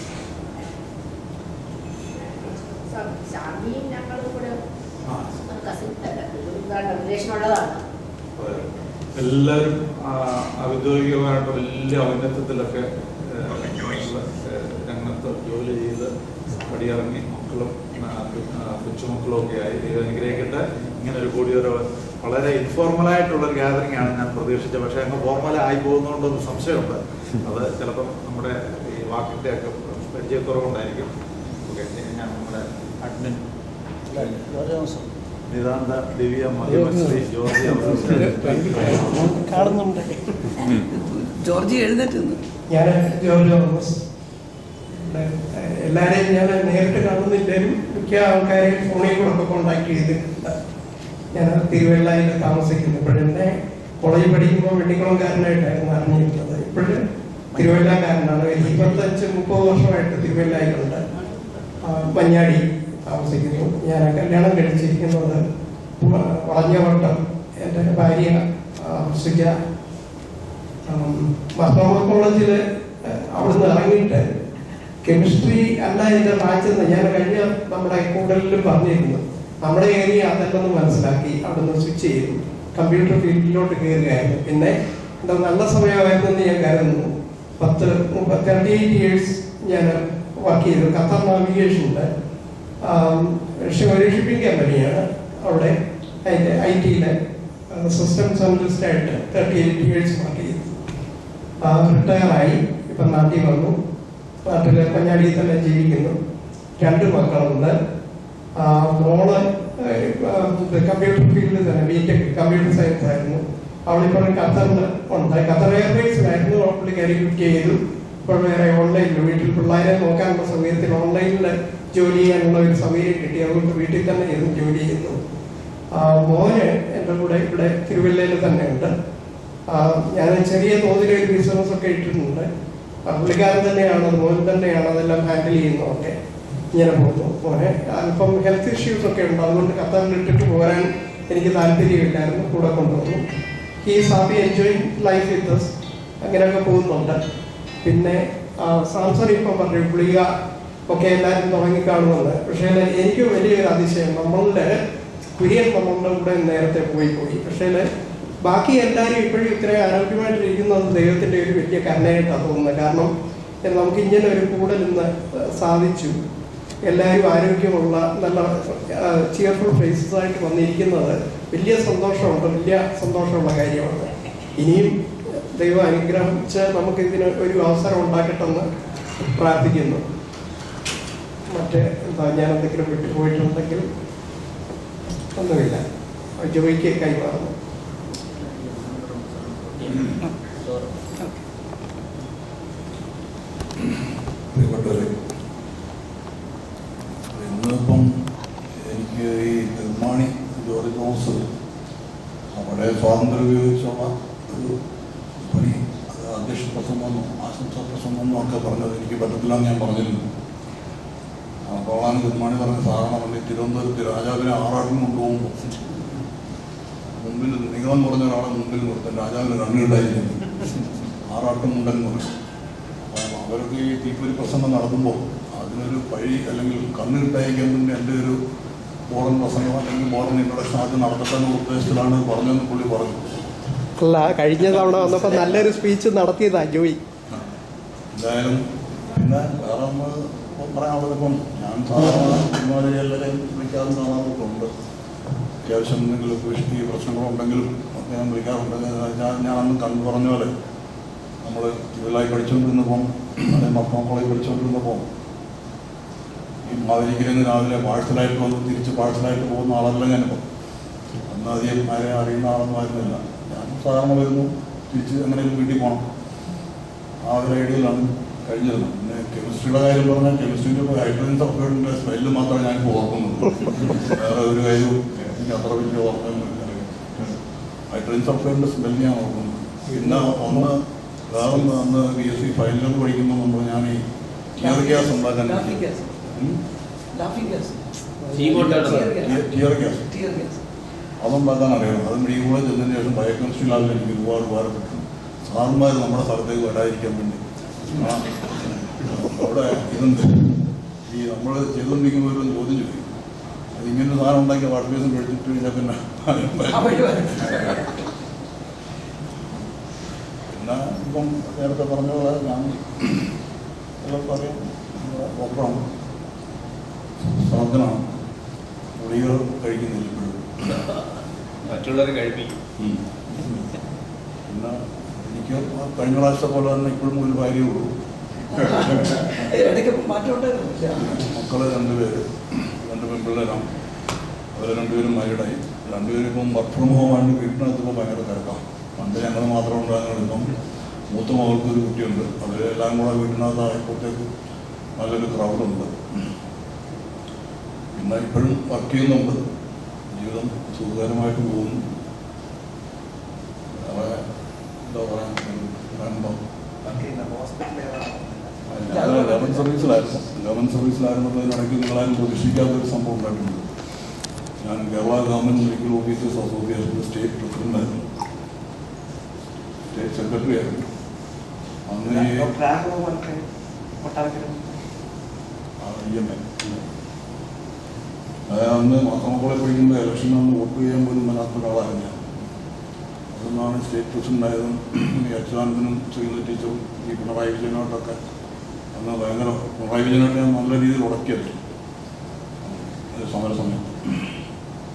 എല്ലാവരും ഔദ്യോഗികമായിട്ട് വലിയ ഔന്നത്യത്തിലൊക്കെ രംഗത്ത് ജോലി ചെയ്ത് പടിയിറങ്ങി മക്കളും കൊച്ചുമക്കളും ഒക്കെ ആയി. ദൈവം അനുഗ്രഹിക്കട്ടെ. ഇങ്ങനെ ഒരു കൂടിയൊരു വളരെ ഇൻഫോർമലായിട്ടുള്ളൊരു ഗ്യാതറിംഗ് ആണ് ഞാൻ പ്രതീക്ഷിച്ചത്. പക്ഷേ അങ്ങ് ഫോർമലായി പോകുന്നതുകൊണ്ടൊന്ന് സംശയമുണ്ട്. അത് ചിലപ്പം നമ്മുടെ ഈ വാക്കിൻ്റെ ഒക്കെ പരിചയക്കുറവുണ്ടായിരിക്കും. ഓക്കെ, ഞാൻ നമ്മുടെ അഡ്മിൻ നിതാന്ത ദിവ്യ മഹിമശ്രീ ജോർജി കാണുന്നുണ്ട്. ജോർജി എഴുന്നേറ്റ്. ഞാൻ ജോർജ് തോമസ്. എല്ലാവരെയും ഞാൻ നേരിട്ട് കാണുന്നില്ലേലും മിക്ക ആൾക്കാരെയും ഫോണിൽ കൂടെ ഒക്കെ കോണ്ടാക്ട് ചെയ്തിട്ടുണ്ട്. ഞാൻ തിരുവല്ലയിൽ താമസിക്കുന്നു. ഇപ്പോഴെന്നെ കോളേജിൽ പഠിക്കുമ്പോൾ വെള്ളിക്കുളംകാരനായിട്ടായിരുന്നു അറിഞ്ഞിരുന്നത്. ഇപ്പോഴും തിരുവല്ലക്കാരനാണ്. 25-30 വർഷമായിട്ട് തിരുവല്ലയിലുണ്ട്. മഞ്ഞാടി താമസിക്കുന്നു. ഞാൻ കല്യാണം കഴിച്ചിരിക്കുന്നത് വളഞ്ഞവട്ടം. എൻ്റെ ഭാര്യ സുജ മർത്തോമ കോളേജിൽ അവിടുന്ന് ഇറങ്ങിയിട്ട് കെമിസ്ട്രി അല്ല എൻ്റെ ബ്രാഞ്ചെന്ന് ഞാൻ കഴിഞ്ഞ നമ്മുടെ കൂടുതലും പറഞ്ഞിരുന്നു. നമ്മുടെ ഏരിയ അതെല്ലെന്ന് മനസ്സിലാക്കി അവിടുന്ന് സ്വിച്ച് ചെയ്തു. കമ്പ്യൂട്ടർ ഫീൽഡിലോട്ട് കയറുകയായിരുന്നു. പിന്നെ എന്താ നല്ല സമയമായിരുന്നു എന്ന് ഞാൻ കരുതുന്നു. 38 years ഞാൻ വർക്ക് ചെയ്തു. ഖത്തർ നാവിഗേഷനിൽ ഒരു ഷിപ്പിംഗ് കമ്പനിയാണ്. അവിടെ അതിൻ്റെ IT-യിലെ സിസ്റ്റംസ് അനലിസ്റ്റായിട്ട് 38 years വർക്ക് ചെയ്തു. റിട്ടയറായി. ഇപ്പം നാട്ടിൽ വന്നു. നാട്ടിൽ മഞ്ഞാടിയിൽ തന്നെ ജീവിക്കുന്നു. 2 മക്കളുണ്ട്. മോള് കമ്പ്യൂട്ടർ ഫീൽഡിൽ തന്നെ BTech കമ്പ്യൂട്ടർ സയൻസ് ആയിരുന്നു. അവളിപ്പോൾ ഖത്തറിൽ ഉണ്ട്. ഖത്തർ എയർവേസിലായിരുന്നു. പുള്ളിക്കാരി ക്വിറ്റ് ചെയ്തു. ഇപ്പോൾ വേറെ ഓൺലൈനിൽ വീട്ടിൽ പിള്ളേരെ നോക്കാനുള്ള സമയത്തിൽ ഓൺലൈനിൽ ജോലി ചെയ്യാനുള്ള ഒരു സമയം കിട്ടി. അതുകൊണ്ട് വീട്ടിൽ തന്നെ ഇരുന്ന് ജോലി ചെയ്യുന്നു. മോന് എൻ്റെ കൂടെ ഇവിടെ തിരുവല്ലയിൽ തന്നെയുണ്ട്. ഞാൻ ചെറിയ തോതിൽ ഒരു ബിസിനസ് ഒക്കെ ഇട്ടിട്ടുണ്ട്. പുള്ളിക്കാരൻ തന്നെയാണ്, മോൻ തന്നെയാണ് അതെല്ലാം ഹാൻഡിൽ ചെയ്യുന്നതൊക്കെ. ഇങ്ങനെ പോകുന്നു. മോനെ അല്പം ഹെൽത്ത് ഇഷ്യൂസ് ഒക്കെ ഉണ്ട്, അതുകൊണ്ട് ഖത്തറിൽ ഇട്ടിട്ട് പോരാൻ എനിക്ക് താല്പര്യമില്ലായിരുന്നു. കൂടെ കൊണ്ടുവന്നു. He's happy enjoying life with us. അങ്ങനെയൊക്കെ പോകുന്നുണ്ട്. പിന്നെ സാംസൺ ഇപ്പം പറഞ്ഞു ഗുളിക ഒക്കെ എല്ലാവരും തുടങ്ങിക്കാണുമെന്ന്. പക്ഷേ എനിക്ക് വലിയൊരു അതിശയം, നമ്മളുടെ കുര്യൻ നമ്മളുടെ കൂടെ നേരത്തെ പോയി. പക്ഷേ ബാക്കി എല്ലാവരും ഇപ്പോഴും ഇത്രയും ആരോഗ്യമായിട്ടിരിക്കുന്നത് ദൈവത്തിൻ്റെ ഒരു വലിയ കരുണയായിട്ടാണ് തോന്നുന്നത്. കാരണം നമുക്ക് ഇങ്ങനെ ഒരു കൂടെ നിന്ന് സാധിച്ചു. എല്ലാവരും ആരോഗ്യമുള്ള നല്ല ചിയർഫുൾ ഫേസസ് ആയിട്ട് വന്നിരിക്കുന്നത് വലിയ സന്തോഷമുണ്ട്, വലിയ സന്തോഷമുള്ള കാര്യമാണ്. ഇനിയും ദൈവം അനുഗ്രഹിച്ച് നമുക്ക് ഇതിന് ഒരു അവസരം ഉണ്ടാക്കട്ടെന്ന് പ്രാർത്ഥിക്കുന്നു. മറ്റേ ഞാൻ എന്തെങ്കിലും വിട്ടുപോയിട്ടുണ്ടെങ്കിൽ ഒന്നുമില്ല. ജോയിക്ക് കൈമാറുന്നു. ഇന്നിപ്പം എനിക്ക് ഈ നിർമ്മാണി ജോർജ് തോമസ് നമ്മുടെ സ്വാതന്ത്ര്യം ഉപയോഗിച്ചുള്ള ഒരു പണി, അത് അധ്യക്ഷ പ്രസംഗമെന്നോ ആശംസാ പ്രസംഗമെന്നോ ഒക്കെ പറഞ്ഞത് എനിക്ക് പറ്റത്തില്ലെന്ന് ഞാൻ പറഞ്ഞിരുന്നു. അപ്പോഴാണ് നിർമ്മാണി പറഞ്ഞ സാധാരണ പറഞ്ഞ് തിരുവനന്തപുരത്ത് രാജാവിനെ ആറാട്ടിന് കൊണ്ടുപോകുമ്പോൾ മുമ്പിൽ നീളം കുറഞ്ഞ ഒരാളെ മുമ്പിൽ നിർത്താൻ രാജാവിന് കണ്ണുണ്ടായിരുന്നു. ആറാട്ടും മുണ്ടൻ പറയും. അപ്പം അവർക്ക് ഈ തീപ്പൊരി പ്രസംഗം നടത്തുമ്പോൾ അതിനൊരു വഴി അല്ലെങ്കിൽ കണ്ണ് കിട്ടായിരിക്കാൻ മുന്നേ എൻ്റെ ഒരു മോഡൽ പ്രസംഗം അല്ലെങ്കിൽ മോഡൽ ഇൻട്രൊഡക്ഷൻ ആദ്യം നടത്തട്ടെന്ന ഉദ്ദേശത്തിലാണ് പറഞ്ഞതെന്ന് പുള്ളി പറഞ്ഞു. അല്ല, കഴിഞ്ഞ തവണ വന്നപ്പോൾ നല്ലൊരു സ്പീച്ച് നടത്തിയതാ ജോയി. എന്തായാലും പിന്നെ വേറെ നമ്മൾ പറയാനുള്ളത്, ഇപ്പം ഞാൻ സാധാരണ ഇതുമാതിരി എല്ലാവരെയും വിളിക്കാതെ കാണാറുണ്ട്. അത്യാവശ്യം എന്തെങ്കിലും കൃഷി പ്രശ്നങ്ങളുണ്ടെങ്കിലും ഒക്കെ ഞാൻ വിളിക്കാറുണ്ട്. ഞാൻ അന്ന് കണ്ടു പറഞ്ഞ പോലെ നമ്മൾ സിവിലായി പഠിച്ചുകൊണ്ടിരുന്നപ്പം, അതേ മക്കം കോളേജ് പഠിച്ചുകൊണ്ടിരുന്നപ്പോൾ ഈ മാവേലിക്കരയിൽ നിന്ന് രാവിലെ പാഴ്സലായിട്ട് വന്ന് തിരിച്ച് പാഴ്സലായിട്ട് പോകുന്ന ആളല്ല ഞാനിപ്പോൾ. അന്ന് അധികം ആരെയും അറിയുന്ന ആളൊന്നും ആയിരുന്നില്ല. ഞാൻ സാധാരണ വരുന്നു, തിരിച്ച് എങ്ങനെയും വീട്ടിൽ പോകണം, ആ ഒരു ഐഡിയയിലാണ് കഴിഞ്ഞിരുന്നത്. പിന്നെ കെമിസ്ട്രിയുടെ കാര്യം പറഞ്ഞാൽ കെമിസ്ട്രിൻ്റെ ഹൈഡ്രജൻ സൾഫൈഡിൻ്റെ സ്മെല്ല് മാത്രമേ ഞാനിപ്പോൾ ഓർക്കുന്നുള്ളൂ. വേറെ ഒരു കാര്യവും എനിക്ക് അത്ര വലിയ ഓർമ്മയൊന്നുമില്ല. ഹൈഡ്രജൻ സൾഫൈഡിൻ്റെ സ്മെല്ല് ഞാൻ ഓർക്കുന്നു. പിന്നെ ഒന്ന് വേറെ അന്ന് BSc ഫൈനൽ പഠിക്കുമ്പോൾ നമ്മൾ ഞാൻ ഈ ടിയർ ഗ്യാസ് ഉണ്ടാക്കാൻ ടിയർ ഗ്യാസ് അതുണ്ടാക്കാൻ അറിയണം. അത് മെഡിക്കൽ കോളേജ് ചെന്നതിന് ശേഷം ബയോകെമിസ്ട്രി ലാബിൽ എനിക്ക് ഒരുപാട് ഉപകാരപ്പെട്ടു. സാറന്മാർ നമ്മുടെ സ്ഥലത്തേക്ക് വരാതിരിക്കാൻ വേണ്ടി അവിടെ ഇതുണ്ട്. ഈ നമ്മൾ ചെയ്തുകൊണ്ടിരിക്കുമ്പോൾ ഒരു ചോദ്യം ചോദിക്കും, അത് ഇങ്ങനൊരു സാധനം ഉണ്ടാക്കിയ വാട്ടർ ബേസും കഴിച്ചിട്ട് കഴിഞ്ഞാൽ പിന്നെ പിന്നെ ഇപ്പം നേരത്തെ പറഞ്ഞ പോലെ ഞാൻ എല്ലാം പറയാം, ഡോക്ടറാണ്, സാധനമാണ്, ഗുളികൾ കഴിക്കുന്നില്ല ഇപ്പോഴും, മറ്റുള്ളവരെ കഴിപ്പിക്കും. പിന്നെ എനിക്ക് കഴിഞ്ഞ പ്രാവശ്യത്തെ പോലെ തന്നെ ഇപ്പോഴും ഒരു ഭാര്യയേ ഉള്ളൂ. മക്കള് 2 പേര്, 2 പെൺപിള്ളേരാണ്. അവർ 2 പേരും മാരീഡായി. 2 പേരും ഇപ്പം വർക്ക് ഫ്രം ഹോം ആയിട്ട് വീട്ടിനകത്തിപ്പോൾ ഭയങ്കര തിരക്കാം. പണ്ട് ഞങ്ങൾ മാത്രം ഉണ്ടാകുന്നത്. ഇപ്പം മൂത്ത മകൾക്ക് ഒരു കുട്ടിയുണ്ട്. അവരെല്ലാം കൂടെ വീട്ടിനകത്തായപ്പോഴത്തേക്ക് നല്ലൊരു ക്രൗഡുണ്ട്. പിന്നെ ഇപ്പോഴും വർക്ക് ചെയ്യുന്നുണ്ട്. ജീവിതം സുഖകരമായിട്ട് പോകുന്നു. വേറെ എന്താ പറയാൻ ഗവൺമെൻറ് സർവീസിലായിരുന്നതിനിടയ്ക്ക് നിങ്ങളാരും പ്രതീക്ഷിക്കാത്തൊരു സംഭവം ഉണ്ടായിട്ടുണ്ട്. ഞാൻ കേരള ഗവൺമെൻറ് മെഡിക്കൽ ഓഫീസേഴ്സ് അസോസിയേഷൻ്റെ സ്റ്റേറ്റ് പ്രസിഡൻ്റായിരുന്നു, സ്റ്റേറ്റ് സെക്രട്ടറി ആയിരുന്നു. അന്ന് അന്ന് മാസമക്കളെ പഠിക്കുമ്പോൾ ഇലക്ഷന് അന്ന് വോട്ട് ചെയ്യാൻ പോലും വരാത്ത ഒരാളായിരുന്നു ഞാൻ. അതൊന്നാണ് സ്റ്റേറ്റ് പ്രസിഡൻ്റായതും അച്യുതാനന്ദനും ശ്രീലത ടീച്ചറും ഈ പിണറായി വിജയനായിട്ടൊക്കെ അന്ന് ഭയങ്കര പിണറായി വിജയനായിട്ട് ഞാൻ നല്ല രീതിയിൽ ഉടക്കിയത് സമരസമയം.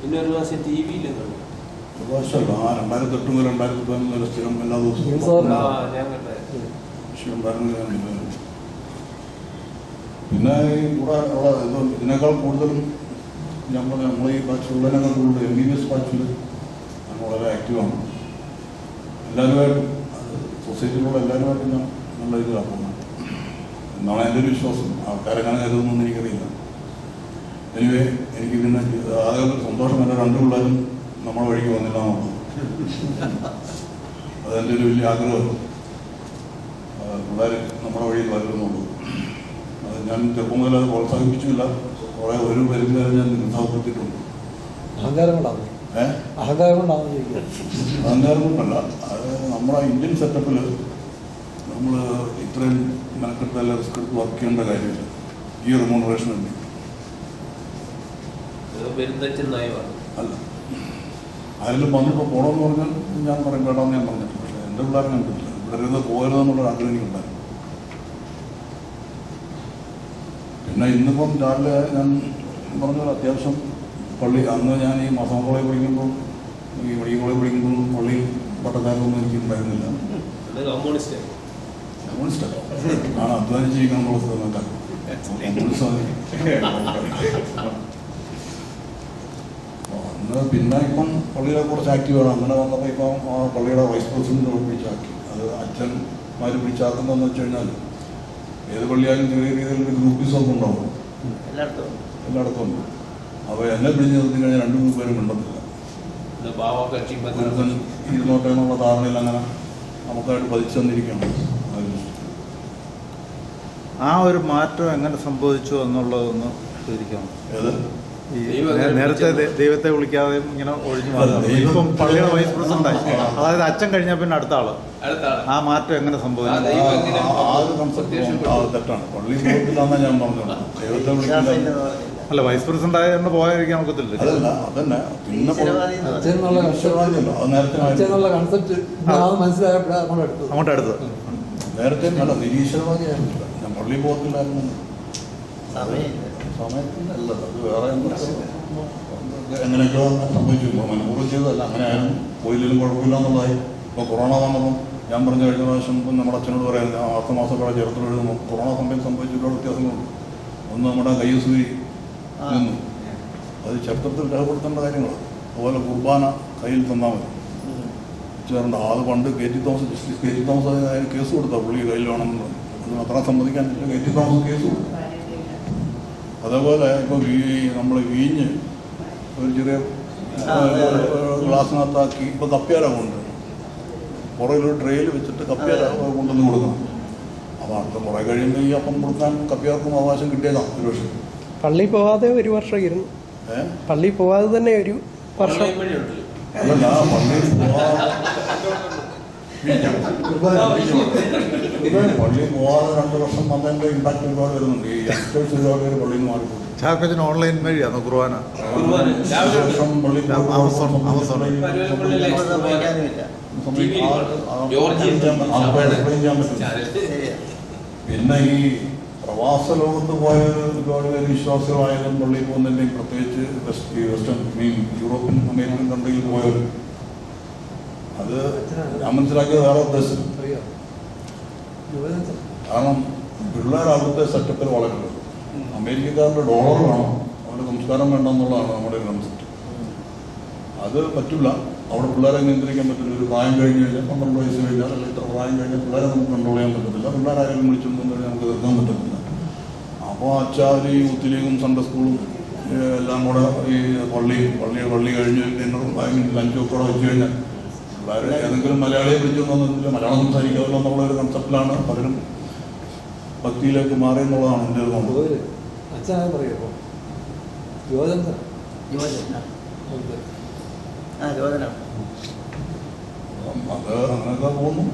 പിന്നെ ഒരു പ്രാവശ്യം TV-യിൽ ഒരു പ്രാവശ്യമല്ല, 2008 മുതൽ 2011 വരെ സ്ഥിരം എല്ലാ ദിവസവും ഉണ്ടായിരുന്നു. പിന്നെ ഈ കൂടെ ഉള്ള ഇതിനേക്കാൾ കൂടുതലും നമ്മൾ ഈ ബാച്ചുള്ളതിനേക്കാൾ കൂടുതൽ MBBS ബാച്ചിൽ ഞാൻ വളരെ ആക്റ്റീവാണ്. എല്ലാവരുമായിട്ടും സൊസൈറ്റിയിലുള്ള എല്ലാവരുമായിട്ടും ഞാൻ നല്ല ഇതിലാണ് പോകുന്നത് എന്നാണ് എൻ്റെ ഒരു വിശ്വാസം. ആൾക്കാരെങ്ങനെ കരുതുന്നതെന്ന് എനിക്കറിയില്ല. എനിവേ എനിക്ക് പിന്നെ ആകെ സന്തോഷം തന്നെ 2 പിള്ളേരും നമ്മളെ വഴിക്ക് വന്നില്ല എന്നുള്ളത്. അതെൻ്റെ ഒരു വലിയ ആഗ്രഹം. പിള്ളേർ നമ്മുടെ വഴിയിൽ വരുന്നുള്ളൂ. അത് ഞാൻ ചെറുപ്പം മുതൽ അത് പ്രോത്സാഹിപ്പിച്ചില്ല. കുറേ ഒരു പേരും വരെ ഞാൻ നിരുത്സാഹപ്പെടുത്തിയിട്ടുണ്ട്. അഹങ്കാരം കൊണ്ടാണ്. അഹങ്കാരം കൊണ്ടാണ് ചോദിക്കുക. അഹങ്കാരം കൊണ്ടല്ല, അത് നമ്മുടെ ഇന്ത്യൻ സെറ്റപ്പിൽ നമ്മൾ ഇത്രയും മെനക്കെട്ടല്ല റിസ്ക് എടുത്ത് വർക്ക് ചെയ്യേണ്ട കാര്യമില്ല. ഈ റിമൂണറേഷൻ ഉണ്ട് അല്ല. ആരെങ്കിലും വന്നിപ്പോൾ പോകണമെന്ന് പറഞ്ഞാൽ ഞാൻ പറയും കേട്ടോന്ന് ഞാൻ പറഞ്ഞിട്ടുണ്ട്. പക്ഷേ എൻ്റെ പിള്ളേരെ ഞാൻ പറ്റില്ല. ഇവിടെ ഇരുന്ന് പോകരുതെന്നുള്ളൊരു ആഗ്രഹം എനിക്കുണ്ടായിരുന്നു. പിന്നെ ഇന്നിപ്പം രാവിലെ ഞാൻ പറഞ്ഞത് അത്യാവശ്യം പള്ളി അന്ന് ഞാൻ ഈ മാസം കോളേജ് പഠിക്കുമ്പോൾ ഈ മെഡിക്കൽ കോളേജ് പഠിക്കുമ്പോൾ പള്ളി പട്ടക്കാരൊന്നും എനിക്ക് ഉണ്ടായിരുന്നില്ല. കമ്മ്യൂണിസ്റ്റല്ല ആണ് അധ്വാനിച്ച് ജീവിക്കാനുള്ള സ്ഥലമല്ല. അന്ന് പിന്നെ ഇപ്പം പള്ളിയിലെ കുറച്ച് ആക്റ്റീവാണ്. അങ്ങനെ വന്നപ്പോൾ ഇപ്പം പള്ളിയുടെ വൈസ് പ്രസിഡന്റ് പിടിച്ചാക്കി. അത് അച്ഛന്മാർ പിടിച്ചാക്കുന്നതെന്ന് വെച്ച് കഴിഞ്ഞാൽ ഏത് പള്ളിയായാലും ചെറിയ രീതിയിലൊരു ഗ്രൂപ്പിസമൊക്കെ ഉണ്ടാവും, എല്ലായിടത്തും ഉണ്ട്. അപ്പോൾ എന്നെ പിടിച്ച് നിർത്തി കഴിഞ്ഞാൽ 2 ഗ്രൂപ്പ് പേരും മിണ്ടത്തില്ല. ഇരുന്നോട്ടെ എന്നുള്ള ധാരണയിൽ അങ്ങനെ നമുക്കായിട്ട് പതിച്ചു തന്നിരിക്കുകയാണ്. ആ ഒരു മാറ്റം എങ്ങനെ സംഭവിച്ചു എന്നുള്ളതൊന്ന് ചോദിക്കാം. ഈ നേരത്തെ ദൈവത്തെ വിളിക്കാതെ ഇങ്ങനെ ഒഴിഞ്ഞു മാറുന്നത് ഇപ്പം പള്ളിയുടെ വൈസ് പ്രസിഡന്റായി, അതായത് അച്ഛൻ കഴിഞ്ഞാൽ പിന്നെ അടുത്ത ആള്. ആ മാറ്റം എങ്ങനെ സംഭവിച്ചു? തെറ്റാണ്. പള്ളി പോകത്തില്ലാന്നാ ഞാൻ പറഞ്ഞത്. ദൈവത്തെ വിളിക്കില്ല. അല്ല, വൈസ് പ്രസിഡന്റ് ആയതുകൊണ്ട് പോകാതിരിക്കാൻ ഒക്കത്തില്ല. അതല്ല, അതന്നെ. പിന്നെ അങ്ങോട്ട് അടുത്ത് നേരത്തെ നല്ല നിരീശ്വരവാദിയായിരുന്നില്ല. ഞാൻ പള്ളി പോകത്തില്ലായിരുന്നു. സമയത്തിനല്ലത്, അത് വേറെ എങ്ങനെയൊക്കെയോ സംഭവിച്ചു. മനഃപൂർവ്വം ചെയ്തതല്ല, അങ്ങനെ ആയാലും പോയില്ലെങ്കിലും കുഴപ്പമില്ല എന്നുള്ളതായി. ഇപ്പോൾ കൊറോണ വന്നപ്പം ഞാൻ പറഞ്ഞ കഴിഞ്ഞ പ്രാവശ്യം ഇപ്പം നമ്മുടെ അച്ഛനോട് പറയുന്നത് അടുത്ത മാസത്തോടെ ചേർത്ത് എഴുതുമ്പോൾ കൊറോണ സമയം സംഭവിച്ച ഒരുപാട് വ്യത്യാസങ്ങളുണ്ട്. ഒന്ന് നമ്മുടെ കയ്യൂസൂരി നിന്നു, അത് ചരിത്രത്തിൽ രേഖപ്പെടുത്തേണ്ട കാര്യങ്ങൾ. അതുപോലെ കുർബാന കയ്യിൽ തന്നാൽ മതി ചേർണ്ട. അത് പണ്ട് K T. Thomas, justice K T. Thomas അതിന് കേസ് കൊടുത്താൽ പുള്ളി കയ്യിൽ വേണമെന്ന് പറഞ്ഞു. അതിന് അത്ര സമ്മതിക്കാൻ കെ.ടി. തോമസ് കേസ് കൊടുത്തു. അതേപോലെ ഇപ്പോൾ നമ്മൾ വീഞ്ഞ് ഒരു ചെറിയ ഗ്ലാസ്സിനകത്താക്കി ഇപ്പോൾ കപ്പ്യാരാണ് കൊണ്ടുവരുന്നത്. പുറകിലൊരു ട്രെയിൽ വെച്ചിട്ട് കപ്പ്യാര കൊണ്ടുവന്ന് കൊടുക്കണം. അപ്പോൾ അടുത്ത കുറേ കഴിയുമ്പോൾ ഈ അപ്പം കൊടുക്കാൻ കപ്പ്യാർക്കും അവകാശം കിട്ടിയതാണ് ഒരു വർഷം. പള്ളി പോവാതെ ഒരു വർഷം ഇരുന്നു. പള്ളി പോവാതെ തന്നെ ഒരു വർഷം. അല്ലല്ല, പള്ളി പോവാതെ 2 വർഷം വന്നതിൻ്റെ ഇമ്പാക്ട് ഒരുപാട് വരുന്നുണ്ട്. ഈ യങ്സ്റ്റേഴ്സ് ഒരുപാട് പേര് പള്ളിയിൽ നിന്ന് മാറിപ്പോകും. ചാക്കോച്ചന് ഓൺലൈൻ വഴിയാണോ കുർബാന? പള്ളി പിന്നെ ഈ പ്രവാസ ലോകത്ത് പോയ ഒരുപാട് പേര് വിശ്വാസികളായാലും പള്ളിയിൽ പോകുന്നതിൻ്റെയും പ്രത്യേകിച്ച് വെസ്റ്റേൺ യൂറോപ്യൻ അമേരിക്കൻ കൺട്രിയിൽ പോയവർ, അത് ഞാൻ മനസ്സിലാക്കിയത് വേറെ ഉദ്ദേശം. കാരണം പിള്ളേർ അവിടുത്തെ സെറ്റപ്പിൽ വളരുന്നത്. അമേരിക്കക്കാരുടെ ഡോളർ വേണം, അവരുടെ സംസ്കാരം വേണ്ടെന്നുള്ളതാണ് നമ്മുടെ ഒരു കൺസെപ്റ്റ്. അത് പറ്റില്ല. അവിടെ പിള്ളേരെ നിയന്ത്രിക്കാൻ പറ്റില്ല. ഒരു പ്രായം കഴിഞ്ഞ് കഴിഞ്ഞാൽ 12 വയസ്സ് കഴിഞ്ഞാൽ അല്ലെങ്കിൽ ഇത്ര പ്രായം കഴിഞ്ഞാൽ പിള്ളേരെ നമുക്ക് കൺട്രോൾ ചെയ്യാൻ പറ്റത്തില്ല. പിള്ളേരായാലും വിളിച്ചൊന്നും കഴിഞ്ഞാൽ നമുക്ക് തീർക്കാൻ പറ്റത്തില്ല. അപ്പോൾ അച്ചാല് യൂത്ത് ലീഗും സൺഡേ സ്കൂളും എല്ലാം കൂടെ ഈ പള്ളി കഴിഞ്ഞ് ഡിന്നറും ലഞ്ചും ഒക്കെ വെച്ച് കഴിഞ്ഞാൽ പിള്ളേർ ഏതെങ്കിലും മലയാളിയെ വിളിച്ചൊന്നുമില്ല, മലയാളം സംസാരിക്കാമല്ലോ എന്നുള്ള ഒരു കൺസെപ്റ്റിലാണ് പലരും ഭക്തിയിലേക്ക് മാറി എന്നുള്ളതാണ് എൻ്റെ ഒരു തോന്നുന്നത്. അത് അങ്ങനെയൊക്കെ പോകുന്നു.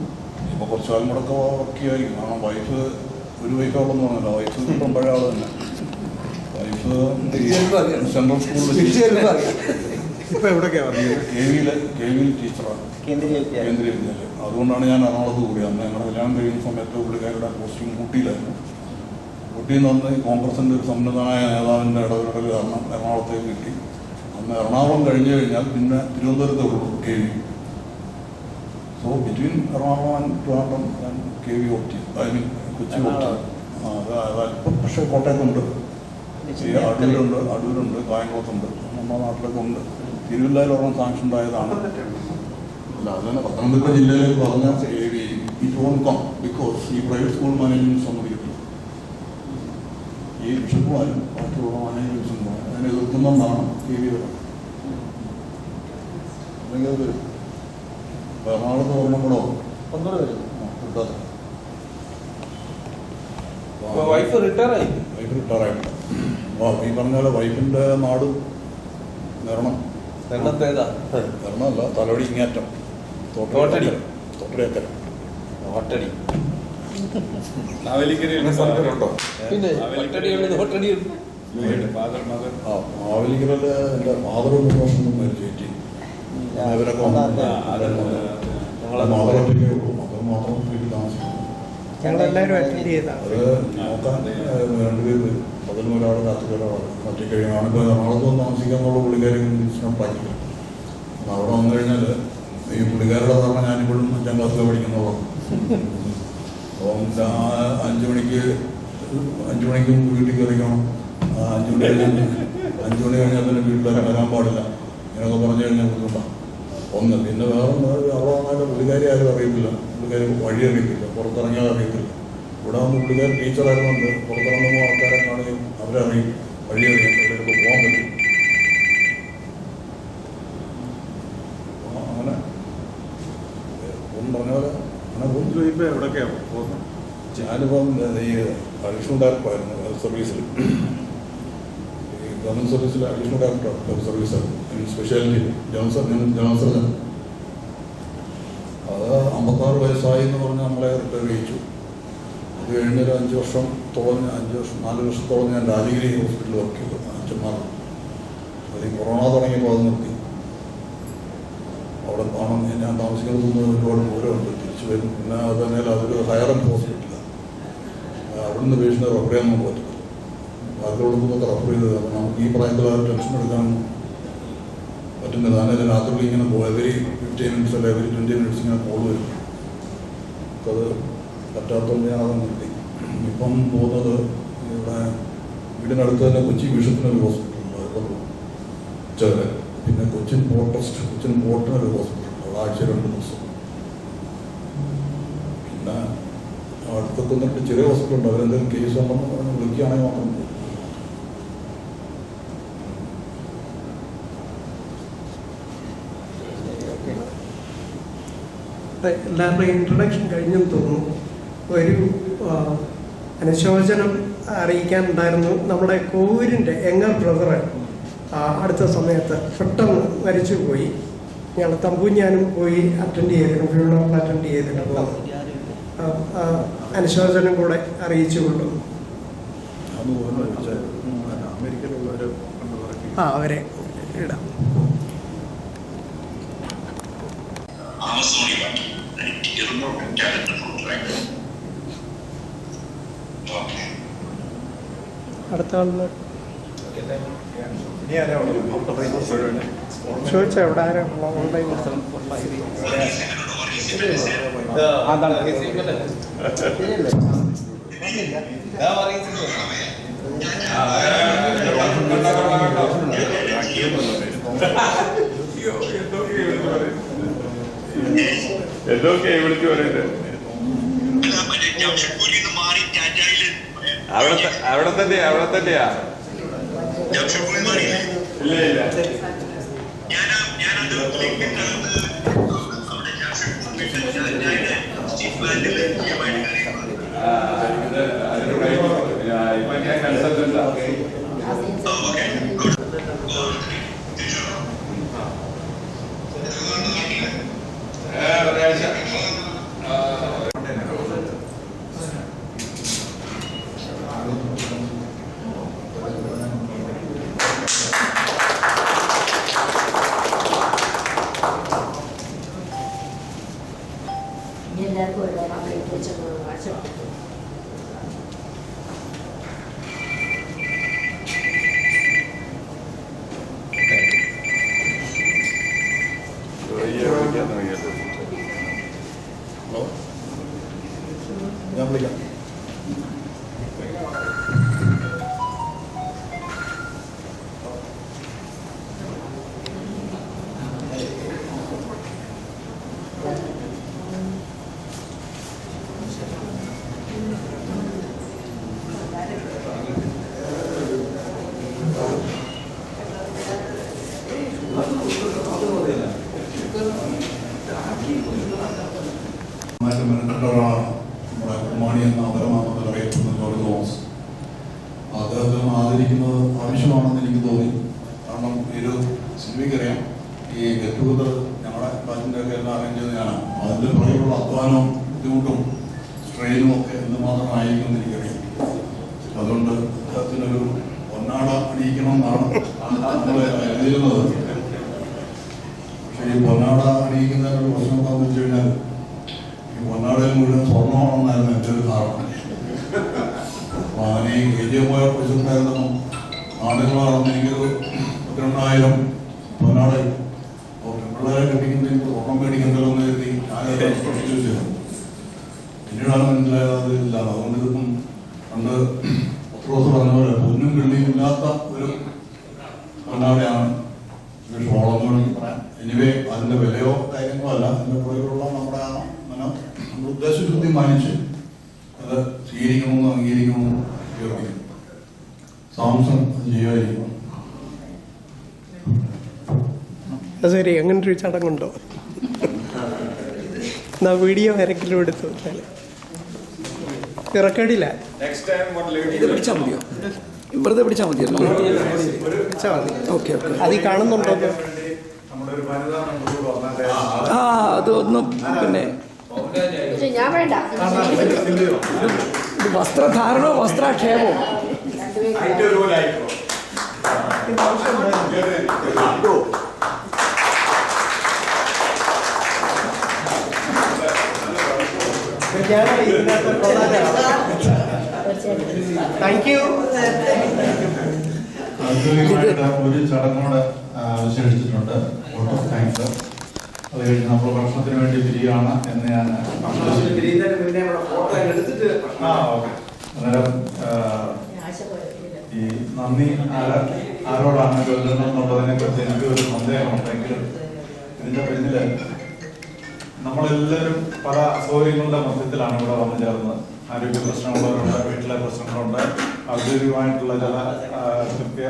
ഇപ്പോൾ കുറച്ചു കാലം കൂടെ ഒക്കെ വർക്ക് ചെയ്യുമായിരിക്കും. കാരണം വൈഫ് ഒരു വൈഫ് ആളെന്ന് പറഞ്ഞല്ലോ, വൈഫ് ഇപ്പം പഴയ ആൾ തന്നെ. വൈഫ് സെൻട്രൽ സ്കൂളിൽ ഇപ്പം എവിടെയൊക്കെയാണ് കെ വിയിൽ ടീച്ചറാണ്, കേന്ദ്രീയ വിദ്യാലയം. അതുകൊണ്ടാണ് ഞാൻ എറണാകുളത്ത് കൂടി. അന്ന് ഞങ്ങളുടെ കല്യാണം കഴിയുന്ന സമയത്ത് പുള്ളിക്കാരുടെ പോസ്റ്റിംഗ് ഊട്ടിയിലായിരുന്നു. ഊട്ടിയിൽ നിന്ന് വന്ന് കോൺഗ്രസിൻ്റെ ഒരു സമ്പന്നനായ നേതാവിൻ്റെ ഇടപെടൽ കാരണം എറണാകുളത്തേക്ക് കിട്ടി. അന്ന് എറണാകുളം കഴിഞ്ഞ് കഴിഞ്ഞാൽ പിന്നെ തിരുവനന്തപുരത്തെ ഉള്ളൂ K V. So between Ernakulam and Trivandrum and K V ഓപ്റ്റി, ഐ മീൻ കൊച്ചി ഓപ്റ്റി. ഇപ്പം പക്ഷേ കോട്ടയത്തുണ്ട്, അടൂരുണ്ട്, കായംകുളത്തുണ്ട്, നമ്മുടെ നാട്ടിലൊക്കെ ഉണ്ട്. തിരുവല്ലയിൽ ഒരെണ്ണം സാങ്ഷൻ ഉണ്ടായതാണ്. അല്ല, അത് തന്നെ പത്തനംതിട്ട ജില്ലയിലേക്ക് പറഞ്ഞ ഇറ്റ് വോണ്ട് കം ബിക്കോസ് ഈ പ്രൈവറ്റ് സ്കൂൾ മാനേജ്മെന്റ് സമ്മതിക്കത്തില്ല. ഈ ബിഷപ്പുമാരും ബാക്കിയുള്ള മാനേജ്മെന്റ് അതിനെ എതിർക്കുന്നെന്നാണ് ടി വി വരുന്നത്. അല്ലെങ്കിൽ അത് വരും. എറണാകുളത്ത് ഓർമ്മ കൂടെ കിട്ടാതെ വൈഫ് റിട്ടയറായി. വൈഫ് റിട്ടയറായിട്ടുണ്ട്. ഈ പറഞ്ഞ പോലെ വൈഫിൻ്റെ നാട് നിരണം. നിരണമല്ല, തലവടി ഇങ്ങേറ്റം, തോട്ടടി തോട്ടടിയക്കര. തോട്ടടി സ്ഥലങ്ങളുണ്ടോ? പിന്നെ തോട്ടടി മാവേലിക്കരയില് എൻ്റെ ഫാദർ മരിച്ചു. ഇവരൊക്കെ മാതൃൊറ്റയ്ക്കേ ഉള്ളൂ. മദർ മാത്രം വീട്ടിൽ താമസിക്കുന്നു. ഞങ്ങളെല്ലാവരും അറ്റൻഡ് ചെയ്താണ്. അത് നോക്കാൻ രണ്ടുപേര് വരും. അതിൽ ഒരാൾ രാത്രി ഒരാൾ മറ്റേ കഴിയുകയാണ്. ഇപ്പോൾ എറണാകുളത്ത് വന്ന് താമസിക്കാന്നുള്ള പുള്ളിക്കാരെ പ്രാക്ടിക്കൽ. അവിടെ വന്നു കഴിഞ്ഞാൽ ഈ പുള്ളിക്കാരുടെ പറഞ്ഞാൽ ഞാനിപ്പോഴും 5ാം ക്ലാസ്സിൽ പഠിക്കുന്നതാണ്. അപ്പം 5 മണിക്കും വീട്ടിൽ കയറിക്കണം. 5 മണി കഴിഞ്ഞാൽ പിന്നെ വീട്ടിൽ വരാൻ പാടില്ല. ഇങ്ങനെയൊക്കെ പറഞ്ഞു കഴിഞ്ഞാൽ ബുദ്ധിമുട്ടാണ്. ഒന്ന് പിന്നെ വേറെ അവിടെ വന്നാൽ പുള്ളിക്കാരി ആരും അറിയത്തില്ല. പുള്ളിക്കാരി വഴി അറിയത്തില്ല, പുറത്തിറങ്ങിയാൽ അറിയത്തില്ല. ഇവിടെ വന്ന് പുള്ളിക്കാർ ടീച്ചറായതുകൊണ്ട് പുറത്തിറങ്ങുമ്പോൾ ആൾക്കാരെ കാണുകയും അവരറിയും, വഴി അറിയാം, എവിടെയൊക്കെ പോകാൻ പറ്റും. അങ്ങനെ പറഞ്ഞ പോലെ അങ്ങനെ പോകും. എവിടെയൊക്കെയാണ് പോകുന്നത്? ഞാനിപ്പം ഈ അഡീഷണൽ ഡയറക്ടറായിരുന്നു ഹെൽത്ത് സർവീസിൽ. ഈ ഗവൺമെൻറ് സർവീസിൽ additional director health service speciality general surgeon. അത് 56 വയസ്സായി എന്ന് പറഞ്ഞ് നമ്മളെ റിട്ടയർ ചെയ്യിച്ചു. അത് കഴിഞ്ഞൊരു 4 വർഷത്തോളം ഞാൻ രാജഗിരി ഹോസ്പിറ്റലിൽ വർക്ക് ചെയ്തു. അച്ഛന്മാർ അത് ഈ കൊറോണ തുടങ്ങിയപ്പോൾ അത് നിർത്തി. അവിടെ ഞാൻ താമസിക്കുന്നത് ഒരുപാട് ദൂരമുണ്ട്, തിരിച്ചു വരും. പിന്നെ അത് തന്നെ അതൊരു ഹയർ എൻഡ് ഹോസ്പിറ്റലാണ്. അവിടുന്ന് പേഷ്യൻ്റ് റെഫർ ചെയ്യാൻ നമുക്ക് പറ്റില്ല. അതിലോടൊക്കെ റെഫർ ചെയ്തത് അപ്പോൾ നമുക്ക് ഈ പ്രായത്തിൽ ആ ടെൻഷൻ എടുക്കാൻ പറ്റുന്നില്ല. അതിനെ രാത്രി ഇങ്ങനെ പോകും. എവരി 15 മിനിറ്റ്സ് അല്ല എവരി 20 മിനിറ്റ്സ് ഇങ്ങനെ കോൾ വരും. അത് പറ്റാത്തതുകൊണ്ട് ഞാനത് നിർത്തി. ഇപ്പം പോകുന്നത് ഇവിടെ വീടിനടുത്ത് തന്നെ കൊച്ചി ബിഷപ്പിനൊരു ഹോസ്പിറ്റലുണ്ട്, അതിപ്പോൾ ഉച്ചവരെ. പിന്നെ കൊച്ചിൻ പോർട്ടിനൊരു ഹോസ്പിറ്റലുണ്ട്, അവിടെ ആഴ്ച 2 ദിവസം. പിന്നെ അടുത്തൊക്കെ വന്നിട്ട് ചെറിയ ഹോസ്പിറ്റലുണ്ട്, അവരെന്തെങ്കിലും കേസ് ഉണ്ടെന്ന് പറഞ്ഞ് വിളിക്കുകയാണെങ്കിൽ മാത്രം പോകും. എല്ലാവരുടെയും ഇൻട്രൊഡക്ഷൻ കഴിഞ്ഞെന്ന് തോന്നുന്നു. ഒരു അനുശോചനം അറിയിക്കാനുണ്ടായിരുന്നു. നമ്മുടെ കോവൂരിൻ്റെ യങ്ങർ ബ്രദർ അടുത്ത സമയത്ത് പെട്ടെന്ന് മരിച്ചുപോയി. ഞങ്ങൾ തമ്പൂഞ്ഞാനും പോയി അറ്റൻഡ് ചെയ്തിട്ടുണ്ട്, ഫ്യൂണറൽ അറ്റൻഡ് ചെയ്തിട്ടുണ്ട്. അനുശോചനം കൂടെ അറിയിച്ചുകൊള്ളു. അവരെ ഇടാം. അടുത്ത ആളിന് ചോദിച്ചാൽ എവിടെ ആരാ ഓൺലൈൻ എന്തൊക്കെ വിളിച്ചു പറയുന്നത്? അവിടെ തന്നെയാ ഇല്ല ഇല്ല. ഇപ്പൊ ഞാൻ കൺസൾട്ടന്റ് ഒരാഴ്ച എല്ലാവർക്കും ഉള്ള കംപ്ലീറ്റ് വെച്ചൊന്ന് വാട്സപ്പ് ഞാൻ വിളിക്കാം. മാറ്റം മെനക്കെട്ടവരാണ് നമ്മുടെ കുമാണി എന്ന അപരമാണെന്ന് അറിയപ്പെടുന്ന ജോർജ് തോമസ്. അദ്ദേഹത്തെ ആദരിക്കുന്നത് ആവശ്യമാണെന്ന് എനിക്ക് തോന്നി. കാരണം ഒരു സിനിമയ്ക്കറിയാം ഈ ഗെറ്റ് ടുഗദർ ഞങ്ങളുടെ ബാച്ചിൻ്റെ ഒക്കെ എല്ലാം അറേഞ്ച് ചെയ്ത് ഞാനാണ്. അതിൻ്റെ പുറകെയുള്ള അധ്വാനവും ബുദ്ധിമുട്ടും സ്ട്രെയിനും ഒക്കെ എന്തുമാത്രമായിരിക്കും എന്ന് എനിക്കറിയാം. അതുകൊണ്ട് അദ്ദേഹത്തിനൊരു പൊന്നാട അണിയിക്കണമെന്നാണ് നമ്മൾ എഴുതിയിരുന്നത്. പക്ഷേ ഈ പൊന്നാട അണിയിക്കുന്നതിനൊരു പ്രശ്നം എന്താണെന്ന് വെച്ച് കഴിഞ്ഞാൽ ഈ പൊന്നാടയിൽ മുഴുവൻ സ്വർണ്ണമാണെന്നായിരുന്നു എൻ്റെ ഒരു ധാരണ. അപ്പോൾ അങ്ങനെ ഈ KGF പ്രസിഡന്റായിരുന്നു ആളുകളാണെന്ന് എനിക്കൊരു 12,000 പൊന്നാട. അപ്പോൾ പെൺപിള്ളേരെ കെട്ടിക്കുന്നതിന് സ്വർണ്ണം മേടിക്കുന്നല്ലോ എന്ന് കരുതി ഞാനത് പ്രശ്നിച്ചിരുന്നു. പിന്നീടാണ് മനസ്സിലായത് അത് ഇല്ല. അതുകൊണ്ട് ഇതിപ്പം പണ്ട് പത്രോസ് പറഞ്ഞ പോലെ പൊന്നും വെള്ളിയും ഇല്ലാത്ത ഒരു പൊന്നാടയാണ് ഷോളെന്ന് വേണമെങ്കിൽ പറയാം. എനിവേ അതിൻ്റെ വിലയോ കാര്യങ്ങളോ അല്ല, അതിൻ്റെ പുറകിലുള്ള നമ്മുടെ ആ നമ്മുടെ ഉദ്ദേശശുദ്ധി മാനിച്ച് അത് സ്വീകരിക്കണമെന്ന് അംഗീകരിക്കണമെന്ന് ഉപയോഗിക്കും. സാംസം അത് ചെയ്യുമായിരിക്കും. ശരി, അങ്ങനെ ഒരു ചടങ്ങുണ്ടോ? എന്നാ വീഡിയോ ആരെങ്കിലും എടുത്തു ഇറക്കടില്ല. ഇത് പിടിച്ചാൽ മതിയോ? വെറുതെ പിടിച്ചാൽ മതിയല്ലോ. Okay okay. അത് ഈ കാണുന്നുണ്ടോ? ആ അതൊന്നും പിന്നെ ഞാൻ വേണ്ട. ഇത് വസ്ത്രധാരണോ വസ്ത്രാക്ഷേപമോ? Thank you. ഒരു ചടങ്ങോട് വിശേഷിച്ചിട്ടുണ്ട്. താങ്ക്സ്. അത് കഴിഞ്ഞ് നമ്മൾ ഭക്ഷണത്തിന് വേണ്ടി പിരിയാണ് എന്ന് ഞാൻ അന്നേരം ഈ നന്ദി ആരോടാണ് ചൊല്ലുന്നതെന്നുള്ളതിനെ കുറിച്ച് എനിക്ക് ഒരു സന്ദേഹമുണ്ടെങ്കിലും ഇതിന്റെ പിന്നില് നമ്മളെല്ലാവരും പല അസൗകര്യങ്ങളുടെ മധ്യത്തിലാണ് ഇവിടെ വന്നു ചേർന്നത്. ആരോഗ്യ പ്രശ്നമുള്ളവരുണ്ട്, വീട്ടിലെ പ്രശ്നങ്ങളുണ്ട്, ഔദ്യോഗികമായിട്ടുള്ള ചില കൃത്യ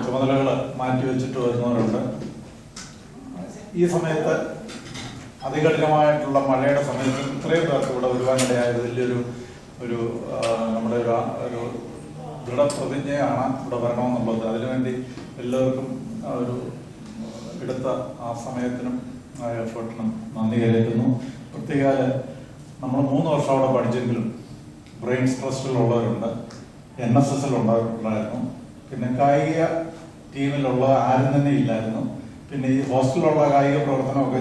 ചുമതലകൾ മാറ്റിവെച്ചിട്ട് വരുന്നവരുണ്ട്. ഈ സമയത്ത് അതികഠിനമായിട്ടുള്ള മഴയുടെ സമയത്ത് ഇത്രയും പേർക്ക് ഇവിടെ വരുവാനിടയായത് വലിയൊരു നമ്മുടെ ഒരു ദൃഢപ്രതിജ്ഞയാണ് ഇവിടെ വരണമെന്നുള്ളത്. അതിനുവേണ്ടി എല്ലാവർക്കും ഒരു എടുത്ത ആ സമയത്തിനും എഫേർട്ടിനും നന്ദി കരയറ്റുന്നു. പ്രത്യേക നമ്മൾ 3 വർഷം അവിടെ പഠിച്ചെങ്കിലും ബ്രെയിൻ സ്ട്രെസ്സിലുള്ളവരുണ്ട്, NSS ഉണ്ടായിരുന്നു, പിന്നെ കായിക ടീമിലുള്ള ആരും തന്നെ ഇല്ലായിരുന്നു. പിന്നെ ഈ ഹോസ്റ്റലിലുള്ള കായിക പ്രവർത്തനമൊക്കെ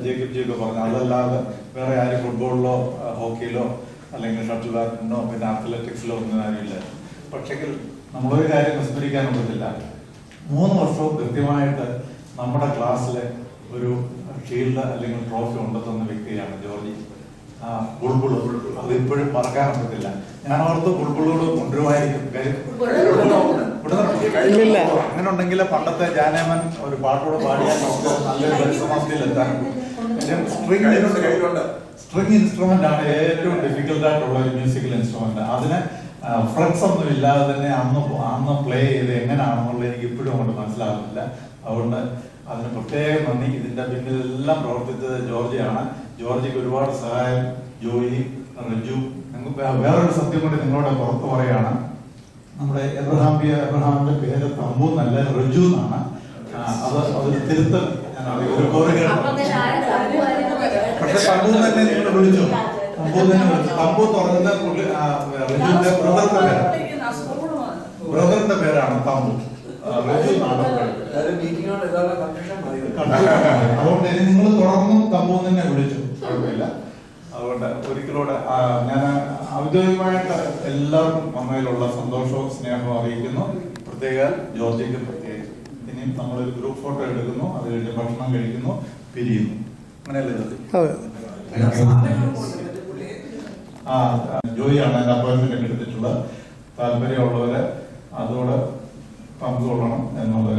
ജേക്കബ് പറഞ്ഞു. അതല്ലാതെ വേറെ ആരും ഫുട്ബോളിലോ ഹോക്കിയിലോ അല്ലെങ്കിൽ ഷട്ടിൽ ബാറ്റിനോ പിന്നെ അത്ലറ്റിക്സിലോ ഒന്നും ആരുമില്ല. പക്ഷേ നമ്മളൊരു കാര്യം വിസ്മരിക്കാൻ പറ്റില്ല, 3 വർഷവും കൃത്യമായിട്ട് നമ്മുടെ ക്ലാസ്സിലെ ഒരു ഷീൽഡ് അല്ലെങ്കിൽ ട്രോഫി കൊണ്ടെത്തുന്ന വ്യക്തിയാണ് ജോർജി. ബുൾബുൾ അത് ഇപ്പോഴും മറക്കാൻ പറ്റില്ല. ഞാൻ ഓർത്ത് ബുൾബുളോട് കൊണ്ടുവരുമായിരിക്കും. അങ്ങനെ ഉണ്ടെങ്കിൽ പണ്ടത്തെ ജാനേമൻ ഒരു പാട്ടോട് പാടിയാൽ നമുക്ക് നല്ലൊരു പരിസമാപ്തിയിലെത്താൻ. സ്ട്രിങ് ഇൻസ്ട്രുമെന്റ് ആണ് ഏറ്റവും ഡിഫിക്കൽട്ട് ആയിട്ടുള്ള ഒരു മ്യൂസിക്കൽ ഇൻസ്ട്രുമെന്റ്. അതിന് ഫ്രെറ്റ്സ് ഒന്നും ഇല്ലാതെ തന്നെ അന്ന് പ്ലേ ചെയ്ത് എങ്ങനെയാണെന്നുള്ളത് എനിക്ക് ഇപ്പോഴും അങ്ങോട്ട് മനസ്സിലാകുന്നില്ല. അതുകൊണ്ട് അതിന് പ്രത്യേകം നന്ദി. ഇതിന്റെ പിന്നിലെല്ലാം പ്രവർത്തിച്ചത് ജോർജിയാണ്. ജോർജിക്ക് ഒരുപാട് സഹായം ജോയി, റിജു. വേറൊരു സത്യം കൊണ്ട് നിങ്ങളോട് പുറത്ത് പറയാണ്, നമ്മുടെ എബ്രഹാമിന്റെ പേര് തമ്പു എന്നല്ല റിജു എന്നാണ്. അത് തിരുത്തൽ ഒരു പക്ഷെ തമ്പു തന്നെ നിങ്ങൾ വിളിച്ചു. തമ്പു തന്നെ വിളിച്ചു. തമ്പു തുറന്ന റിജുവിന്റെ ബ്രദറിന്റെ പേരാണ് തമ്പു. റിജു എന്നാണ്. അതുകൊണ്ട് ഇനി നിങ്ങൾ തുറന്നും തമ്പു തന്നെ വിളിച്ചു, കുഴപ്പമില്ല. അതുകൊണ്ട് ഒരിക്കലൂടെ ഞാൻ ഔദ്യോഗികമായിട്ട് എല്ലാവർക്കും വന്നതിലുള്ള സന്തോഷവും സ്നേഹവും അറിയിക്കുന്നു. പ്രത്യേക ജോർജിക്ക് പ്രത്യേകിച്ച്. ഇനിയും നമ്മളൊരു ഗ്രൂപ്പ് ഫോട്ടോ എടുക്കുന്നു, അത് കഴിഞ്ഞ് ഭക്ഷണം കഴിക്കുന്നു, പിരിയുന്നു. അങ്ങനെയല്ലേ ജോയിയാണ് അതിന്റെ അപ്പോയിന്റ്മെന്റ് എടുത്തിട്ടുള്ളത്. താല്പര്യമുള്ളവര് അതോടെ പങ്കുകൊള്ളണം എന്നുള്ള